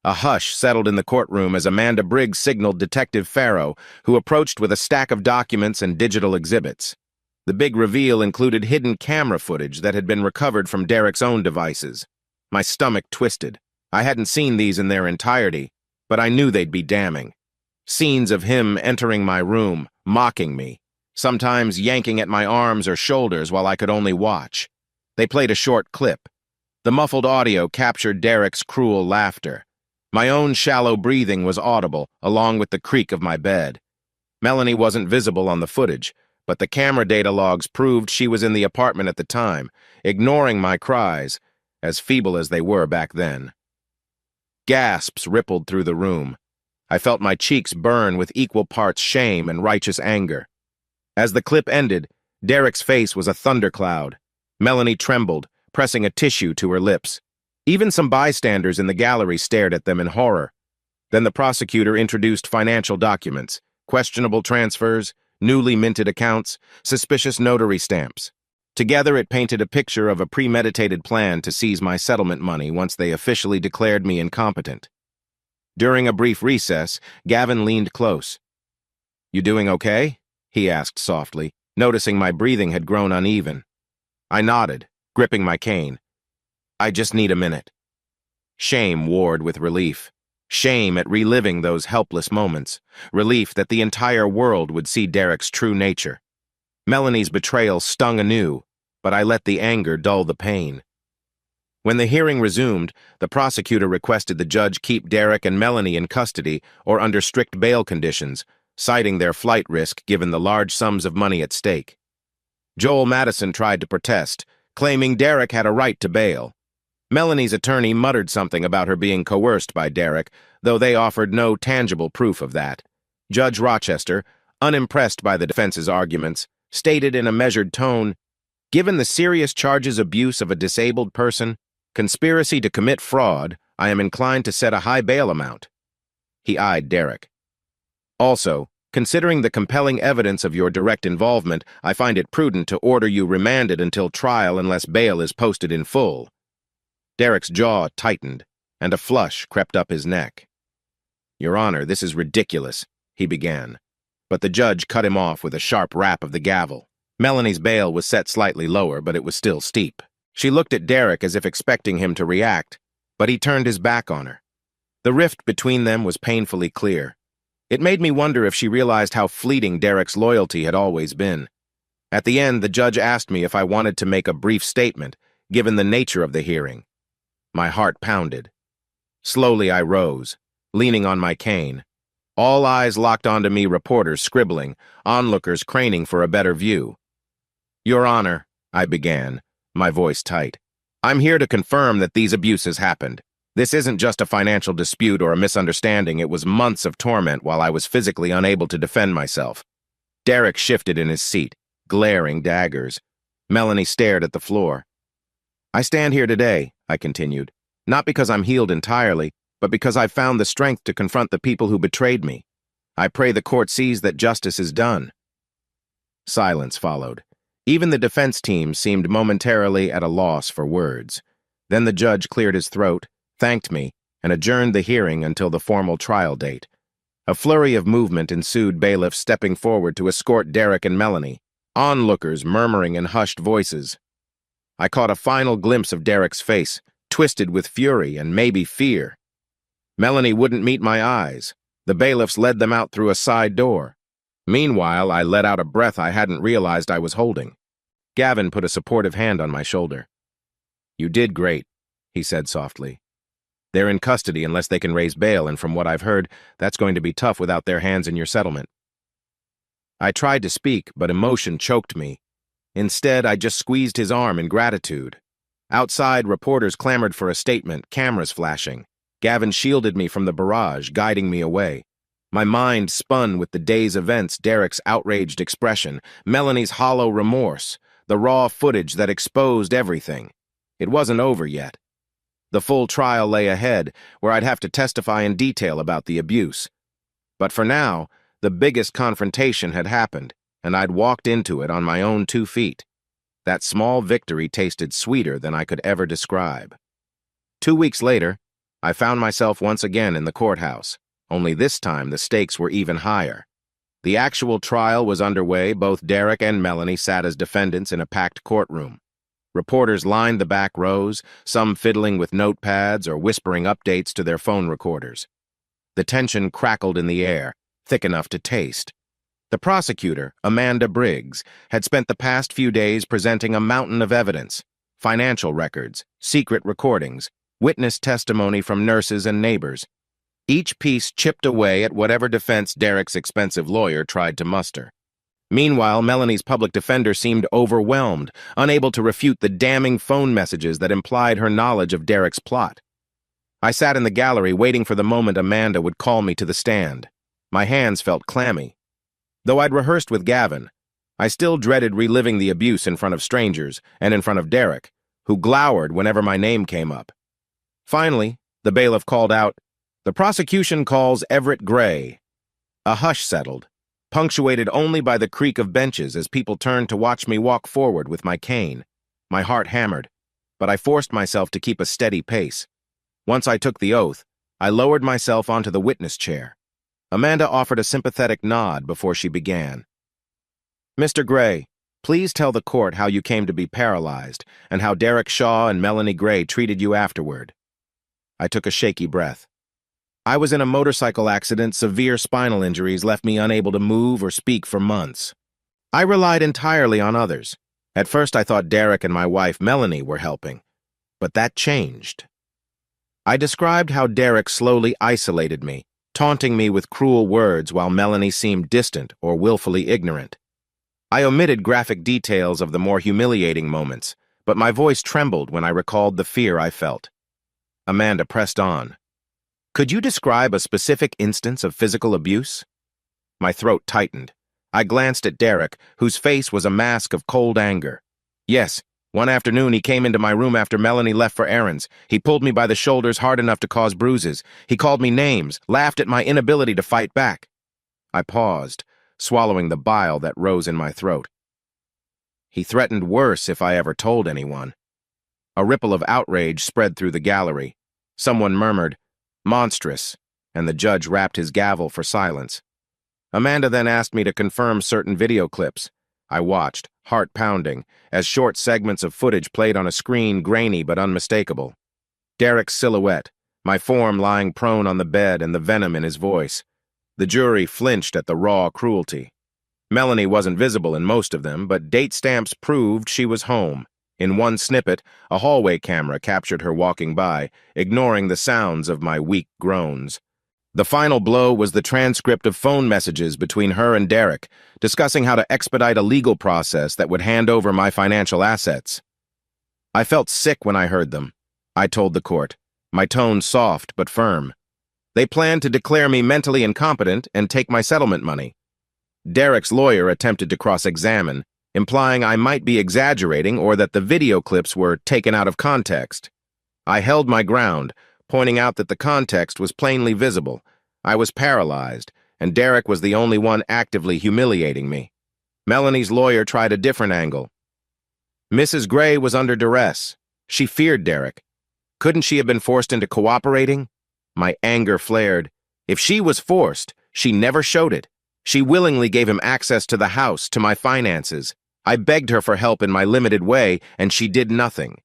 S1: A hush settled in the courtroom as Amanda Briggs signaled Detective Farrow, who approached with a stack of documents and digital exhibits. The big reveal included hidden camera footage that had been recovered from Derek's own devices. My stomach twisted. I hadn't seen these in their entirety, but I knew they'd be damning. Scenes of him entering my room, mocking me, sometimes yanking at my arms or shoulders while I could only watch. They played a short clip. The muffled audio captured Derek's cruel laughter. My own shallow breathing was audible, along with the creak of my bed. Melanie wasn't visible on the footage, but the camera data logs proved she was in the apartment at the time, ignoring my cries, as feeble as they were back then. Gasps rippled through the room. I felt my cheeks burn with equal parts shame and righteous anger. As the clip ended, Derek's face was a thundercloud. Melanie trembled, pressing a tissue to her lips. Even some bystanders in the gallery stared at them in horror. Then the prosecutor introduced financial documents, questionable transfers, newly minted accounts, suspicious notary stamps. Together, it painted a picture of a premeditated plan to seize my settlement money once they officially declared me incompetent. During a brief recess, Gavin leaned close. "You doing okay?" he asked softly, noticing my breathing had grown uneven. I nodded, gripping my cane. "I just need a minute." Shame warred with relief. Shame at reliving those helpless moments. Relief that the entire world would see Derek's true nature. Melanie's betrayal stung anew, but I let the anger dull the pain. When the hearing resumed, the prosecutor requested the judge keep Derek and Melanie in custody or under strict bail conditions, citing their flight risk given the large sums of money at stake. Joel Madison tried to protest, claiming Derek had a right to bail. Melanie's attorney muttered something about her being coerced by Derek, though they offered no tangible proof of that. Judge Rochester, unimpressed by the defense's arguments, stated in a measured tone, "Given the serious charges abuse of a disabled person, conspiracy to commit fraud, I am inclined to set a high bail amount." He eyed Derek. "Also, considering the compelling evidence of your direct involvement, I find it prudent to order you remanded until trial unless bail is posted in full." Derek's jaw tightened, and a flush crept up his neck. "Your Honor, this is ridiculous," he began. But the judge cut him off with a sharp rap of the gavel. Melanie's bail was set slightly lower, but it was still steep. She looked at Derek as if expecting him to react, but he turned his back on her. The rift between them was painfully clear. It made me wonder if she realized how fleeting Derek's loyalty had always been. At the end, the judge asked me if I wanted to make a brief statement, given the nature of the hearing. My heart pounded. Slowly I rose, leaning on my cane. All eyes locked onto me, reporters scribbling, onlookers craning for a better view. "Your Honor," I began, my voice tight, "I'm here to confirm that these abuses happened. This isn't just a financial dispute or a misunderstanding. It was months of torment while I was physically unable to defend myself." Derek shifted in his seat, glaring daggers. Melanie stared at the floor. "I stand here today," I continued, "not because I'm healed entirely, but because I've found the strength to confront the people who betrayed me. I pray the court sees that justice is done." Silence followed. Even the defense team seemed momentarily at a loss for words. Then the judge cleared his throat, thanked me, and adjourned the hearing until the formal trial date. A flurry of movement ensued, bailiffs stepping forward to escort Derek and Melanie, onlookers murmuring in hushed voices. I caught a final glimpse of Derek's face, twisted with fury and maybe fear. Melanie wouldn't meet my eyes. The bailiffs led them out through a side door. Meanwhile, I let out a breath I hadn't realized I was holding. Gavin put a supportive hand on my shoulder. "You did great," he said softly. "They're in custody unless they can raise bail, and from what I've heard, that's going to be tough without their hands in your settlement." I tried to speak, but emotion choked me. Instead, I just squeezed his arm in gratitude. Outside, reporters clamored for a statement, cameras flashing. Gavin shielded me from the barrage, guiding me away. My mind spun with the day's events, Derek's outraged expression, Melanie's hollow remorse, the raw footage that exposed everything. It wasn't over yet. The full trial lay ahead, where I'd have to testify in detail about the abuse. But for now, the biggest confrontation had happened, and I'd walked into it on my own 2 feet. That small victory tasted sweeter than I could ever describe. 2 weeks later, I found myself once again in the courthouse, only this time the stakes were even higher. The actual trial was underway. Both Derek and Melanie sat as defendants in a packed courtroom. Reporters lined the back rows, some fiddling with notepads or whispering updates to their phone recorders. The tension crackled in the air, thick enough to taste. The prosecutor, Amanda Briggs, had spent the past few days presenting a mountain of evidence: financial records, secret recordings, witness testimony from nurses and neighbors. Each piece chipped away at whatever defense Derek's expensive lawyer tried to muster. Meanwhile, Melanie's public defender seemed overwhelmed, unable to refute the damning phone messages that implied her knowledge of Derek's plot. I sat in the gallery waiting for the moment Amanda would call me to the stand. My hands felt clammy. Though I'd rehearsed with Gavin, I still dreaded reliving the abuse in front of strangers and in front of Derek, who glowered whenever my name came up. Finally, the bailiff called out, "The prosecution calls Everett Gray." A hush settled, punctuated only by the creak of benches as people turned to watch me walk forward with my cane. My heart hammered, but I forced myself to keep a steady pace. Once I took the oath, I lowered myself onto the witness chair. Amanda offered a sympathetic nod before she began. "Mr. Gray, please tell the court how you came to be paralyzed and how Derek Shaw and Melanie Gray treated you afterward." I took a shaky breath. "I was in a motorcycle accident. Severe spinal injuries left me unable to move or speak for months. I relied entirely on others. At first I thought Derek and my wife Melanie were helping, but that changed." I described how Derek slowly isolated me, taunting me with cruel words while Melanie seemed distant or willfully ignorant. I omitted graphic details of the more humiliating moments, but my voice trembled when I recalled the fear I felt. Amanda pressed on. "Could you describe a specific instance of physical abuse?" My throat tightened. I glanced at Derek, whose face was a mask of cold anger. "Yes, one afternoon he came into my room after Melanie left for errands. He pulled me by the shoulders hard enough to cause bruises. He called me names, laughed at my inability to fight back." I paused, swallowing the bile that rose in my throat. "He threatened worse if I ever told anyone." A ripple of outrage spread through the gallery. Someone murmured, "Monstrous," and the judge rapped his gavel for silence. Amanda then asked me to confirm certain video clips. I watched, heart pounding, as short segments of footage played on a screen, grainy but unmistakable. Derek's silhouette, my form lying prone on the bed and the venom in his voice. The jury flinched at the raw cruelty. Melanie wasn't visible in most of them, but date stamps proved she was home. In one snippet, a hallway camera captured her walking by, ignoring the sounds of my weak groans. The final blow was the transcript of phone messages between her and Derek, discussing how to expedite a legal process that would hand over my financial assets. I felt sick when I heard them, I told the court, my tone soft but firm. They planned to declare me mentally incompetent and take my settlement money. Derek's lawyer attempted to cross-examine, implying I might be exaggerating or that the video clips were taken out of context. I held my ground, pointing out that the context was plainly visible. I was paralyzed, and Derek was the only one actively humiliating me. Melanie's lawyer tried a different angle. Mrs. Gray was under duress. She feared Derek. Couldn't she have been forced into cooperating? My anger flared. If she was forced, she never showed it. She willingly gave him access to the house, to my finances. I begged her for help in my limited way, and she did nothing.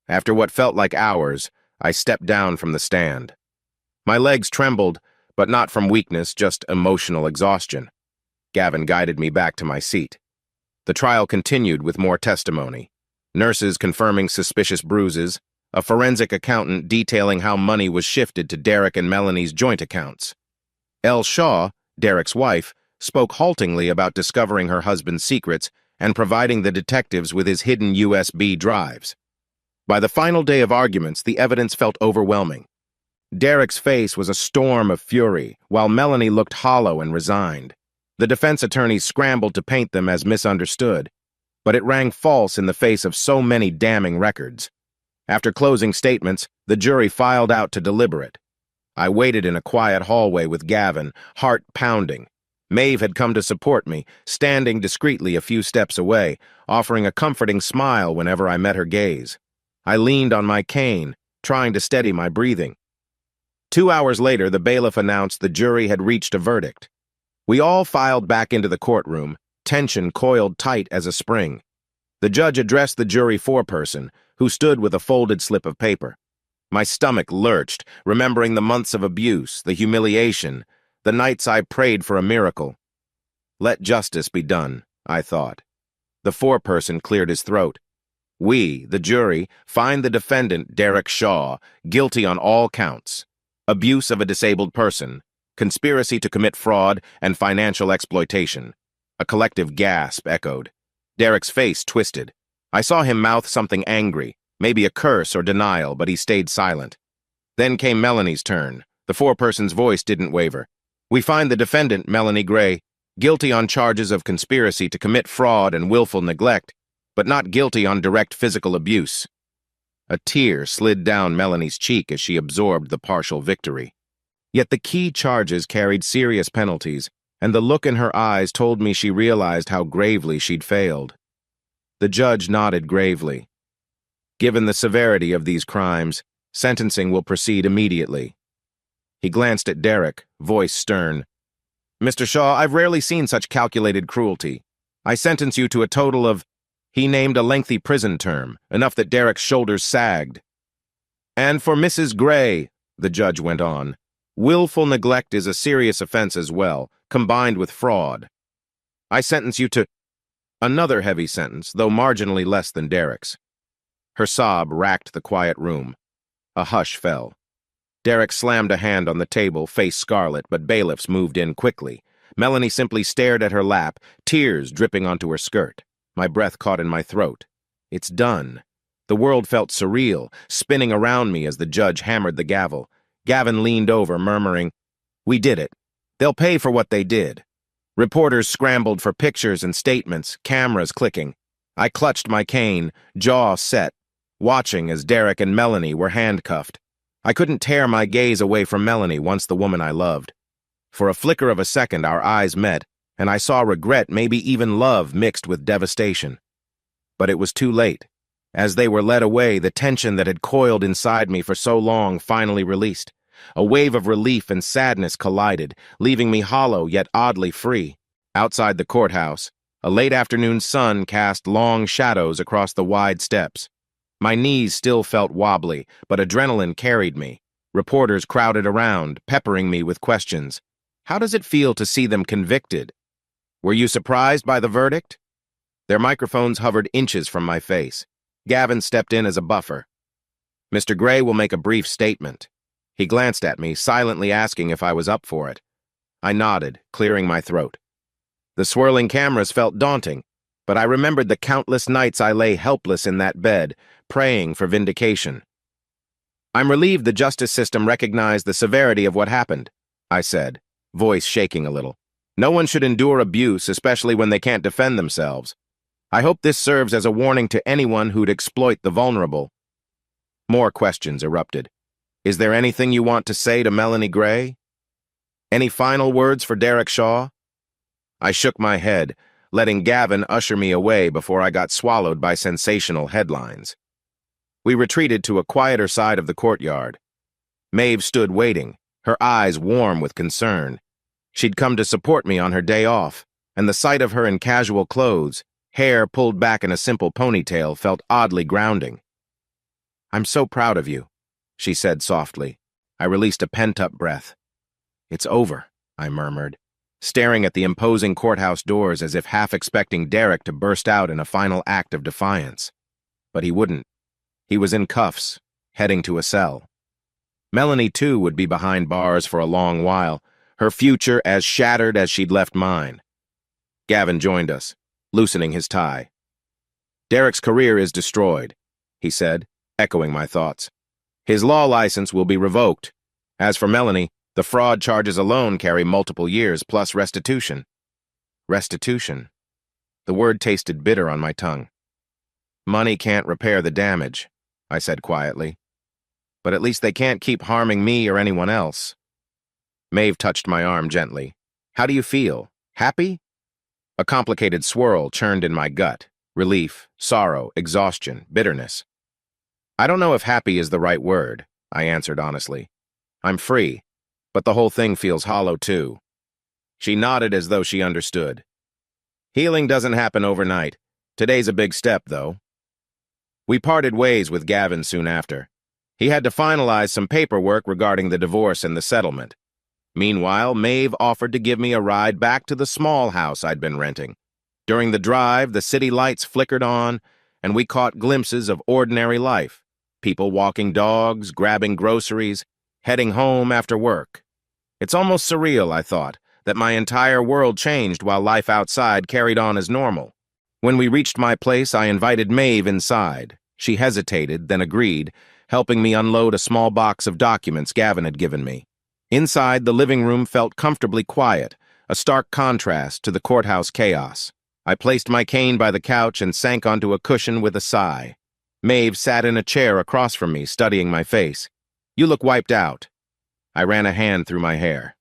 S1: After what felt like hours, I stepped down from the stand. My legs trembled, but not from weakness, just emotional exhaustion. Gavin guided me back to my seat. The trial continued with more testimony. Nurses confirming suspicious bruises, a forensic accountant detailing how money was shifted to Derek and Melanie's joint accounts. Elle Shaw, Derek's wife, spoke haltingly about discovering her husband's secrets and providing the detectives with his hidden USB drives. By the final day of arguments, the evidence felt overwhelming. Derek's face was a storm of fury, while Melanie looked hollow and resigned. The defense attorneys scrambled to paint them as misunderstood, but it rang false in the face of so many damning records. After closing statements, the jury filed out to deliberate. I waited in a quiet hallway with Gavin, heart pounding. Maeve had come to support me, standing discreetly a few steps away, offering a comforting smile whenever I met her gaze. I leaned on my cane, trying to steady my breathing. 2 hours later, the bailiff announced the jury had reached a verdict. We all filed back into the courtroom, tension coiled tight as a spring. The judge addressed the jury foreperson, who stood with a folded slip of paper. My stomach lurched, remembering the months of abuse, the humiliation, the nights I prayed for a miracle. Let justice be done, I thought. The foreperson cleared his throat. We, the jury, find the defendant, Derek Shaw, guilty on all counts. Abuse of a disabled person, conspiracy to commit fraud, and financial exploitation. A collective gasp echoed. Derek's face twisted. I saw him mouth something angry, maybe a curse or denial, but he stayed silent. Then came Melanie's turn. The foreperson's voice didn't waver. We find the defendant, Melanie Gray, guilty on charges of conspiracy to commit fraud and willful neglect, but not guilty on direct physical abuse. A tear slid down Melanie's cheek as she absorbed the partial victory. Yet the key charges carried serious penalties, and the look in her eyes told me she realized how gravely she'd failed. The judge nodded gravely. Given the severity of these crimes, sentencing will proceed immediately. He glanced at Derek, voice stern. Mr. Shaw, I've rarely seen such calculated cruelty. I sentence you to a total of... He named a lengthy prison term, enough that Derek's shoulders sagged. And for Mrs. Gray, the judge went on, willful neglect is a serious offense as well, combined with fraud. I sentence you to... Another heavy sentence, though marginally less than Derek's. Her sob racked the quiet room. A hush fell. Derek slammed a hand on the table, face scarlet, but bailiffs moved in quickly. Melanie simply stared at her lap, tears dripping onto her skirt. My breath caught in my throat. It's done. The world felt surreal, spinning around me as the judge hammered the gavel. Gavin leaned over, murmuring, "We did it. They'll pay for what they did." Reporters scrambled for pictures and statements, cameras clicking. I clutched my cane, jaw set, watching as Derek and Melanie were handcuffed. I couldn't tear my gaze away from Melanie, once the woman I loved. For a flicker of a second, our eyes met, and I saw regret, maybe even love, mixed with devastation. But it was too late. As they were led away, the tension that had coiled inside me for so long finally released. A wave of relief and sadness collided, leaving me hollow yet oddly free. Outside the courthouse, a late afternoon sun cast long shadows across the wide steps. My knees still felt wobbly, but adrenaline carried me. Reporters crowded around, peppering me with questions. How does it feel to see them convicted? Were you surprised by the verdict? Their microphones hovered inches from my face. Gavin stepped in as a buffer. Mr. Gray will make a brief statement. He glanced at me, silently asking if I was up for it. I nodded, clearing my throat. The swirling cameras felt daunting, but I remembered the countless nights I lay helpless in that bed, praying for vindication. I'm relieved the justice system recognized the severity of what happened, I said, voice shaking a little. No one should endure abuse, especially when they can't defend themselves. I hope this serves as a warning to anyone who'd exploit the vulnerable. More questions erupted. Is there anything you want to say to Melanie Gray? Any final words for Derek Shaw? I shook my head, letting Gavin usher me away before I got swallowed by sensational headlines. We retreated to a quieter side of the courtyard. Maeve stood waiting, her eyes warm with concern. She'd come to support me on her day off, and the sight of her in casual clothes, hair pulled back in a simple ponytail, felt oddly grounding. I'm so proud of you, she said softly. I released a pent-up breath. It's over, I murmured, staring at the imposing courthouse doors as if half expecting Derek to burst out in a final act of defiance. But he wouldn't. He was in cuffs, heading to a cell. Melanie, too, would be behind bars for a long while, her future as shattered as she'd left mine. Gavin joined us, loosening his tie. Derek's career is destroyed, he said, echoing my thoughts. His law license will be revoked. As for Melanie, the fraud charges alone carry multiple years plus restitution. Restitution. The word tasted bitter on my tongue. Money can't repair the damage, I said quietly. But at least they can't keep harming me or anyone else. Maeve touched my arm gently. How do you feel? Happy? A complicated swirl churned in my gut. Relief, sorrow, exhaustion, bitterness. I don't know if happy is the right word, I answered honestly. I'm free, but the whole thing feels hollow too. She nodded as though she understood. Healing doesn't happen overnight. Today's a big step, though. We parted ways with Gavin soon after. He had to finalize some paperwork regarding the divorce and the settlement. Meanwhile, Maeve offered to give me a ride back to the small house I'd been renting. During the drive, the city lights flickered on, and we caught glimpses of ordinary life. People walking dogs, grabbing groceries, heading home after work. It's almost surreal, I thought, that my entire world changed while life outside carried on as normal. When we reached my place, I invited Maeve inside. She hesitated, then agreed, helping me unload a small box of documents Gavin had given me. Inside, the living room felt comfortably quiet, a stark contrast to the courthouse chaos. I placed my cane by the couch and sank onto a cushion with a sigh. Maeve sat in a chair across from me, studying my face. You look wiped out. I ran a hand through my hair.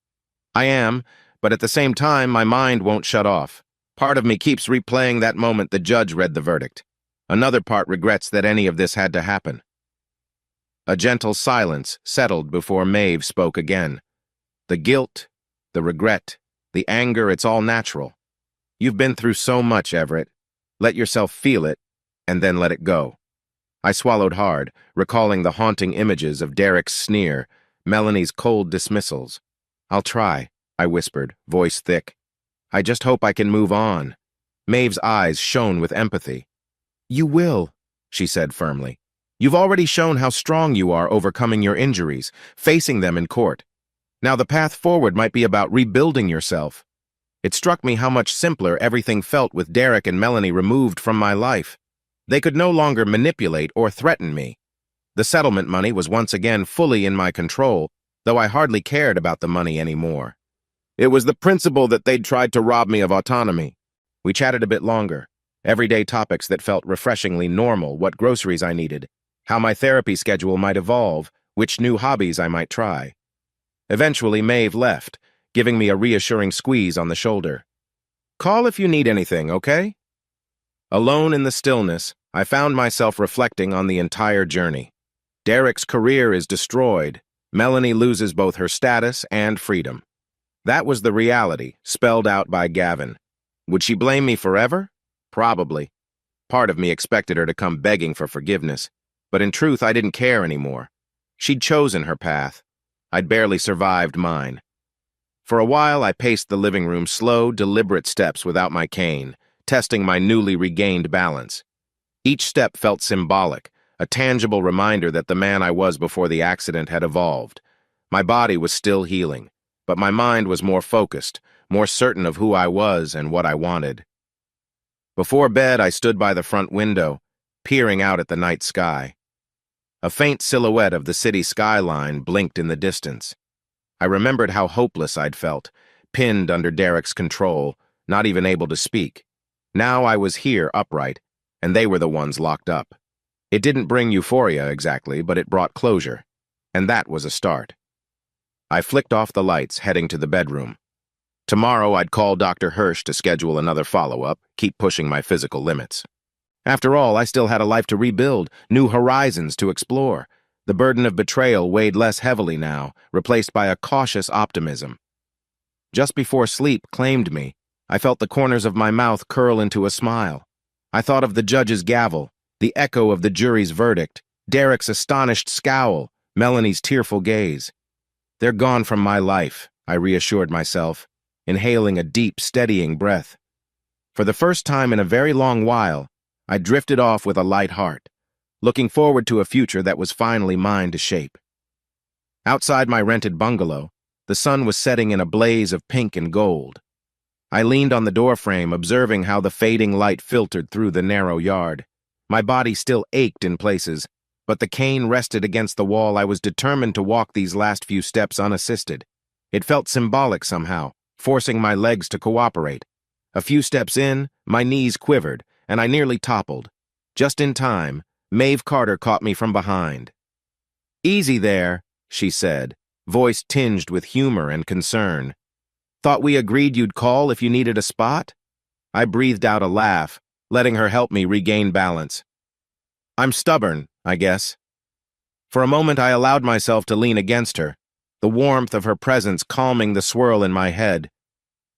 S1: I am, but at the same time, my mind won't shut off. Part of me keeps replaying that moment the judge read the verdict. Another part regrets that any of this had to happen. A gentle silence settled before Maeve spoke again. The guilt, the regret, the anger, it's all natural. You've been through so much, Everett. Let yourself feel it, and then let it go. I swallowed hard, recalling the haunting images of Derek's sneer, Melanie's cold dismissals. I'll try, I whispered, voice thick. I just hope I can move on. Maeve's eyes shone with empathy. You will, she said firmly. You've already shown how strong you are overcoming your injuries, facing them in court. Now the path forward might be about rebuilding yourself. It struck me how much simpler everything felt with Derek and Melanie removed from my life. They could no longer manipulate or threaten me. The settlement money was once again fully in my control, though I hardly cared about the money anymore. It was the principle that they'd tried to rob me of autonomy. We chatted a bit longer. Everyday topics that felt refreshingly normal, what groceries I needed, how my therapy schedule might evolve, which new hobbies I might try. Eventually, Maeve left, giving me a reassuring squeeze on the shoulder. Call if you need anything, okay? Alone in the stillness, I found myself reflecting on the entire journey. Derek's career is destroyed. Melanie loses both her status and freedom. That was the reality, spelled out by Gavin. Would she blame me forever? Probably. Part of me expected her to come begging for forgiveness, but in truth, I didn't care anymore. She'd chosen her path. I'd barely survived mine. For a while, I paced the living room, slow, deliberate steps without my cane, testing my newly regained balance. Each step felt symbolic, a tangible reminder that the man I was before the accident had evolved. My body was still healing, but my mind was more focused, more certain of who I was and what I wanted. Before bed, I stood by the front window, peering out at the night sky. A faint silhouette of the city skyline blinked in the distance. I remembered how hopeless I'd felt, pinned under Derek's control, not even able to speak. Now I was here, upright, and they were the ones locked up. It didn't bring euphoria exactly, but it brought closure, and that was a start. I flicked off the lights, heading to the bedroom. Tomorrow I'd call Dr. Hirsch to schedule another follow-up, keep pushing my physical limits. After all, I still had a life to rebuild, new horizons to explore. The burden of betrayal weighed less heavily now, replaced by a cautious optimism. Just before sleep claimed me, I felt the corners of my mouth curl into a smile. I thought of the judge's gavel, the echo of the jury's verdict, Derek's astonished scowl, Melanie's tearful gaze. They're gone from my life, I reassured myself, inhaling a deep, steadying breath. For the first time in a very long while, I drifted off with a light heart, looking forward to a future that was finally mine to shape. Outside my rented bungalow, the sun was setting in a blaze of pink and gold. I leaned on the doorframe, observing how the fading light filtered through the narrow yard. My body still ached in places, but the cane rested against the wall. I was determined to walk these last few steps unassisted. It felt symbolic somehow, forcing my legs to cooperate. A few steps in, my knees quivered, and I nearly toppled. Just in time, Maeve Carter caught me from behind. "Easy there," she said, voice tinged with humor and concern. "Thought we agreed you'd call if you needed a spot?" I breathed out a laugh, letting her help me regain balance. I'm stubborn, I guess. For a moment I allowed myself to lean against her, the warmth of her presence calming the swirl in my head.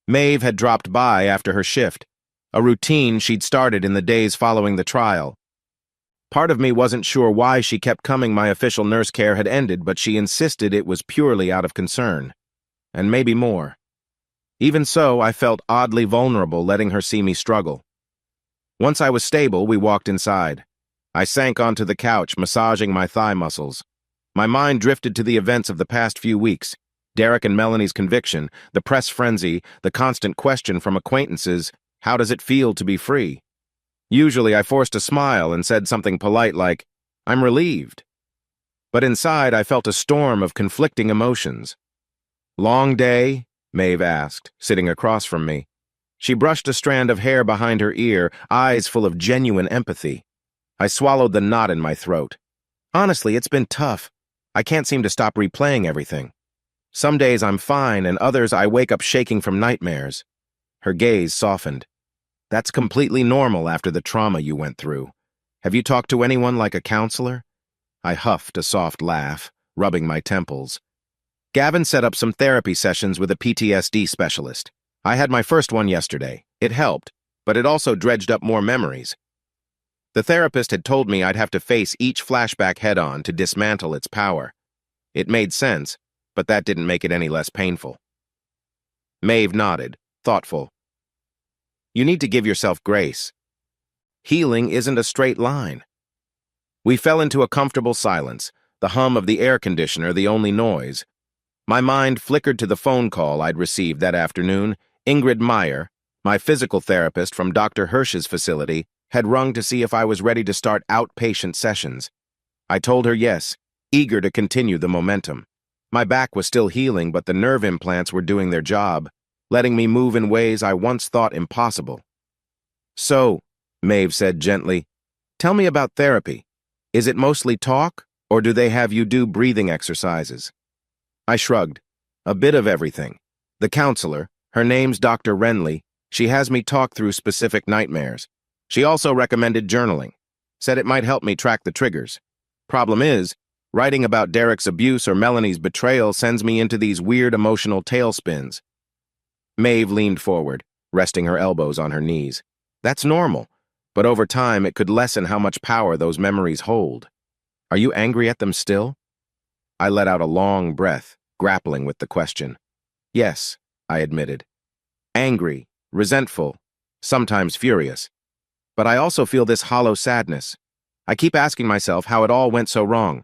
S1: Maeve had dropped by after her shift, a routine she'd started in the days following the trial. Part of me wasn't sure why she kept coming. My official nurse care had ended, but she insisted it was purely out of concern. And maybe more. Even so, I felt oddly vulnerable letting her see me struggle. Once I was stable, we walked inside. I sank onto the couch, massaging my thigh muscles. My mind drifted to the events of the past few weeks. Derek and Melanie's conviction, the press frenzy, the constant question from acquaintances, how does it feel to be free? Usually I forced a smile and said something polite like, I'm relieved. But inside I felt a storm of conflicting emotions. Long day? Maeve asked, sitting across from me. She brushed a strand of hair behind her ear, eyes full of genuine empathy. I swallowed the knot in my throat. Honestly, it's been tough. I can't seem to stop replaying everything. Some days I'm fine, and others I wake up shaking from nightmares. Her gaze softened. That's completely normal after the trauma you went through. Have you talked to anyone like a counselor? I huffed a soft laugh, rubbing my temples. Gavin set up some therapy sessions with a PTSD specialist. I had my first one yesterday. It helped, but it also dredged up more memories. The therapist had told me I'd have to face each flashback head-on to dismantle its power. It made sense, but that didn't make it any less painful. Maeve nodded, thoughtful. You need to give yourself grace. Healing isn't a straight line. We fell into a comfortable silence, the hum of the air conditioner the only noise. My mind flickered to the phone call I'd received that afternoon. Ingrid Meyer, my physical therapist from Dr. Hirsch's facility, had rung to see if I was ready to start outpatient sessions. I told her yes, eager to continue the momentum. My back was still healing, but the nerve implants were doing their job, letting me move in ways I once thought impossible. So, Maeve said gently, tell me about therapy. Is it mostly talk, or do they have you do breathing exercises? I shrugged. A bit of everything. The counselor, her name's Dr. Renly, she has me talk through specific nightmares. She also recommended journaling. Said it might help me track the triggers. Problem is, writing about Derek's abuse or Melanie's betrayal sends me into these weird emotional tailspins. Maeve leaned forward, resting her elbows on her knees. That's normal, but over time it could lessen how much power those memories hold. Are you angry at them still? I let out a long breath, grappling with the question. Yes, I admitted. Angry, resentful, sometimes furious. But I also feel this hollow sadness. I keep asking myself how it all went so wrong.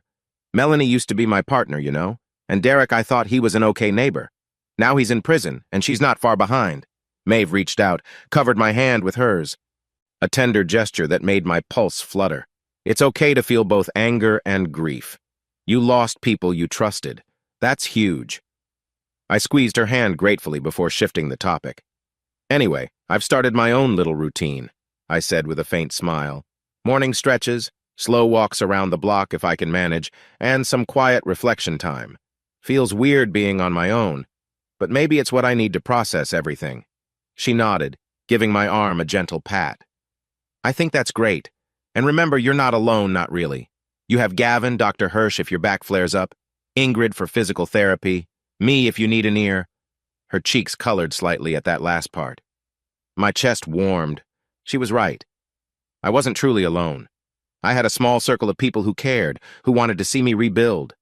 S1: Melanie used to be my partner, you know, and Derek, I thought he was an okay neighbor. Now he's in prison, and she's not far behind. Maeve reached out, covered my hand with hers. A tender gesture that made my pulse flutter. It's okay to feel both anger and grief. You lost people you trusted. That's huge. I squeezed her hand gratefully before shifting the topic. Anyway, I've started my own little routine, I said with a faint smile. Morning stretches, slow walks around the block if I can manage, and some quiet reflection time. Feels weird being on my own, but maybe it's what I need to process everything. She nodded, giving my arm a gentle pat. I think that's great. And remember, you're not alone, not really. You have Gavin, Dr. Hirsch if your back flares up, Ingrid for physical therapy, me if you need an ear. Her cheeks colored slightly at that last part. My chest warmed. She was right. I wasn't truly alone. I had a small circle of people who cared, who wanted to see me rebuild.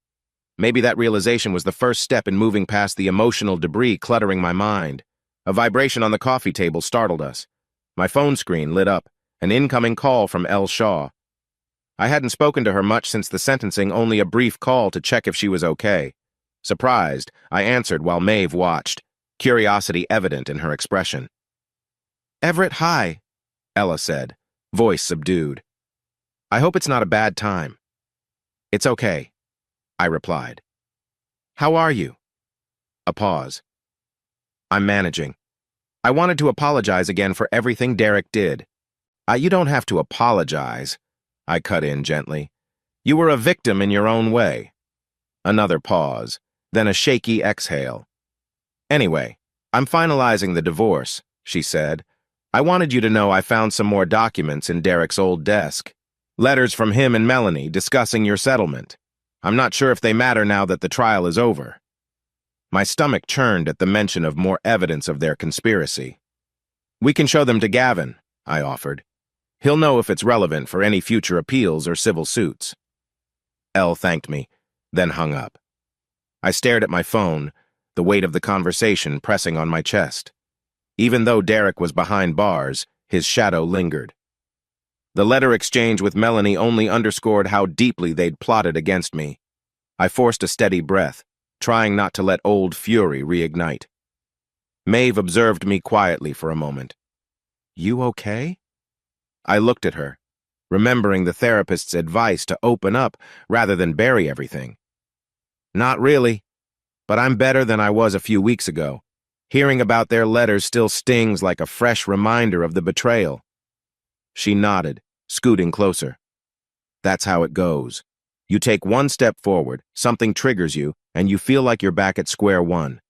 S1: Maybe that realization was the first step in moving past the emotional debris cluttering my mind. A vibration on the coffee table startled us. My phone screen lit up, an incoming call from Elle Shaw. I hadn't spoken to her much since the sentencing, only a brief call to check if she was okay. Surprised, I answered while Maeve watched, curiosity evident in her expression. Everett, hi, Ella said, voice subdued. I hope it's not a bad time. It's okay, I replied. How are you? A pause. I'm managing. I wanted to apologize again for everything Derek did. You don't have to apologize, I cut in gently. You were a victim in your own way. Another pause, then a shaky exhale. Anyway, I'm finalizing the divorce, she said. I wanted you to know I found some more documents in Derek's old desk. Letters from him and Melanie discussing your settlement. I'm not sure if they matter now that the trial is over. My stomach churned at the mention of more evidence of their conspiracy. We can show them to Gavin, I offered. He'll know if it's relevant for any future appeals or civil suits. Elle thanked me, then hung up. I stared at my phone, the weight of the conversation pressing on my chest. Even though Derek was behind bars, his shadow lingered. The letter exchange with Melanie only underscored how deeply they'd plotted against me. I forced a steady breath, trying not to let old fury reignite. Maeve observed me quietly for a moment. You okay? I looked at her, remembering the therapist's advice to open up rather than bury everything. Not really, but I'm better than I was a few weeks ago. Hearing about their letters still stings like a fresh reminder of the betrayal. She nodded, scooting closer. That's how it goes. You take one step forward, something triggers you, and you feel like you're back at square one.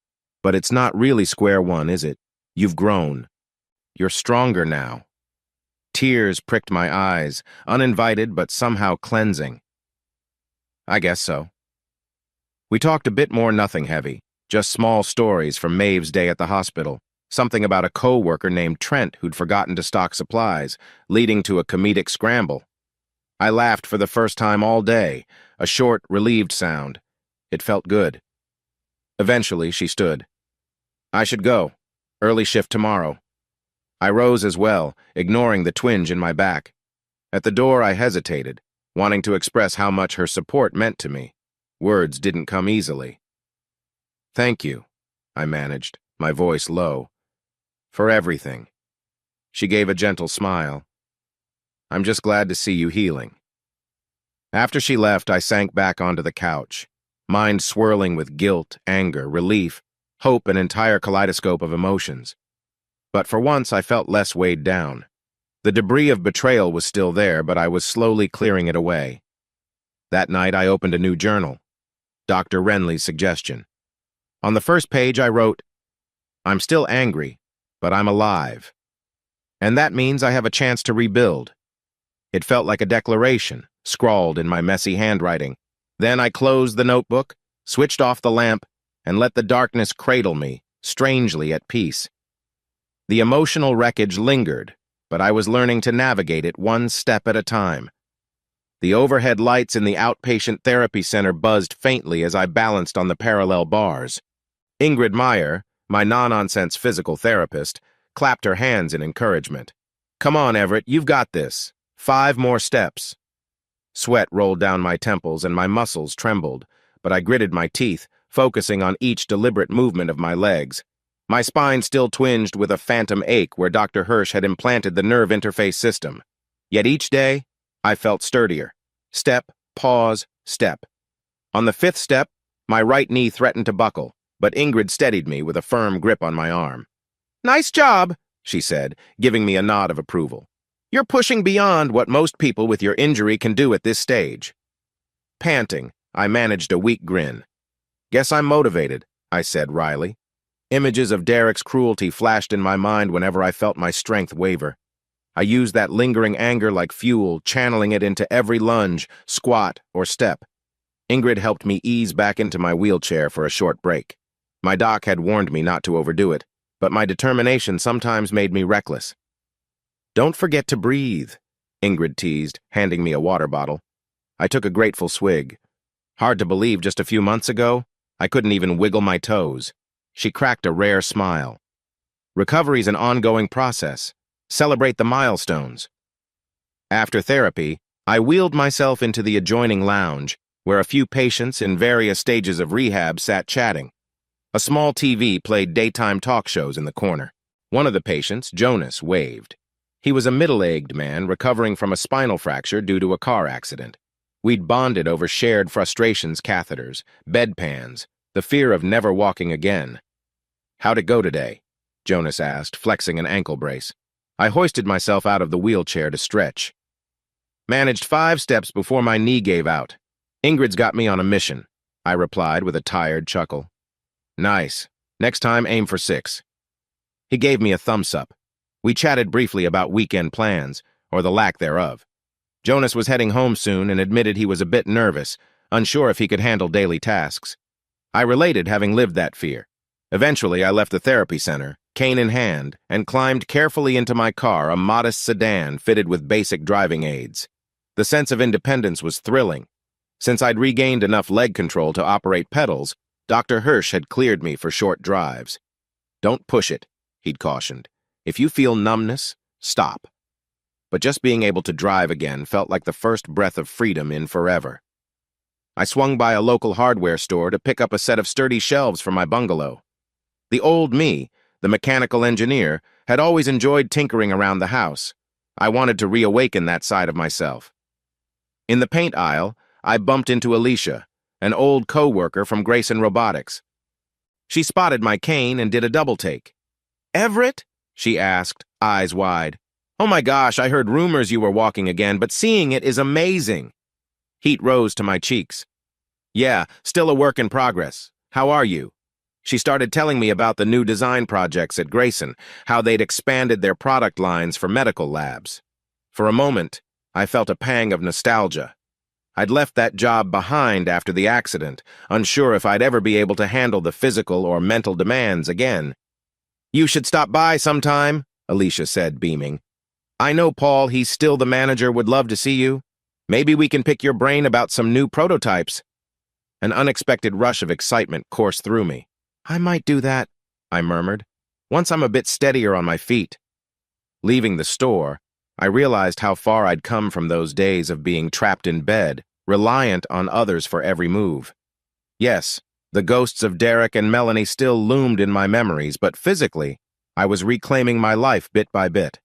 S1: But it's not really square one, is it? You've grown. You're stronger now. Tears pricked my eyes, uninvited but somehow cleansing. I guess so. We talked a bit more nothing heavy, just small stories from Maeve's day at the hospital, something about a co-worker named Trent who'd forgotten to stock supplies, leading to a comedic scramble. I laughed for the first time all day, a short, relieved sound. It felt good. Eventually, she stood. I should go. Early shift tomorrow. I rose as well, ignoring the twinge in my back. At the door, I hesitated, wanting to express how much her support meant to me. Words didn't come easily. Thank you, I managed, my voice low. For everything. She gave a gentle smile. I'm just glad to see you healing. After she left, I sank back onto the couch, mind swirling with guilt, anger, relief, hope, an entire kaleidoscope of emotions. But for once, I felt less weighed down. The debris of betrayal was still there, but I was slowly clearing it away. That night, I opened a new journal, Dr. Renly's suggestion. On the first page, I wrote, I'm still angry, but I'm alive. And that means I have a chance to rebuild. It felt like a declaration, scrawled in my messy handwriting. Then I closed the notebook, switched off the lamp, and let the darkness cradle me, strangely at peace. The emotional wreckage lingered, but I was learning to navigate it one step at a time. The overhead lights in the outpatient therapy center buzzed faintly as I balanced on the parallel bars. Ingrid Meyer, my no-nonsense physical therapist, clapped her hands in encouragement. Come on, Everett, you've got this. 5 more steps. Sweat rolled down my temples and my muscles trembled, but I gritted my teeth, focusing on each deliberate movement of my legs. My spine still twinged with a phantom ache where Dr. Hirsch had implanted the nerve interface system. Yet each day, I felt sturdier. Step, pause, step. On the 5th step, my right knee threatened to buckle, but Ingrid steadied me with a firm grip on my arm. Nice job, she said, giving me a nod of approval. You're pushing beyond what most people with your injury can do at this stage. Panting, I managed a weak grin. Guess I'm motivated, I said wryly. Images of Derek's cruelty flashed in my mind whenever I felt my strength waver. I used that lingering anger like fuel, channeling it into every lunge, squat, or step. Ingrid helped me ease back into my wheelchair for a short break. My doc had warned me not to overdo it, but my determination sometimes made me reckless. Don't forget to breathe, Ingrid teased, handing me a water bottle. I took a grateful swig. Hard to believe just a few months ago, I couldn't even wiggle my toes. She cracked a rare smile. Recovery's an ongoing process. Celebrate the milestones. After therapy, I wheeled myself into the adjoining lounge, where a few patients in various stages of rehab sat chatting. A small TV played daytime talk shows in the corner. One of the patients, Jonas, waved. He was a middle-aged man recovering from a spinal fracture due to a car accident. We'd bonded over shared frustrations, catheters, bedpans, the fear of never walking again. How'd it go today? Jonas asked, flexing an ankle brace. I hoisted myself out of the wheelchair to stretch. Managed 5 steps before my knee gave out. Ingrid's got me on a mission, I replied with a tired chuckle. Nice. Next time, aim for 6. He gave me a thumbs up. We chatted briefly about weekend plans, or the lack thereof. Jonas was heading home soon and admitted he was a bit nervous, unsure if he could handle daily tasks. I related, having lived that fear. Eventually, I left the therapy center, cane in hand, and climbed carefully into my car, a modest sedan fitted with basic driving aids. The sense of independence was thrilling. Since I'd regained enough leg control to operate pedals, Dr. Hirsch had cleared me for short drives. Don't push it, he'd cautioned. If you feel numbness, stop. But just being able to drive again felt like the first breath of freedom in forever. I swung by a local hardware store to pick up a set of sturdy shelves for my bungalow. The old me, the mechanical engineer, had always enjoyed tinkering around the house. I wanted to reawaken that side of myself. In the paint aisle, I bumped into Alicia, an old co-worker from Grayson Robotics. She spotted my cane and did a double take. Everett? She asked, eyes wide. Oh my gosh, I heard rumors you were walking again, but seeing it is amazing. Heat rose to my cheeks. Yeah, still a work in progress. How are you? She started telling me about the new design projects at Grayson, how they'd expanded their product lines for medical labs. For a moment, I felt a pang of nostalgia. I'd left that job behind after the accident, unsure if I'd ever be able to handle the physical or mental demands again. You should stop by sometime, Alicia said, beaming. I know Paul, he's still the manager, would love to see you. Maybe we can pick your brain about some new prototypes. An unexpected rush of excitement coursed through me. I might do that, I murmured, once I'm a bit steadier on my feet. Leaving the store, I realized how far I'd come from those days of being trapped in bed, reliant on others for every move. Yes, the ghosts of Derek and Melanie still loomed in my memories, but physically, I was reclaiming my life bit by bit.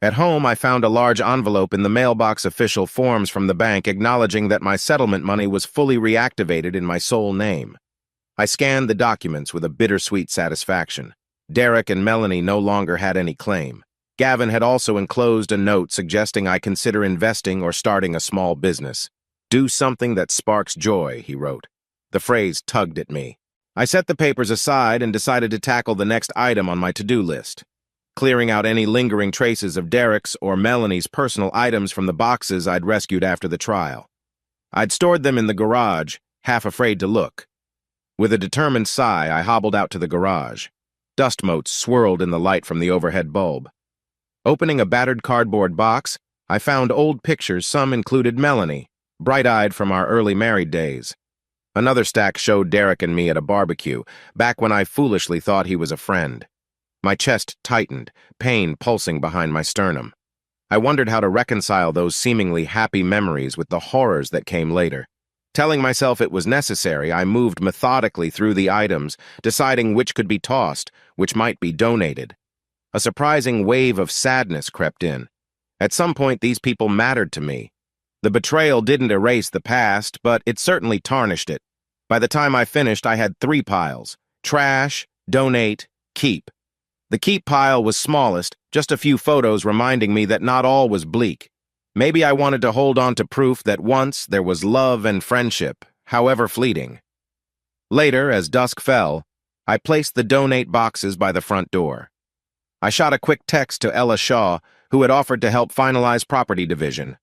S1: At home, I found a large envelope in the mailbox official forms from the bank acknowledging that my settlement money was fully reactivated in my sole name. I scanned the documents with a bittersweet satisfaction. Derek and Melanie no longer had any claim. Gavin had also enclosed a note suggesting I consider investing or starting a small business. Do something that sparks joy, he wrote. The phrase tugged at me. I set the papers aside and decided to tackle the next item on my to-do list. Clearing out any lingering traces of Derek's or Melanie's personal items from the boxes I'd rescued after the trial. I'd stored them in the garage, half afraid to look. With a determined sigh, I hobbled out to the garage. Dust motes swirled in the light from the overhead bulb. Opening a battered cardboard box, I found old pictures. Some included Melanie, bright-eyed from our early married days. Another stack showed Derek and me at a barbecue, back when I foolishly thought he was a friend. My chest tightened, pain pulsing behind my sternum. I wondered how to reconcile those seemingly happy memories with the horrors that came later. Telling myself it was necessary, I moved methodically through the items, deciding which could be tossed, which might be donated. A surprising wave of sadness crept in. At some point, these people mattered to me. The betrayal didn't erase the past, but it certainly tarnished it. By the time I finished, I had 3 piles: trash, donate, keep. The keep pile was smallest, just a few photos reminding me that not all was bleak. Maybe I wanted to hold on to proof that once there was love and friendship, however fleeting. Later, as dusk fell, I placed the donate boxes by the front door. I shot a quick text to Ella Shaw, who had offered to help finalize property division.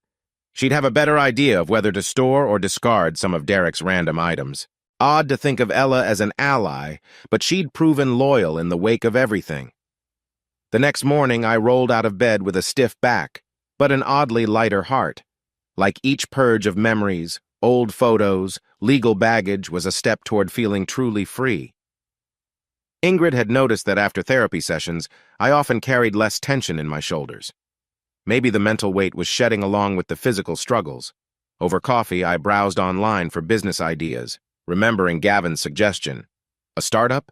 S1: She'd have a better idea of whether to store or discard some of Derek's random items. Odd to think of Ella as an ally, but she'd proven loyal in the wake of everything. The next morning, I rolled out of bed with a stiff back, but an oddly lighter heart. Like each purge of memories, old photos, legal baggage was a step toward feeling truly free. Ingrid had noticed that after therapy sessions, I often carried less tension in my shoulders. Maybe the mental weight was shedding along with the physical struggles. Over coffee, I browsed online for business ideas, remembering Gavin's suggestion. A startup?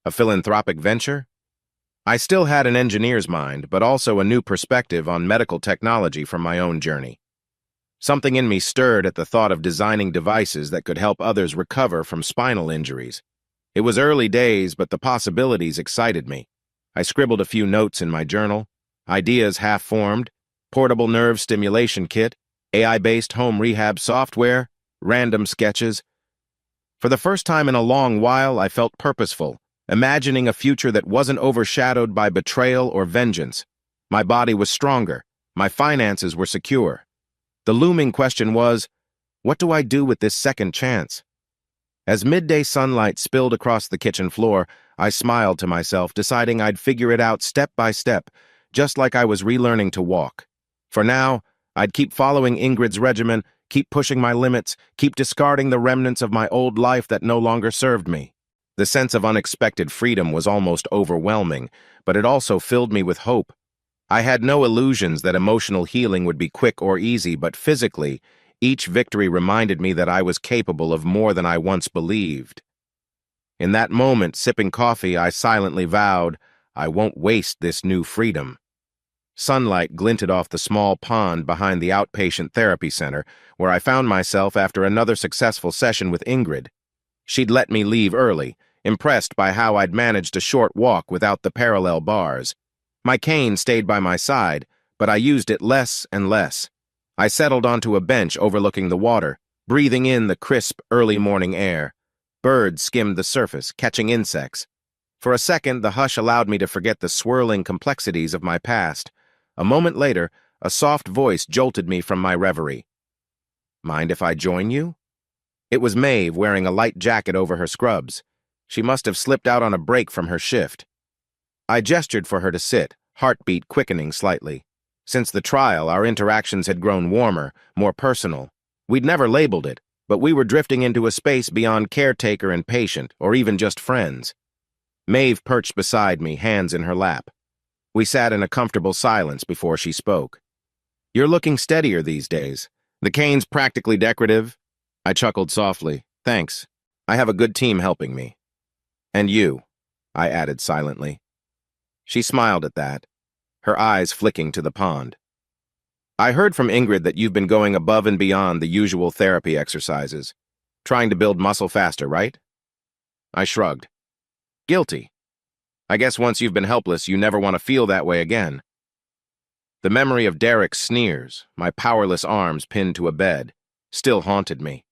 S1: A philanthropic venture? I still had an engineer's mind, but also a new perspective on medical technology from my own journey. Something in me stirred at the thought of designing devices that could help others recover from spinal injuries. It was early days, but the possibilities excited me. I scribbled a few notes in my journal, ideas half-formed, portable nerve stimulation kit, AI-based home rehab software, random sketches. For the first time in a long while, I felt purposeful, imagining a future that wasn't overshadowed by betrayal or vengeance. My body was stronger. My finances were secure. The looming question was, what do I do with this second chance? As midday sunlight spilled across the kitchen floor, I smiled to myself, deciding I'd figure it out step by step, just like I was relearning to walk. For now, I'd keep following Ingrid's regimen, keep pushing my limits, keep discarding the remnants of my old life that no longer served me. The sense of unexpected freedom was almost overwhelming, but it also filled me with hope. I had no illusions that emotional healing would be quick or easy, but physically, each victory reminded me that I was capable of more than I once believed. In that moment, sipping coffee, I silently vowed, I won't waste this new freedom. Sunlight glinted off the small pond behind the outpatient therapy center, where I found myself after another successful session with Ingrid. She'd let me leave early, impressed by how I'd managed a short walk without the parallel bars. My cane stayed by my side, but I used it less and less. I settled onto a bench overlooking the water, breathing in the crisp, early morning air. Birds skimmed the surface, catching insects. For a second, the hush allowed me to forget the swirling complexities of my past. A moment later, a soft voice jolted me from my reverie. "Mind if I join you?" It was Maeve, wearing a light jacket over her scrubs. She must have slipped out on a break from her shift. I gestured for her to sit, heartbeat quickening slightly. Since the trial, our interactions had grown warmer, more personal. We'd never labeled it, but we were drifting into a space beyond caretaker and patient, or even just friends. Maeve perched beside me, hands in her lap. We sat in a comfortable silence before she spoke. "You're looking steadier these days. The cane's practically decorative." I chuckled softly. "Thanks. I have a good team helping me." "And you," I added silently. She smiled at that, her eyes flicking to the pond. "I heard from Ingrid that you've been going above and beyond the usual therapy exercises, trying to build muscle faster, right?" I shrugged. "Guilty. I guess once you've been helpless, you never want to feel that way again." The memory of Derek's sneers, my powerless arms pinned to a bed, still haunted me,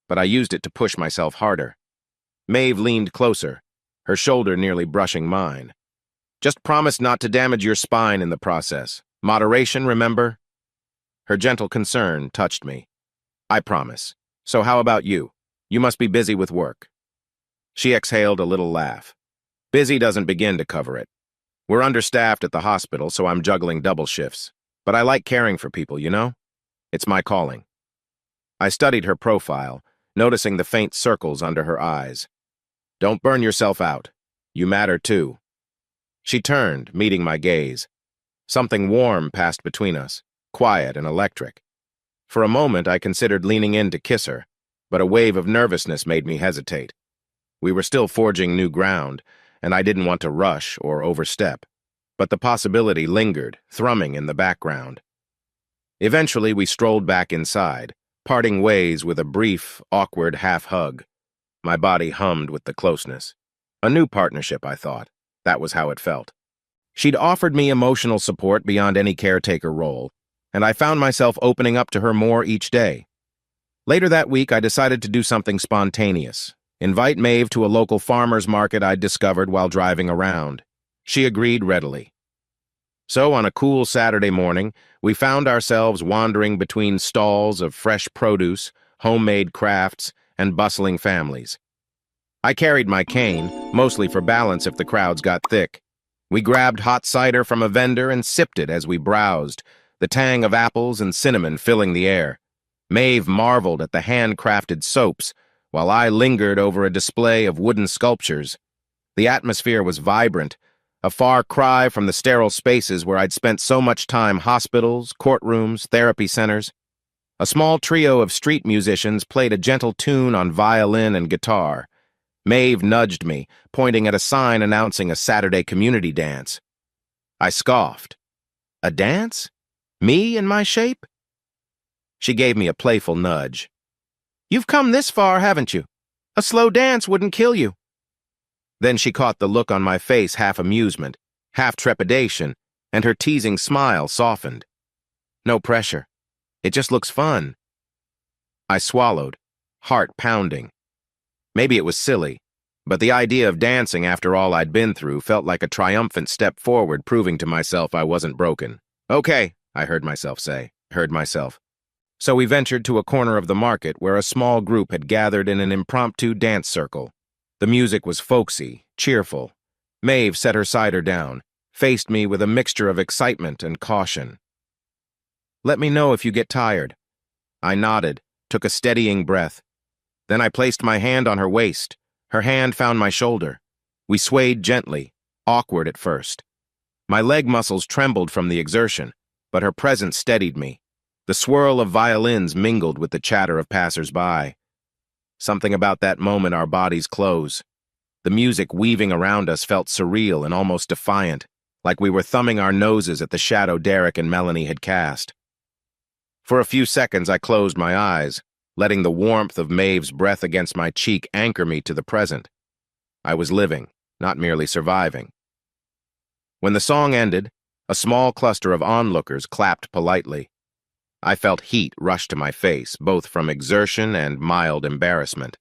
S1: but I used it to push myself harder. Maeve leaned closer, her shoulder nearly brushing mine. "Just promise not to damage your spine in the process. Moderation, remember?" Her gentle concern touched me. "I promise. So how about you? You must be busy with work." She exhaled a little laugh. "Busy doesn't begin to cover it. We're understaffed at the hospital, so I'm juggling double shifts. But I like caring for people, you know? It's my calling." I studied her profile, noticing the faint circles under her eyes. "Don't burn yourself out. You matter too." She turned, meeting my gaze. Something warm passed between us, quiet and electric. For a moment, I considered leaning in to kiss her, but a wave of nervousness made me hesitate. We were still forging new ground, and I didn't want to rush or overstep, but the possibility lingered, thrumming in the background. Eventually, we strolled back inside, parting ways with a brief, awkward half-hug. My body hummed with the closeness. A new partnership, I thought. That was how it felt. She'd offered me emotional support beyond any caretaker role, and I found myself opening up to her more each day. Later that week, I decided to do something spontaneous. Invite Maeve to a local farmer's market I'd discovered while driving around. She agreed readily. So on a cool Saturday morning, we found ourselves wandering between stalls of fresh produce, homemade crafts, and bustling families. I carried my cane, mostly for balance if the crowds got thick. We grabbed hot cider from a vendor and sipped it as we browsed, the tang of apples and cinnamon filling the air. Maeve marveled at the handcrafted soaps, while I lingered over a display of wooden sculptures. The atmosphere was vibrant, a far cry from the sterile spaces where I'd spent so much time: hospitals, courtrooms, therapy centers. A small trio of street musicians played a gentle tune on violin and guitar. Maeve nudged me, pointing at a sign announcing a Saturday community dance. I scoffed. "A dance? Me in my shape?" She gave me a playful nudge. "You've come this far, haven't you? A slow dance wouldn't kill you." Then she caught the look on my face, half amusement, half trepidation, and her teasing smile softened. "No pressure. It just looks fun." I swallowed, heart pounding. Maybe it was silly, but the idea of dancing after all I'd been through felt like a triumphant step forward, proving to myself I wasn't broken. "Okay," I heard myself say. So we ventured to a corner of the market where a small group had gathered in an impromptu dance circle. The music was folksy, cheerful. Maeve set her cider down, faced me with a mixture of excitement and caution. "Let me know if you get tired." I nodded, took a steadying breath. Then I placed my hand on her waist. Her hand found my shoulder. We swayed gently, awkward at first. My leg muscles trembled from the exertion, but her presence steadied me. The swirl of violins mingled with the chatter of passers-by. Something about that moment our bodies close. The music weaving around us felt surreal and almost defiant, like we were thumbing our noses at the shadow Derek and Melanie had cast. For a few seconds I closed my eyes, letting the warmth of Maeve's breath against my cheek anchor me to the present. I was living, not merely surviving. When the song ended, a small cluster of onlookers clapped politely. I felt heat rush to my face, both from exertion and mild embarrassment.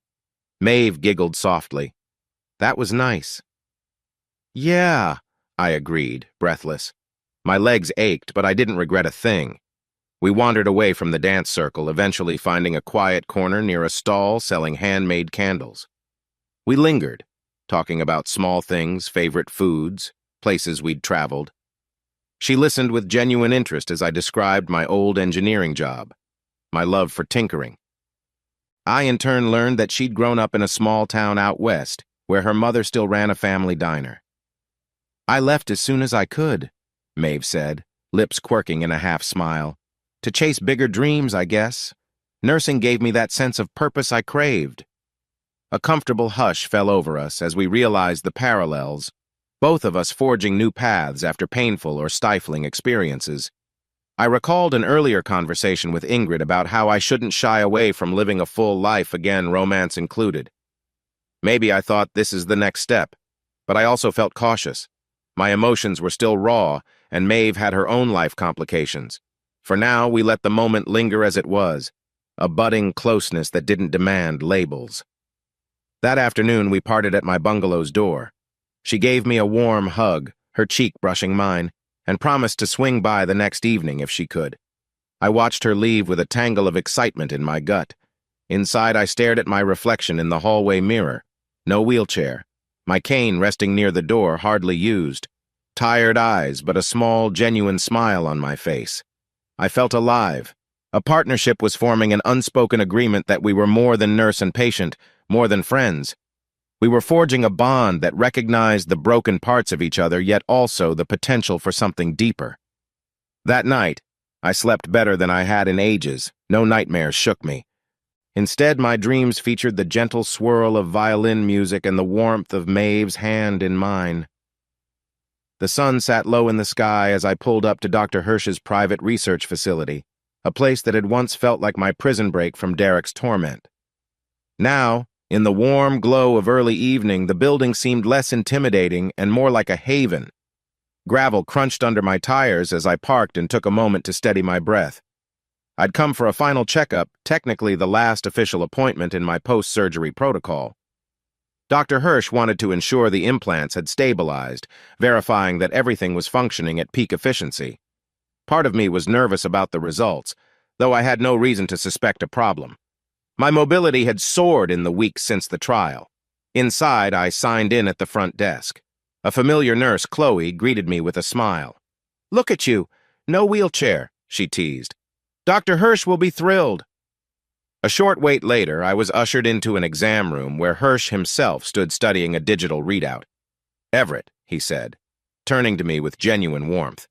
S1: Maeve giggled softly. That was nice. Yeah, I agreed, breathless. My legs ached, but I didn't regret a thing. We wandered away from the dance circle, eventually finding a quiet corner near a stall selling handmade candles. We lingered, talking about small things, favorite foods, places we'd traveled. She listened with genuine interest as I described my old engineering job, my love for tinkering. I in turn learned that she'd grown up in a small town out west, where her mother still ran a family diner. I left as soon as I could, Maeve said, lips quirking in a half-smile. To chase bigger dreams, I guess. Nursing gave me that sense of purpose I craved. A comfortable hush fell over us as we realized the parallels, both of us forging new paths after painful or stifling experiences. I recalled an earlier conversation with Ingrid about how I shouldn't shy away from living a full life again, romance included. Maybe I thought this is the next step, but I also felt cautious. My emotions were still raw, and Maeve had her own life complications. For now, we let the moment linger as it was, a budding closeness that didn't demand labels. That afternoon, we parted at my bungalow's door. She gave me a warm hug, her cheek brushing mine, and promised to swing by the next evening if she could. I watched her leave with a tangle of excitement in my gut. Inside, I stared at my reflection in the hallway mirror. No wheelchair. My cane resting near the door, hardly used. Tired eyes, but a small, genuine smile on my face. I felt alive. A partnership was forming, an unspoken agreement that we were more than nurse and patient, more than friends. We were forging a bond that recognized the broken parts of each other, yet also the potential for something deeper. That night, I slept better than I had in ages. No nightmares shook me. Instead, my dreams featured the gentle swirl of violin music and the warmth of Maeve's hand in mine. The sun sat low in the sky as I pulled up to Dr. Hirsch's private research facility, a place that had once felt like my prison break from Derek's torment. Now, in the warm glow of early evening, the building seemed less intimidating and more like a haven. Gravel crunched under my tires as I parked and took a moment to steady my breath. I'd come for a final checkup, technically the last official appointment in my post-surgery protocol. Dr. Hirsch wanted to ensure the implants had stabilized, verifying that everything was functioning at peak efficiency. Part of me was nervous about the results, though I had no reason to suspect a problem. My mobility had soared in the weeks since the trial. Inside, I signed in at the front desk. A familiar nurse, Chloe, greeted me with a smile. "Look at you. No wheelchair," she teased. "Dr. Hirsch will be thrilled." A short wait later, I was ushered into an exam room where Hirsch himself stood studying a digital readout. "Everett," he said, turning to me with genuine warmth.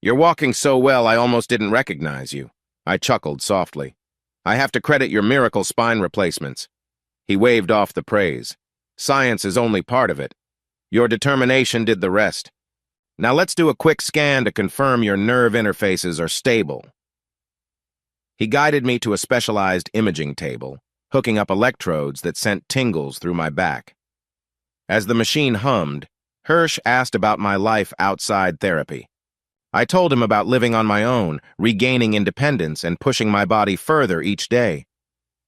S1: "You're walking so well I almost didn't recognize you." I chuckled softly. "I have to credit your miracle spine replacements." He waved off the praise. "Science is only part of it. Your determination did the rest. Now let's do a quick scan to confirm your nerve interfaces are stable." He guided me to a specialized imaging table, hooking up electrodes that sent tingles through my back. As the machine hummed, Hirsch asked about my life outside therapy. I told him about living on my own, regaining independence, and pushing my body further each day.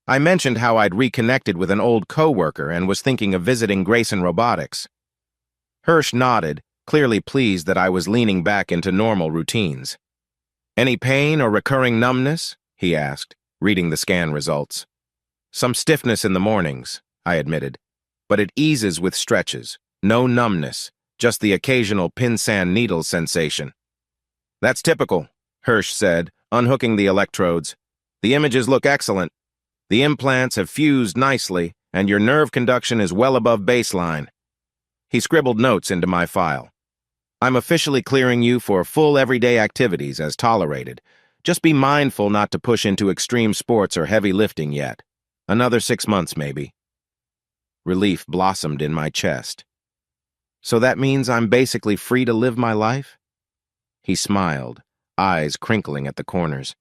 S1: I mentioned how I'd reconnected with an old coworker and was thinking of visiting Grayson Robotics. Hirsch nodded, clearly pleased that I was leaning back into normal routines. "Any pain or recurring numbness?" he asked, reading the scan results. "Some stiffness in the mornings," I admitted, "but it eases with stretches. No numbness, just the occasional pin-sand needle sensation." "That's typical," Hirsch said, unhooking the electrodes. "The images look excellent. The implants have fused nicely, and your nerve conduction is well above baseline." He scribbled notes into my file. "I'm officially clearing you for full everyday activities as tolerated. Just be mindful not to push into extreme sports or heavy lifting yet. Another 6 months, maybe." Relief blossomed in my chest. "So that means I'm basically free to live my life?" He smiled, eyes crinkling at the corners.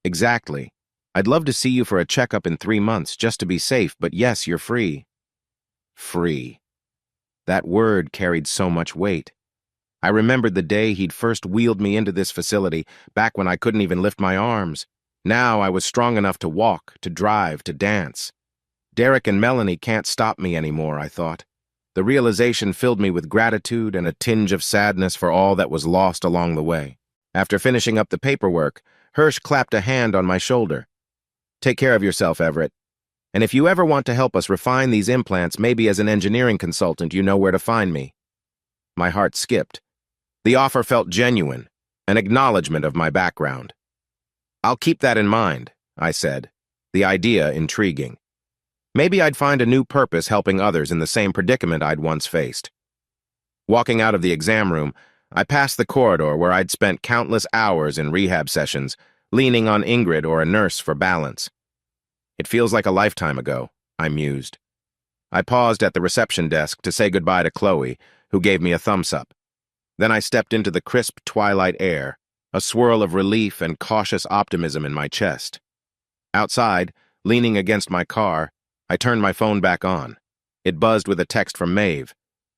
S1: "Exactly. I'd love to see you for a checkup in 3 months, just to be safe, but yes, you're free." Free. That word carried so much weight. I remembered the day he'd first wheeled me into this facility, back when I couldn't even lift my arms. Now I was strong enough to walk, to drive, to dance. Derek and Melanie can't stop me anymore, I thought. The realization filled me with gratitude and a tinge of sadness for all that was lost along the way. After finishing up the paperwork, Hirsch clapped a hand on my shoulder. "Take care of yourself, Everett. And if you ever want to help us refine these implants, maybe as an engineering consultant, you know where to find me." My heart skipped. The offer felt genuine, an acknowledgement of my background. "I'll keep that in mind," I said, the idea intriguing. Maybe I'd find a new purpose helping others in the same predicament I'd once faced. Walking out of the exam room, I passed the corridor where I'd spent countless hours in rehab sessions, leaning on Ingrid or a nurse for balance. It feels like a lifetime ago, I mused. I paused at the reception desk to say goodbye to Chloe, who gave me a thumbs up. Then I stepped into the crisp twilight air, a swirl of relief and cautious optimism in my chest. Outside, leaning against my car, I turned my phone back on. It buzzed with a text from Maeve.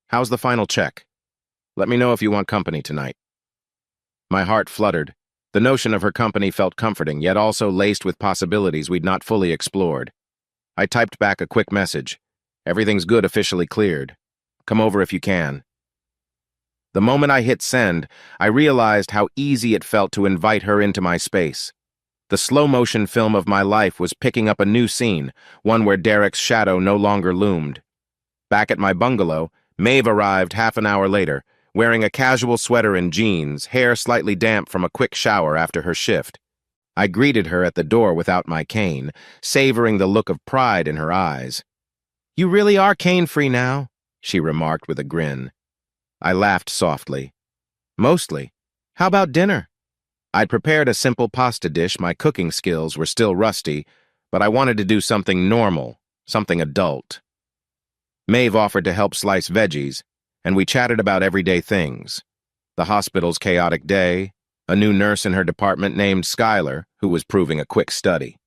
S1: "How's the final check? Let me know if you want company tonight." My heart fluttered. The notion of her company felt comforting, yet also laced with possibilities we'd not fully explored. I typed back a quick message. "Everything's good, officially cleared. Come over if you can." The moment I hit send, I realized how easy it felt to invite her into my space. The slow-motion film of my life was picking up a new scene, one where Derek's shadow no longer loomed. Back at my bungalow, Maeve arrived half an hour later, wearing a casual sweater and jeans, hair slightly damp from a quick shower after her shift. I greeted her at the door without my cane, savoring the look of pride in her eyes. "You really are cane-free now," she remarked with a grin. I laughed softly. "Mostly. How about dinner?" I'd prepared a simple pasta dish. My cooking skills were still rusty, but I wanted to do something normal, something adult. Maeve offered to help slice veggies, and we chatted about everyday things. The hospital's chaotic day, a new nurse in her department named Skylar, who was proving a quick study.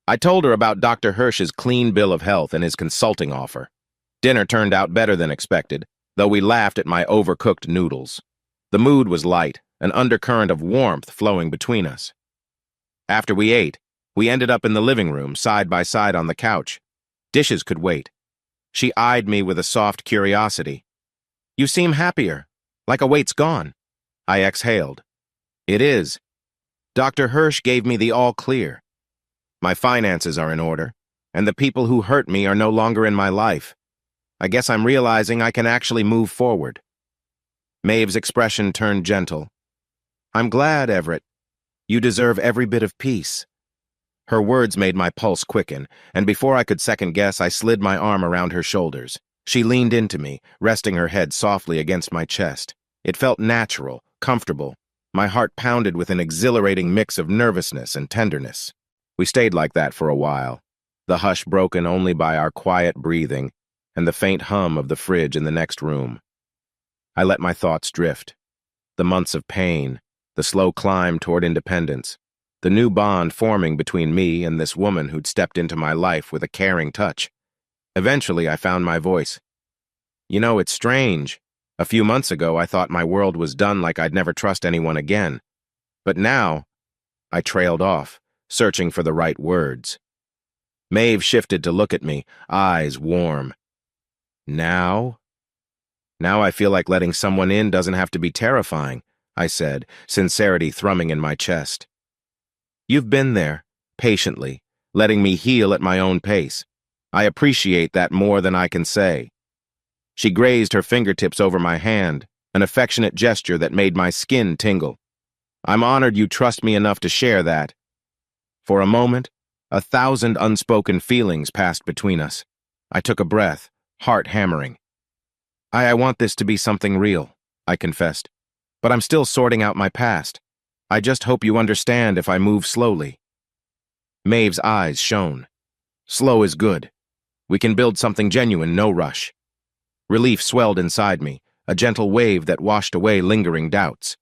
S1: I told her about Dr. Hirsch's clean bill of health and his consulting offer. Dinner turned out better than expected, though we laughed at my overcooked noodles. The mood was light, an undercurrent of warmth flowing between us. After we ate, we ended up in the living room, side by side on the couch. Dishes could wait. She eyed me with a soft curiosity. "You seem happier, like a weight's gone." I exhaled. "It is. Dr. Hirsch gave me the all clear. My finances are in order, and the people who hurt me are no longer in my life. I guess I'm realizing I can actually move forward." Maeve's expression turned gentle. "I'm glad, Everett. You deserve every bit of peace." Her words made my pulse quicken, and before I could second guess, I slid my arm around her shoulders. She leaned into me, resting her head softly against my chest. It felt natural, comfortable. My heart pounded with an exhilarating mix of nervousness and tenderness. We stayed like that for a while, the hush broken only by our quiet breathing and the faint hum of the fridge in the next room. I let my thoughts drift. The months of pain, the slow climb toward independence, the new bond forming between me and this woman who'd stepped into my life with a caring touch. Eventually, I found my voice. "You know, it's strange. A few months ago, I thought my world was done, like I'd never trust anyone again. But now," I trailed off, searching for the right words. Maeve shifted to look at me, eyes warm. "Now? Now I feel like letting someone in doesn't have to be terrifying," I said, sincerity thrumming in my chest. "You've been there, patiently, letting me heal at my own pace. I appreciate that more than I can say." She grazed her fingertips over my hand, an affectionate gesture that made my skin tingle. "I'm honored you trust me enough to share that." For a moment, 1,000 unspoken feelings passed between us. I took a breath, heart hammering. I want this to be something real," I confessed. "But I'm still sorting out my past. I just hope you understand if I move slowly." Maeve's eyes shone. "Slow is good. We can build something genuine, no rush." Relief swelled inside me, a gentle wave that washed away lingering doubts.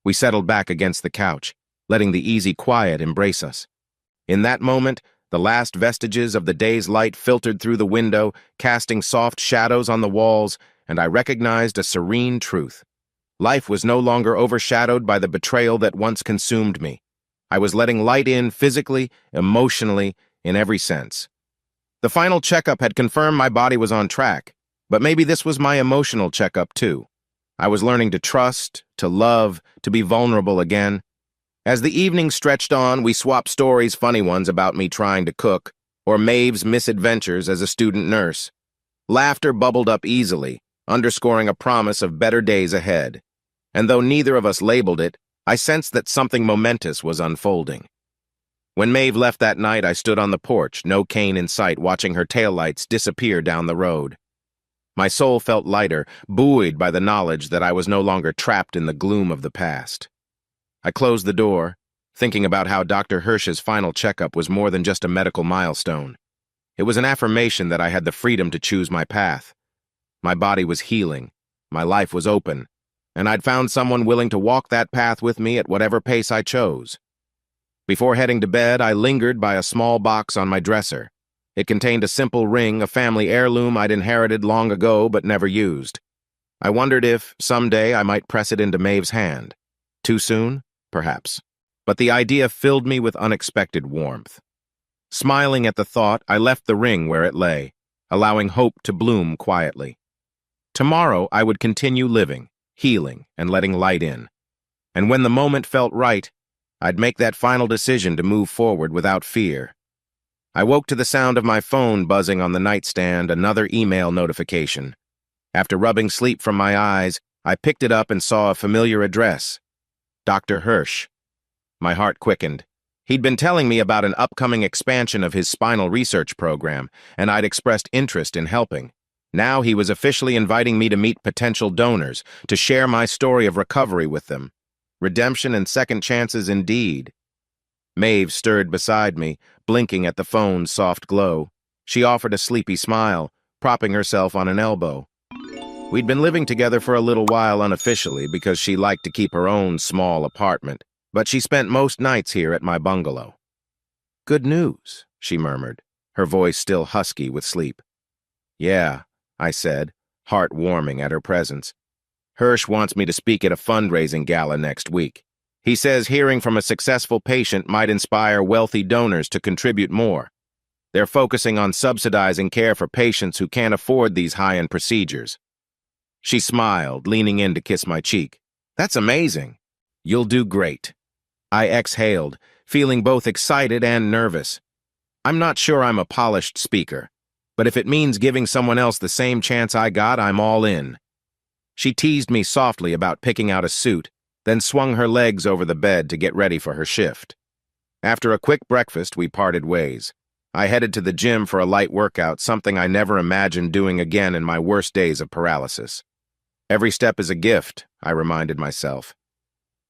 S1: We settled back against the couch, letting the easy quiet embrace us. In that moment, the last vestiges of the day's light filtered through the window, casting soft shadows on the walls, and I recognized a serene truth. Life was no longer overshadowed by the betrayal that once consumed me. I was letting light in physically, emotionally, in every sense. The final checkup had confirmed my body was on track, but maybe this was my emotional checkup too. I was learning to trust, to love, to be vulnerable again. As the evening stretched on, we swapped stories, funny ones about me trying to cook, or Maeve's misadventures as a student nurse. Laughter bubbled up easily, underscoring a promise of better days ahead. And though neither of us labeled it, I sensed that something momentous was unfolding. When Maeve left that night, I stood on the porch, no Kane in sight, watching her taillights disappear down the road. My soul felt lighter, buoyed by the knowledge that I was no longer trapped in the gloom of the past. I closed the door, thinking about how Dr. Hirsch's final checkup was more than just a medical milestone. It was an affirmation that I had the freedom to choose my path. My body was healing, my life was open, and I'd found someone willing to walk that path with me at whatever pace I chose. Before heading to bed, I lingered by a small box on my dresser. It contained a simple ring, a family heirloom I'd inherited long ago but never used. I wondered if, someday, I might press it into Maeve's hand. Too soon? Perhaps. But the idea filled me with unexpected warmth. Smiling at the thought, I left the ring where it lay, allowing hope to bloom quietly. Tomorrow, I would continue living, healing, and letting light in. And when the moment felt right, I'd make that final decision to move forward without fear. I woke to the sound of my phone buzzing on the nightstand, another email notification. After rubbing sleep from my eyes, I picked it up and saw a familiar address. Dr. Hirsch. My heart quickened. He'd been telling me about an upcoming expansion of his spinal research program, and I'd expressed interest in helping. Now he was officially inviting me to meet potential donors, to share my story of recovery with them. Redemption and second chances indeed. Maeve stirred beside me, blinking at the phone's soft glow. She offered a sleepy smile, propping herself on an elbow. We'd been living together for a little while unofficially because she liked to keep her own small apartment, but she spent most nights here at my bungalow. "Good news," she murmured, her voice still husky with sleep. "Yeah," I said, heart warming at her presence. "Hirsch wants me to speak at a fundraising gala next week. He says hearing from a successful patient might inspire wealthy donors to contribute more. They're focusing on subsidizing care for patients who can't afford these high-end procedures." She smiled, leaning in to kiss my cheek. "That's amazing. You'll do great." I exhaled, feeling both excited and nervous. I'm not sure I'm a polished speaker, but if it means giving someone else the same chance I got, I'm all in. She teased me softly about picking out a suit, then swung her legs over the bed to get ready for her shift. After a quick breakfast, we parted ways. I headed to the gym for a light workout, something I never imagined doing again in my worst days of paralysis. Every step is a gift, I reminded myself.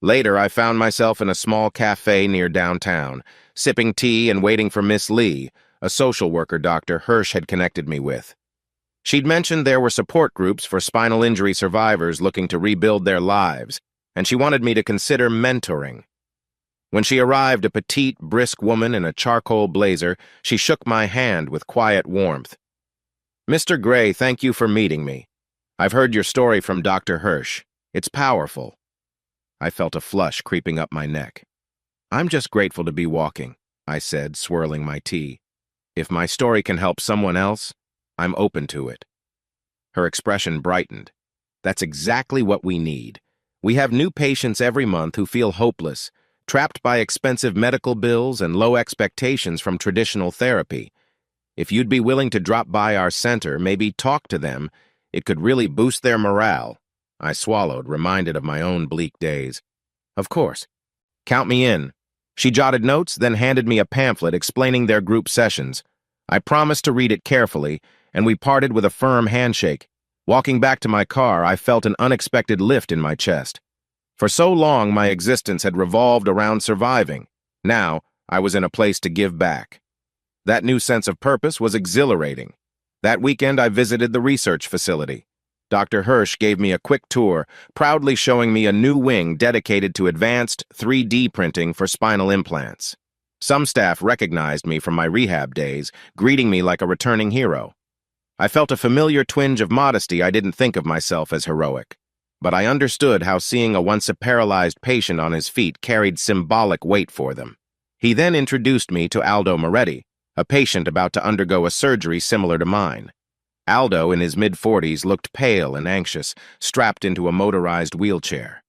S1: Later, I found myself in a small cafe near downtown, sipping tea and waiting for Miss Lee, a social worker Dr. Hirsch had connected me with. She'd mentioned there were support groups for spinal injury survivors looking to rebuild their lives, and she wanted me to consider mentoring. When she arrived, a petite, brisk woman in a charcoal blazer, she shook my hand with quiet warmth. "Mr. Gray, thank you for meeting me. I've heard your story from Dr. Hirsch. It's powerful." I felt a flush creeping up my neck. "I'm just grateful to be walking," I said, swirling my tea. "If my story can help someone else, I'm open to it." Her expression brightened. "That's exactly what we need. We have new patients every month who feel hopeless, trapped by expensive medical bills and low expectations from traditional therapy. If you'd be willing to drop by our center, maybe talk to them, it could really boost their morale." I swallowed, reminded of my own bleak days. "Of course. Count me in." She jotted notes, then handed me a pamphlet explaining their group sessions. I promised to read it carefully, and we parted with a firm handshake. Walking back to my car, I felt an unexpected lift in my chest. For so long, my existence had revolved around surviving. Now, I was in a place to give back. That new sense of purpose was exhilarating. That weekend, I visited the research facility. Dr. Hirsch gave me a quick tour, proudly showing me a new wing dedicated to advanced 3D printing for spinal implants. Some staff recognized me from my rehab days, greeting me like a returning hero. I felt a familiar twinge of modesty. I didn't think of myself as heroic. but I understood how seeing a once-paralyzed patient on his feet carried symbolic weight for them. He then introduced me to Aldo Moretti, a patient about to undergo a surgery similar to mine. Aldo, in his mid-40s, looked pale and anxious, strapped into a motorized wheelchair.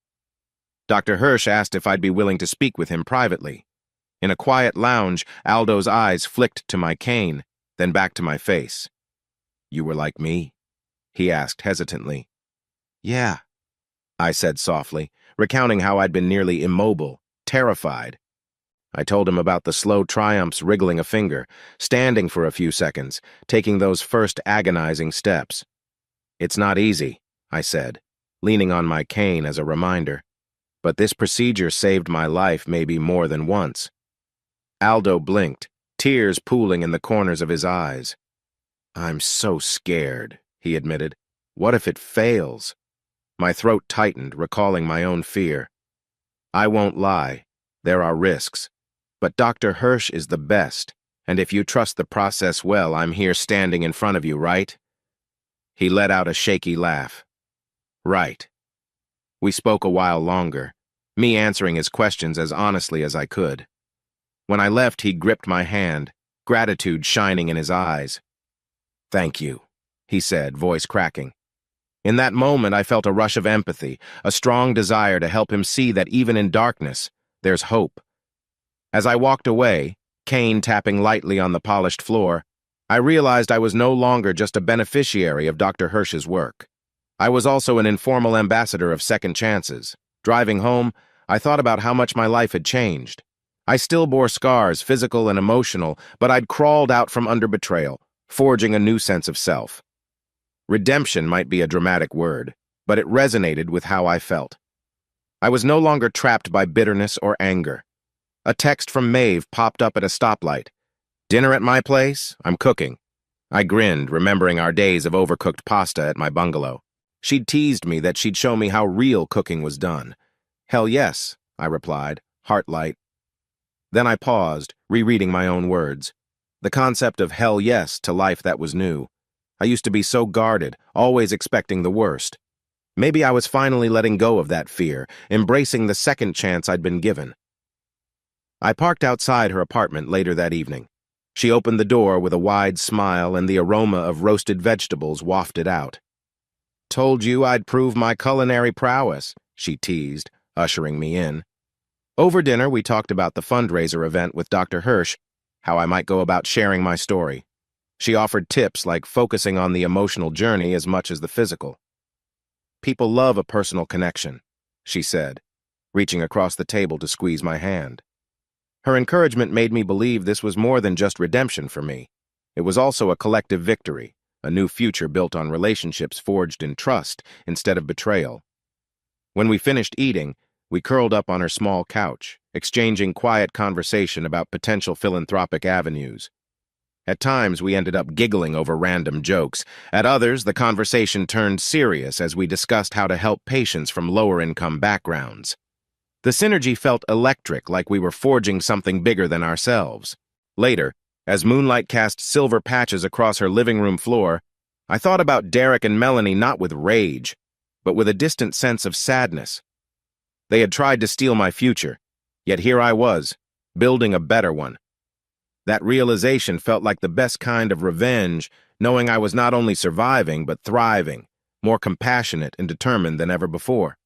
S1: Dr. Hirsch asked if I'd be willing to speak with him privately. In a quiet lounge, Aldo's eyes flicked to my cane, then back to my face. "You were like me?" he asked hesitantly. "Yeah," I said softly, recounting how I'd been nearly immobile, terrified. I told him about the slow triumphs wriggling a finger, standing for a few seconds, taking those first agonizing steps. "It's not easy," I said, leaning on my cane as a reminder. "But this procedure saved my life maybe more than once." Aldo blinked, tears pooling in the corners of his eyes. "I'm so scared," he admitted. "What if it fails?" My throat tightened, recalling my own fear. "I won't lie. There are risks. But Dr. Hirsch is the best, and if you trust the process well, I'm here standing in front of you, right?" He let out a shaky laugh. "Right." We spoke a while longer, me answering his questions as honestly as I could. When I left, he gripped my hand, gratitude shining in his eyes. "Thank you," he said, voice cracking. In that moment, I felt a rush of empathy, a strong desire to help him see that even in darkness, there's hope. As I walked away, cane tapping lightly on the polished floor, I realized I was no longer just a beneficiary of Dr. Hirsch's work. I was also an informal ambassador of second chances. Driving home, I thought about how much my life had changed. I still bore scars, physical and emotional, but I'd crawled out from under betrayal, forging a new sense of self. Redemption might be a dramatic word, but it resonated with how I felt. I was no longer trapped by bitterness or anger. A text from Maeve popped up at a stoplight. "Dinner at my place? I'm cooking." I grinned, remembering our days of overcooked pasta at my bungalow. She'd teased me that she'd show me how real cooking was done. "Hell yes," I replied, heart light. Then I paused, rereading my own words. The concept of hell yes to life that was new. I used to be so guarded, always expecting the worst. Maybe I was finally letting go of that fear, embracing the second chance I'd been given. I parked outside her apartment later that evening. She opened the door with a wide smile and the aroma of roasted vegetables wafted out. "Told you I'd prove my culinary prowess," she teased, ushering me in. Over dinner, we talked about the fundraiser event with Dr. Hirsch, how I might go about sharing my story. She offered tips like focusing on the emotional journey as much as the physical. "People love a personal connection," she said, reaching across the table to squeeze my hand. Her encouragement made me believe this was more than just redemption for me. It was also a collective victory, a new future built on relationships forged in trust instead of betrayal. When we finished eating, we curled up on her small couch, exchanging quiet conversation about potential philanthropic avenues. At times, we ended up giggling over random jokes. At others, the conversation turned serious as we discussed how to help patients from lower-income backgrounds. The synergy felt electric, like we were forging something bigger than ourselves. Later, as moonlight cast silver patches across her living room floor, I thought about Derek and Melanie not with rage, but with a distant sense of sadness. They had tried to steal my future, yet here I was, building a better one. That realization felt like the best kind of revenge, knowing I was not only surviving, but thriving, more compassionate and determined than ever before.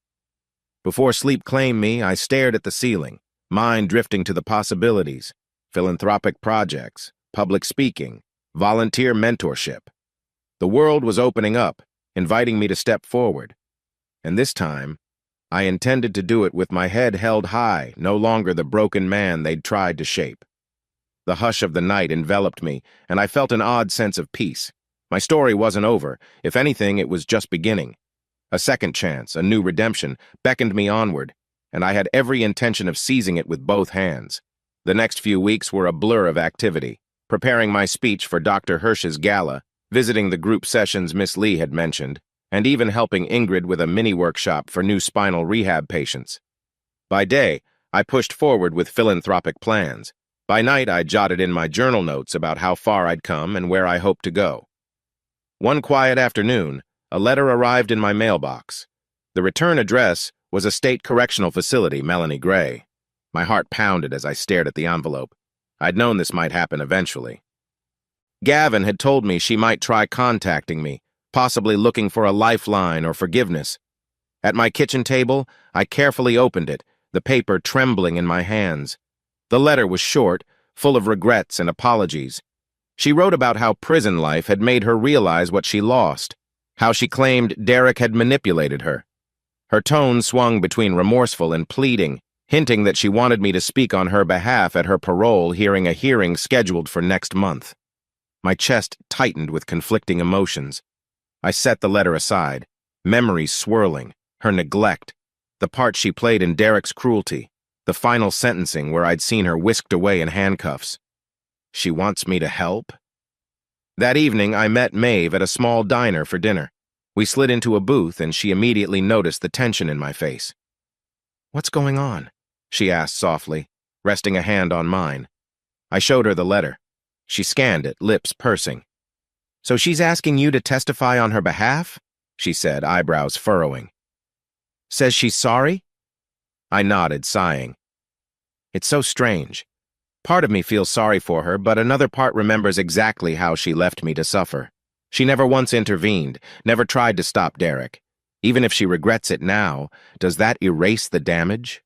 S1: Before sleep claimed me, I stared at the ceiling, mind drifting to the possibilities, philanthropic projects, public speaking, volunteer mentorship. The world was opening up, inviting me to step forward. And this time, I intended to do it with my head held high, no longer the broken man they'd tried to shape. The hush of the night enveloped me, and I felt an odd sense of peace. My story wasn't over. If anything, it was just beginning. A second chance, a new redemption, beckoned me onward, and I had every intention of seizing it with both hands. The next few weeks were a blur of activity, preparing my speech for Dr. Hirsch's gala, visiting the group sessions Miss Lee had mentioned, and even helping Ingrid with a mini-workshop for new spinal rehab patients. By day, I pushed forward with philanthropic plans. By night, I jotted in my journal notes about how far I'd come and where I hoped to go. One quiet afternoon, a letter arrived in my mailbox. The return address was a state correctional facility, Melanie Gray. My heart pounded as I stared at the envelope. I'd known this might happen eventually. Gavin had told me she might try contacting me, possibly looking for a lifeline or forgiveness. At my kitchen table, I carefully opened it, the paper trembling in my hands. The letter was short, full of regrets and apologies. She wrote about how prison life had made her realize what she lost, how she claimed Derek had manipulated her. Her tone swung between remorseful and pleading, hinting that she wanted me to speak on her behalf at her parole hearing scheduled for next month. My chest tightened with conflicting emotions. I set the letter aside, memories swirling, her neglect, the part she played in Derek's cruelty, the final sentencing where I'd seen her whisked away in handcuffs. She wants me to help? That evening, I met Maeve at a small diner for dinner. We slid into a booth and she immediately noticed the tension in my face. "What's going on?" she asked softly, resting a hand on mine. I showed her the letter. She scanned it, lips pursing. "So she's asking you to testify on her behalf?" she said, eyebrows furrowing. "Says she's sorry?" I nodded, sighing. It's so strange. Part of me feels sorry for her, but another part remembers exactly how she left me to suffer. She never once intervened, never tried to stop Derek. Even if she regrets it now, does that erase the damage?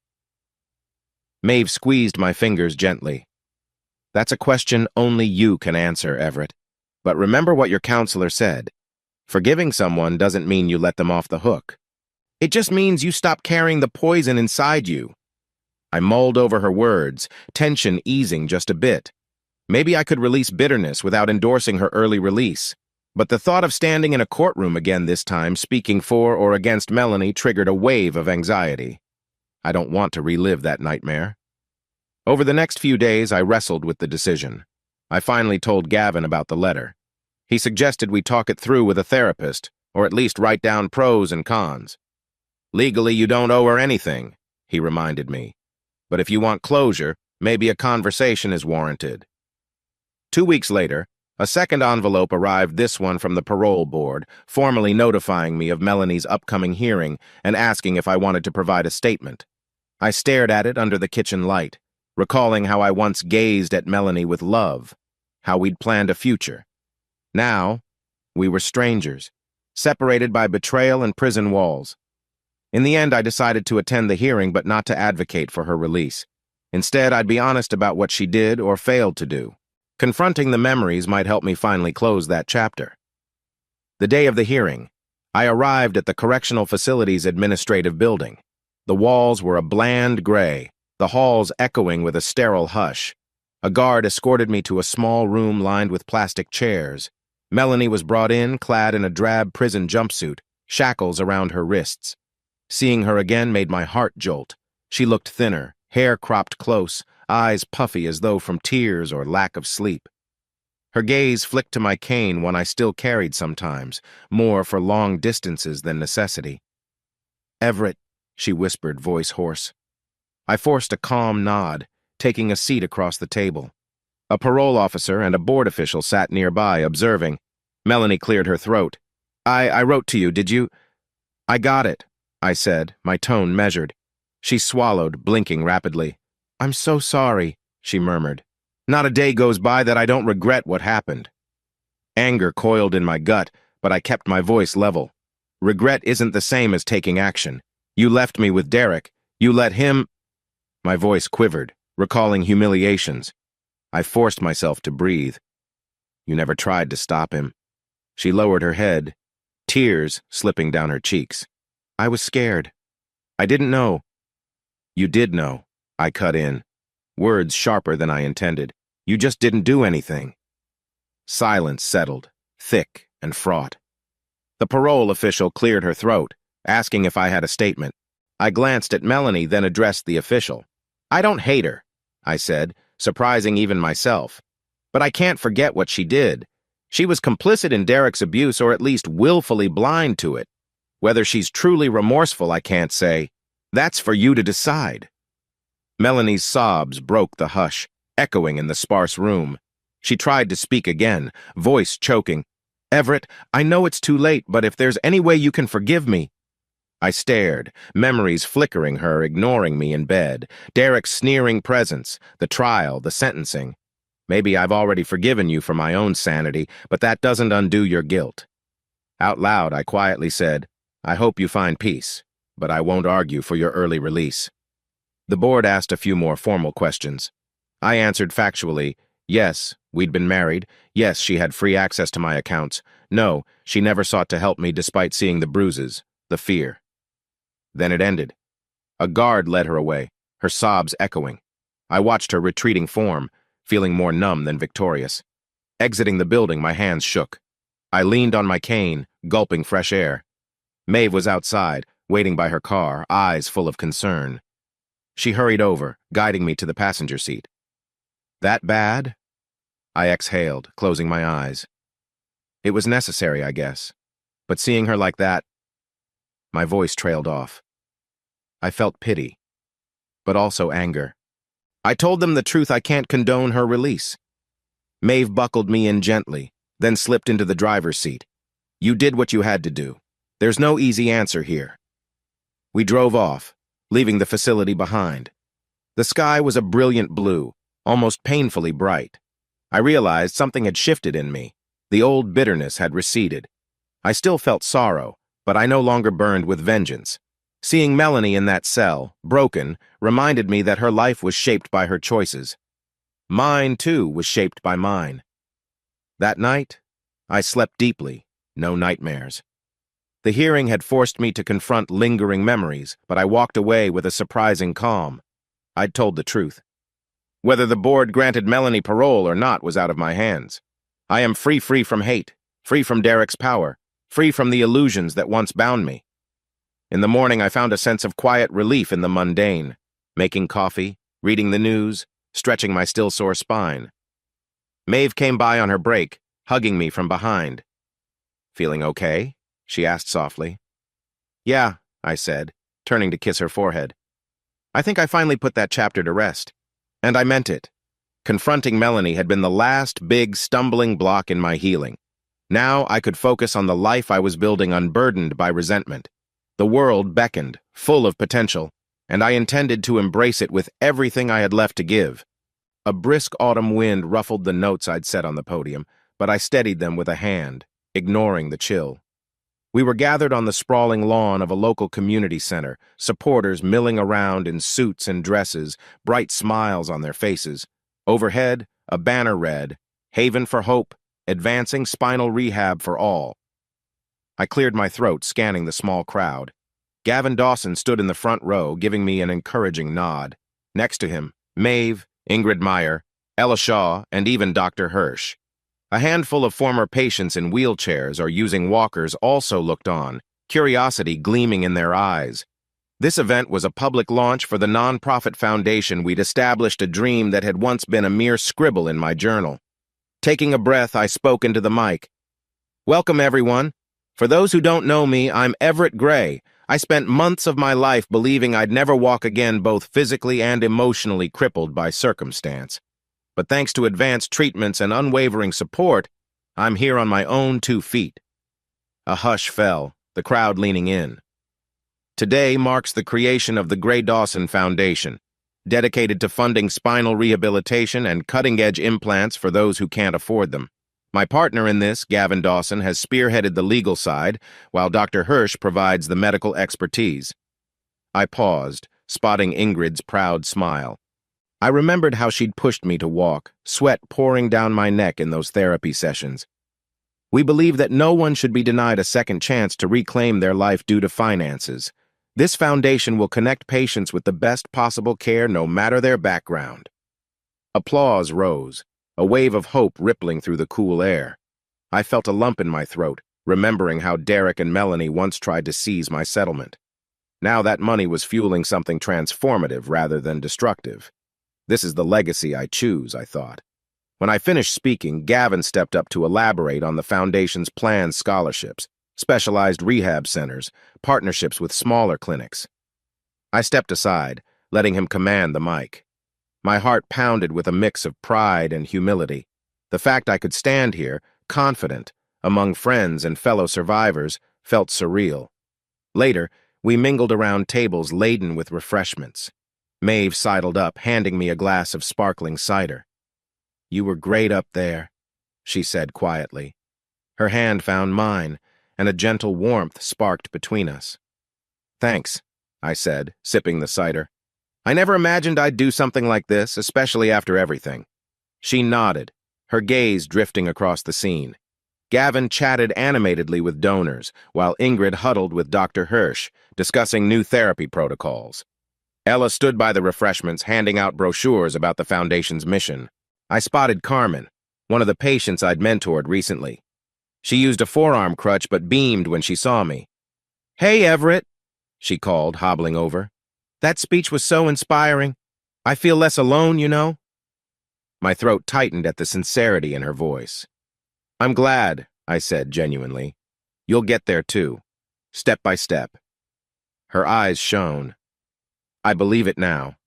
S1: Maeve squeezed my fingers gently. "That's a question only you can answer, Everett. But remember what your counselor said. Forgiving someone doesn't mean you let them off the hook. It just means you stop carrying the poison inside you." I mulled over her words, tension easing just a bit. Maybe I could release bitterness without endorsing her early release. But the thought of standing in a courtroom again this time, speaking for or against Melanie, triggered a wave of anxiety. I don't want to relive that nightmare. Over the next few days, I wrestled with the decision. I finally told Gavin about the letter. He suggested we talk it through with a therapist, or at least write down pros and cons. "Legally, you don't owe her anything," he reminded me. "But if you want closure, maybe a conversation is warranted." 2 weeks later, a second envelope arrived, this one from the parole board, formally notifying me of Melanie's upcoming hearing and asking if I wanted to provide a statement. I stared at it under the kitchen light, recalling how I once gazed at Melanie with love, how we'd planned a future. Now, we were strangers, separated by betrayal and prison walls. In the end, I decided to attend the hearing but not to advocate for her release. Instead, I'd be honest about what she did or failed to do. Confronting the memories might help me finally close that chapter. The day of the hearing, I arrived at the Correctional Facilities Administrative Building. The walls were a bland gray, the halls echoing with a sterile hush. A guard escorted me to a small room lined with plastic chairs. Melanie was brought in, clad in a drab prison jumpsuit, shackles around her wrists. Seeing her again made my heart jolt. She looked thinner, hair cropped close, eyes puffy as though from tears or lack of sleep. Her gaze flicked to my cane, one I still carried sometimes, more for long distances than necessity. "Everett," she whispered, voice hoarse. I forced a calm nod, taking a seat across the table. A parole officer and a board official sat nearby, observing. Melanie cleared her throat. I wrote to you, did you?" "I got it," I said, my tone measured. She swallowed, blinking rapidly. "I'm so sorry," she murmured. "Not a day goes by that I don't regret what happened." Anger coiled in my gut, but I kept my voice level. "Regret isn't the same as taking action. You left me with Derek. You let him—" My voice quivered, recalling humiliations. I forced myself to breathe. "You never tried to stop him." She lowered her head, tears slipping down her cheeks. "I was scared. I didn't know." "You did know," I cut in, words sharper than I intended. "You just didn't do anything." Silence settled, thick and fraught. The parole official cleared her throat, asking if I had a statement. I glanced at Melanie, then addressed the official. "I don't hate her," I said, surprising even myself. "But I can't forget what she did. She was complicit in Derek's abuse, or at least willfully blind to it. Whether she's truly remorseful, I can't say. That's for you to decide." Melanie's sobs broke the hush, echoing in the sparse room. She tried to speak again, voice choking. "Everett, I know it's too late, but if there's any way you can forgive me—" I stared, memories flickering her, ignoring me in bed, Derek's sneering presence, the trial, the sentencing. Maybe I've already forgiven you for my own sanity, but that doesn't undo your guilt. Out loud, I quietly said, I hope you find peace, but I won't argue for your early release. The board asked a few more formal questions. I answered factually, yes, we'd been married. Yes, she had free access to my accounts. No, she never sought to help me despite seeing the bruises, the fear. Then it ended. A guard led her away, her sobs echoing. I watched her retreating form, feeling more numb than victorious. Exiting the building, my hands shook. I leaned on my cane, gulping fresh air. Maeve was outside, waiting by her car, eyes full of concern. She hurried over, guiding me to the passenger seat. That bad? I exhaled, closing my eyes. It was necessary, I guess. But seeing her like that, my voice trailed off. I felt pity, but also anger. I told them the truth. I can't condone her release. Maeve buckled me in gently, then slipped into the driver's seat. You did what you had to do. There's no easy answer here. We drove off, leaving the facility behind. The sky was a brilliant blue, almost painfully bright. I realized something had shifted in me. The old bitterness had receded. I still felt sorrow, but I no longer burned with vengeance. Seeing Melanie in that cell, broken, reminded me that her life was shaped by her choices. Mine, too, was shaped by mine. That night, I slept deeply, no nightmares. The hearing had forced me to confront lingering memories, but I walked away with a surprising calm. I'd told the truth. Whether the board granted Melanie parole or not was out of my hands. I am free from hate, free from Derek's power, free from the illusions that once bound me. In the morning, I found a sense of quiet relief in the mundane, making coffee, reading the news, stretching my still sore spine. Maeve came by on her break, hugging me from behind. Feeling okay? She asked softly. Yeah, I said, turning to kiss her forehead. I think I finally put that chapter to rest. And I meant it. Confronting Melanie had been the last big stumbling block in my healing. Now I could focus on the life I was building unburdened by resentment. The world beckoned, full of potential, and I intended to embrace it with everything I had left to give. A brisk autumn wind ruffled the notes I'd set on the podium, but I steadied them with a hand, ignoring the chill. We were gathered on the sprawling lawn of a local community center, supporters milling around in suits and dresses, bright smiles on their faces. Overhead, a banner read, Haven for Hope, Advancing Spinal Rehab for All. I cleared my throat, scanning the small crowd. Gavin Dawson stood in the front row, giving me an encouraging nod. Next to him, Maeve, Ingrid Meyer, Ella Shaw, and even Dr. Hirsch. A handful of former patients in wheelchairs or using walkers also looked on, curiosity gleaming in their eyes. This event was a public launch for the nonprofit foundation we'd established, a dream that had once been a mere scribble in my journal. Taking a breath, I spoke into the mic. Welcome, everyone. For those who don't know me, I'm Everett Gray. I spent months of my life believing I'd never walk again, both physically and emotionally crippled by circumstance. But thanks to advanced treatments and unwavering support, I'm here on my own 2 feet. A hush fell, the crowd leaning in. Today marks the creation of the Gray Dawson Foundation, dedicated to funding spinal rehabilitation and cutting-edge implants for those who can't afford them. My partner in this, Gavin Dawson, has spearheaded the legal side, while Dr. Hirsch provides the medical expertise. I paused, spotting Ingrid's proud smile. I remembered how she'd pushed me to walk, sweat pouring down my neck in those therapy sessions. We believe that no one should be denied a second chance to reclaim their life due to finances. This foundation will connect patients with the best possible care no matter their background. Applause rose, a wave of hope rippling through the cool air. I felt a lump in my throat, remembering how Derek and Melanie once tried to seize my settlement. Now that money was fueling something transformative rather than destructive. This is the legacy I choose, I thought. When I finished speaking, Gavin stepped up to elaborate on the foundation's planned scholarships, specialized rehab centers, partnerships with smaller clinics. I stepped aside, letting him command the mic. My heart pounded with a mix of pride and humility. The fact I could stand here, confident, among friends and fellow survivors, felt surreal. Later, We mingled around tables laden with refreshments. Maeve sidled up, handing me a glass of sparkling cider. "You were great up there," she said quietly. Her hand found mine, and a gentle warmth sparked between us. "Thanks," I said, sipping the cider. "I never imagined I'd do something like this, especially after everything." She nodded, her gaze drifting across the scene. Gavin chatted animatedly with donors, while Ingrid huddled with Dr. Hirsch, discussing new therapy protocols. Ella stood by the refreshments, handing out brochures about the Foundation's mission. I spotted Carmen, one of the patients I'd mentored recently. She used a forearm crutch but beamed when she saw me. "Hey, Everett," she called, hobbling over. "That speech was so inspiring. I feel less alone, you know." My throat tightened at the sincerity in her voice. "I'm glad," I said genuinely. "You'll get there too, step by step." Her eyes shone. I believe it now.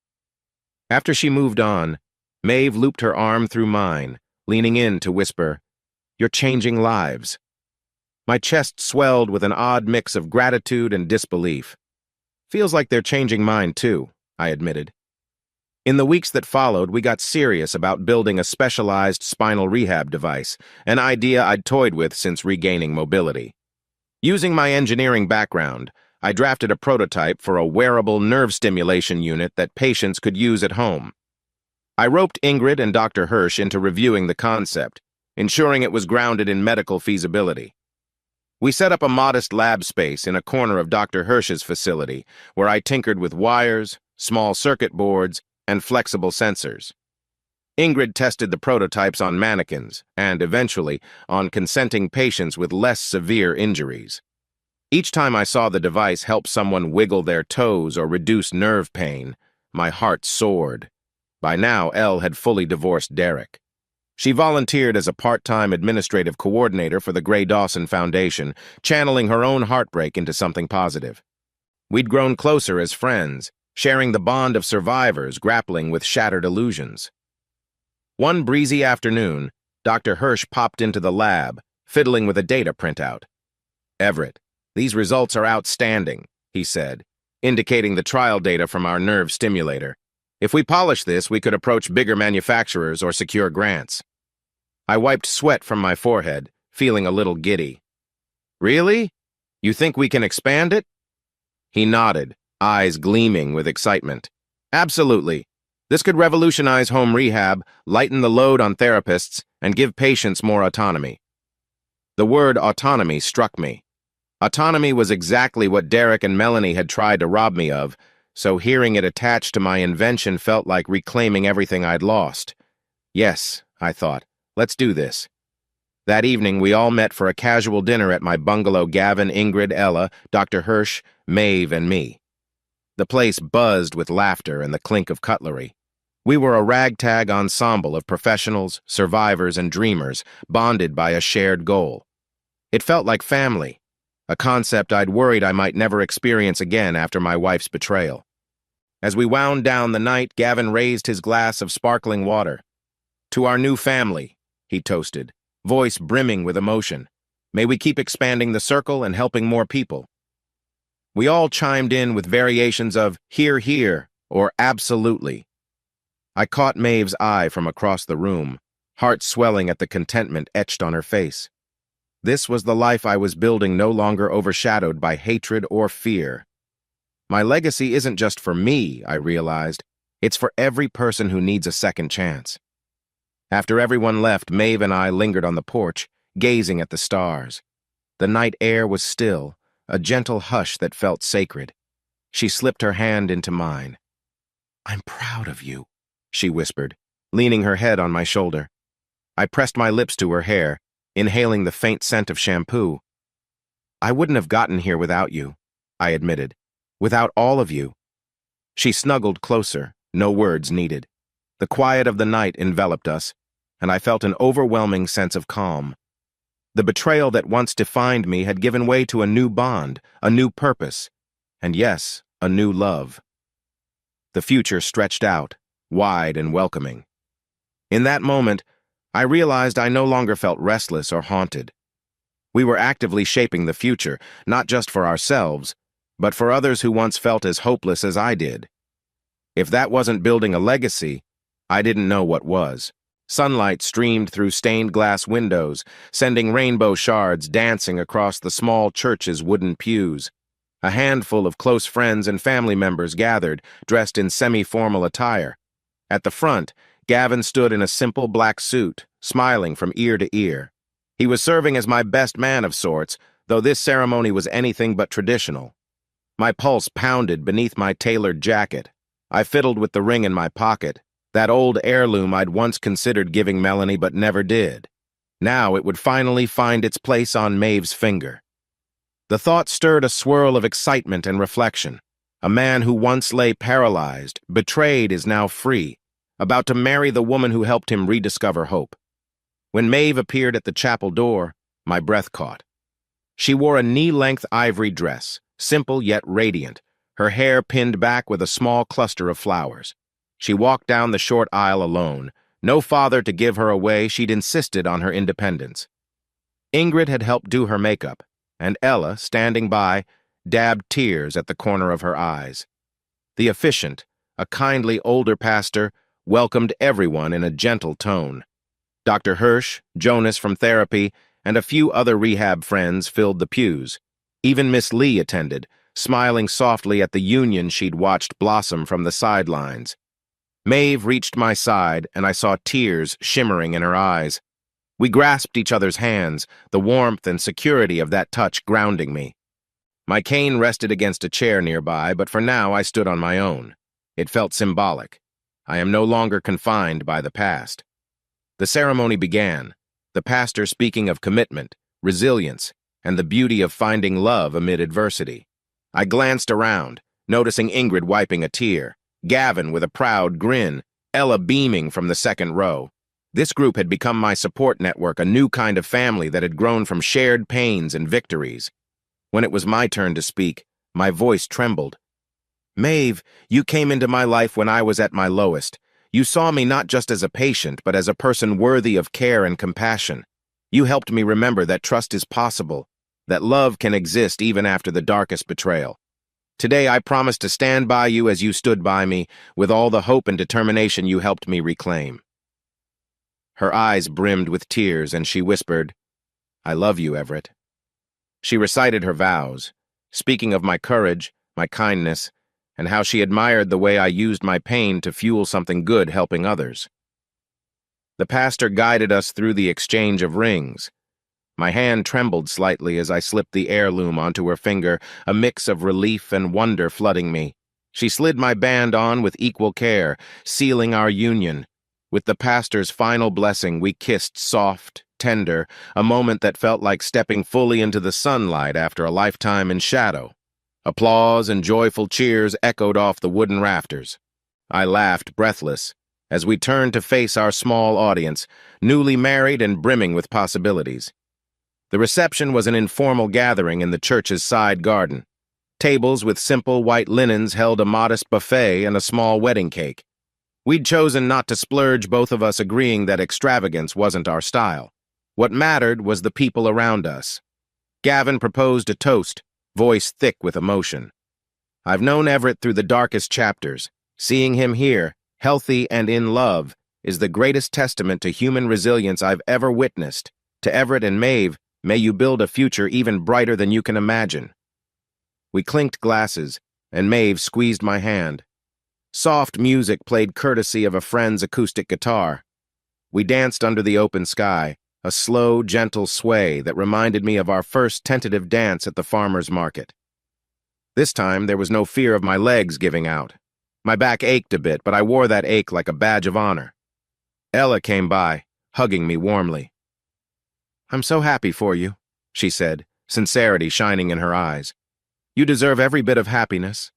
S1: After she moved on, Maeve looped her arm through mine, leaning in to whisper, "You're changing lives." My chest swelled with an odd mix of gratitude and disbelief. "Feels like they're changing mine too," I admitted. In the weeks that followed, we got serious about building a specialized spinal rehab device, an idea I'd toyed with since regaining mobility. Using my engineering background, I drafted a prototype for a wearable nerve stimulation unit that patients could use at home. I roped Ingrid and Dr. Hirsch into reviewing the concept, ensuring it was grounded in medical feasibility. We set up a modest lab space in a corner of Dr. Hirsch's facility, where I tinkered with wires, small circuit boards, and flexible sensors. Ingrid tested the prototypes on mannequins and, eventually, on consenting patients with less severe injuries. Each time I saw the device help someone wiggle their toes or reduce nerve pain, my heart soared. By now, Elle had fully divorced Derek. She volunteered as a part-time administrative coordinator for the Gray Dawson Foundation, channeling her own heartbreak into something positive. We'd grown closer as friends, sharing the bond of survivors grappling with shattered illusions. One breezy afternoon, Dr. Hirsch popped into the lab, fiddling with a data printout. "Everett, these results are outstanding," he said, indicating the trial data from our nerve stimulator. "If we polish this, we could approach bigger manufacturers or secure grants." I wiped sweat from my forehead, feeling a little giddy. "Really? You think we can expand it?" He nodded, eyes gleaming with excitement. "Absolutely. This could revolutionize home rehab, lighten the load on therapists, and give patients more autonomy." The word autonomy struck me. Autonomy was exactly what Derek and Melanie had tried to rob me of, so hearing it attached to my invention felt like reclaiming everything I'd lost. Yes, I thought, let's do this. That evening, we all met for a casual dinner at my bungalow. Gavin, Ingrid, Ella, Dr. Hirsch, Maeve, and me. The place buzzed with laughter and the clink of cutlery. We were a ragtag ensemble of professionals, survivors, and dreamers, bonded by a shared goal. It felt like family, a concept I'd worried I might never experience again after my wife's betrayal. As we wound down the night, Gavin raised his glass of sparkling water. "To our new family," he toasted, voice brimming with emotion. "May we keep expanding the circle and helping more people." We all chimed in with variations of "hear, hear," or "absolutely." I caught Maeve's eye from across the room, heart swelling at the contentment etched on her face. This was the life I was building, no longer overshadowed by hatred or fear. My legacy isn't just for me, I realized. It's for every person who needs a second chance. After everyone left, Maeve and I lingered on the porch, gazing at the stars. The night air was still, a gentle hush that felt sacred. She slipped her hand into mine. "I'm proud of you," she whispered, leaning her head on my shoulder. I pressed my lips to her hair, inhaling the faint scent of shampoo. "I wouldn't have gotten here without you," I admitted. "Without all of you." She snuggled closer, no words needed. The quiet of the night enveloped us, and I felt an overwhelming sense of calm. The betrayal that once defined me had given way to a new bond, a new purpose, and yes, a new love. The future stretched out, wide and welcoming. In that moment, I realized I no longer felt restless or haunted. We were actively shaping the future, not just for ourselves, but for others who once felt as hopeless as I did. If that wasn't building a legacy, I didn't know what was. Sunlight streamed through stained glass windows, sending rainbow shards dancing across the small church's wooden pews. A handful of close friends and family members gathered, dressed in semi-formal attire. At the front, Gavin stood in a simple black suit, smiling from ear to ear. He was serving as my best man of sorts, though this ceremony was anything but traditional. My pulse pounded beneath my tailored jacket. I fiddled with the ring in my pocket, that old heirloom I'd once considered giving Melanie but never did. Now it would finally find its place on Maeve's finger. The thought stirred a swirl of excitement and reflection. A man who once lay paralyzed, betrayed, is now free, about to marry the woman who helped him rediscover hope. When Maeve appeared at the chapel door, my breath caught. She wore a knee-length ivory dress, simple yet radiant, her hair pinned back with a small cluster of flowers. She walked down the short aisle alone. No father to give her away, she'd insisted on her independence. Ingrid had helped do her makeup, and Ella, standing by, dabbed tears at the corner of her eyes. The officiant, a kindly older pastor, welcomed everyone in a gentle tone. Dr. Hirsch, Jonas from therapy, and a few other rehab friends filled the pews. Even Miss Lee attended, smiling softly at the union she'd watched blossom from the sidelines. Maeve reached my side, and I saw tears shimmering in her eyes. We grasped each other's hands, the warmth and security of that touch grounding me. My cane rested against a chair nearby, but for now I stood on my own. It felt symbolic. I am no longer confined by the past. The ceremony began, the pastor speaking of commitment, resilience, and the beauty of finding love amid adversity. I glanced around, noticing Ingrid wiping a tear, Gavin with a proud grin, Ella beaming from the second row. This group had become my support network, a new kind of family that had grown from shared pains and victories. When it was my turn to speak, my voice trembled. Maeve, you came into my life when I was at my lowest. You saw me not just as a patient, but as a person worthy of care and compassion. You helped me remember that trust is possible, that love can exist even after the darkest betrayal. Today I promise to stand by you as you stood by me, with all the hope and determination you helped me reclaim. Her eyes brimmed with tears, and she whispered, I love you, Everett. She recited her vows, speaking of my courage, my kindness, and how she admired the way I used my pain to fuel something good helping others. The pastor guided us through the exchange of rings. My hand trembled slightly as I slipped the heirloom onto her finger, a mix of relief and wonder flooding me. She slid my band on with equal care, sealing our union. With the pastor's final blessing, we kissed soft, tender, a moment that felt like stepping fully into the sunlight after a lifetime in shadow. Applause and joyful cheers echoed off the wooden rafters. I laughed, breathless, as we turned to face our small audience, newly married and brimming with possibilities. The reception was an informal gathering in the church's side garden. Tables with simple white linens held a modest buffet and a small wedding cake. We'd chosen not to splurge, both of us agreeing that extravagance wasn't our style. What mattered was the people around us. Gavin proposed a toast, voice thick with emotion. I've known Everett through the darkest chapters. Seeing him here, healthy and in love, is the greatest testament to human resilience I've ever witnessed. To Everett and Maeve, may you build a future even brighter than you can imagine. We clinked glasses, and Maeve squeezed my hand. Soft music played courtesy of a friend's acoustic guitar. We danced under the open sky, a slow, gentle sway that reminded me of our first tentative dance at the farmer's market. This time, there was no fear of my legs giving out. My back ached a bit, but I wore that ache like a badge of honor. Ella came by, hugging me warmly. I'm so happy for you, she said, sincerity shining in her eyes. You deserve every bit of happiness.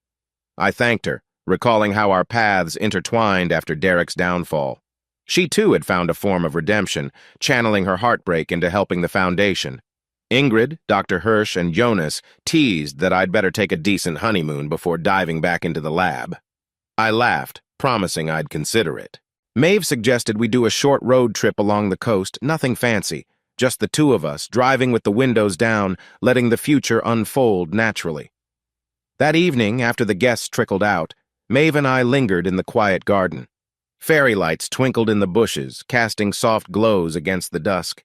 S1: I thanked her, recalling how our paths intertwined after Derek's downfall. She too had found a form of redemption, channeling her heartbreak into helping the foundation. Ingrid, Dr. Hirsch, and Jonas teased that I'd better take a decent honeymoon before diving back into the lab. I laughed, promising I'd consider it. Maeve suggested we do a short road trip along the coast, nothing fancy, just the two of us, driving with the windows down, letting the future unfold naturally. That evening, after the guests trickled out, Maeve and I lingered in the quiet garden. Fairy lights twinkled in the bushes, casting soft glows against the dusk.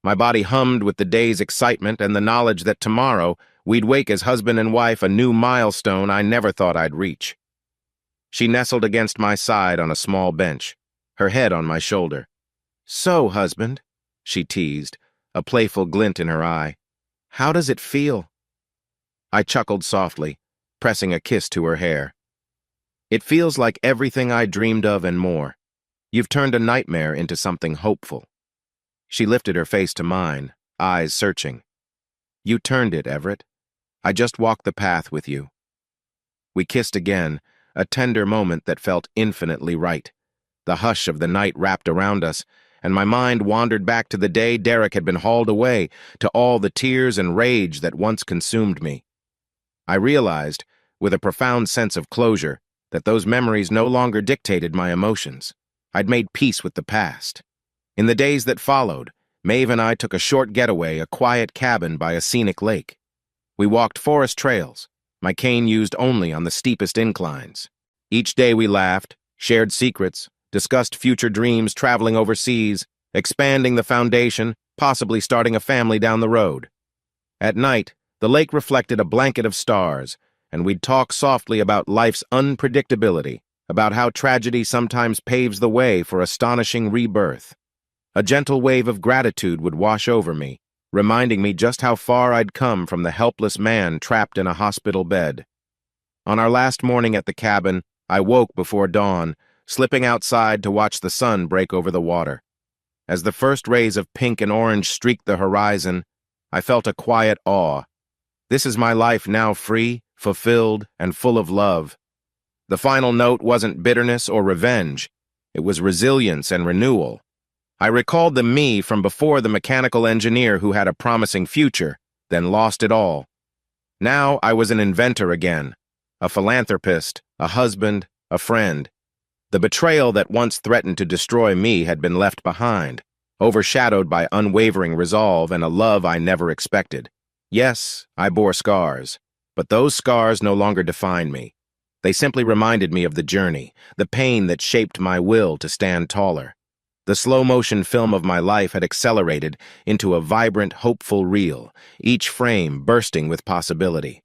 S1: My body hummed with the day's excitement and the knowledge that tomorrow we'd wake as husband and wife, a new milestone I never thought I'd reach. She nestled against my side on a small bench, her head on my shoulder. "So, husband," she teased, a playful glint in her eye, "how does it feel?" I chuckled softly, pressing a kiss to her hair. "It feels like everything I dreamed of and more. You've turned a nightmare into something hopeful." She lifted her face to mine, eyes searching. "You turned it, Everett. I just walked the path with you." We kissed again, a tender moment that felt infinitely right. The hush of the night wrapped around us, and my mind wandered back to the day Derek had been hauled away, to all the tears and rage that once consumed me. I realized, with a profound sense of closure, that those memories no longer dictated my emotions. I'd made peace with the past. In the days that followed, Maeve and I took a short getaway, a quiet cabin by a scenic lake. We walked forest trails, my cane used only on the steepest inclines. Each day we laughed, shared secrets, discussed future dreams, traveling overseas, expanding the foundation, possibly starting a family down the road. At night, the lake reflected a blanket of stars, and we'd talk softly about life's unpredictability, about how tragedy sometimes paves the way for astonishing rebirth. A gentle wave of gratitude would wash over me, reminding me just how far I'd come from the helpless man trapped in a hospital bed. On our last morning at the cabin, I woke before dawn, slipping outside to watch the sun break over the water. As the first rays of pink and orange streaked the horizon, I felt a quiet awe. This is my life now, free, fulfilled, and full of love. The final note wasn't bitterness or revenge. It was resilience and renewal. I recalled the me from before, the mechanical engineer who had a promising future, then lost it all. Now I was an inventor again, a philanthropist, a husband, a friend. The betrayal that once threatened to destroy me had been left behind, overshadowed by unwavering resolve and a love I never expected. Yes, I bore scars, but those scars no longer defined me. They simply reminded me of the journey, the pain that shaped my will to stand taller. The slow-motion film of my life had accelerated into a vibrant, hopeful reel, each frame bursting with possibility.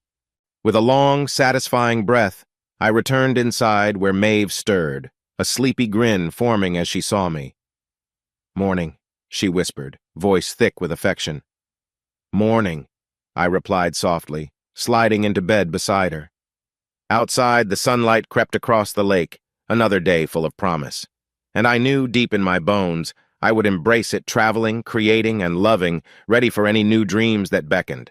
S1: With a long, satisfying breath, I returned inside where Maeve stirred, a sleepy grin forming as she saw me. "Morning," she whispered, voice thick with affection. "Morning," I replied softly, sliding into bed beside her. Outside, the sunlight crept across the lake, another day full of promise. And I knew deep in my bones I would embrace it, traveling, creating, and loving, ready for any new dreams that beckoned.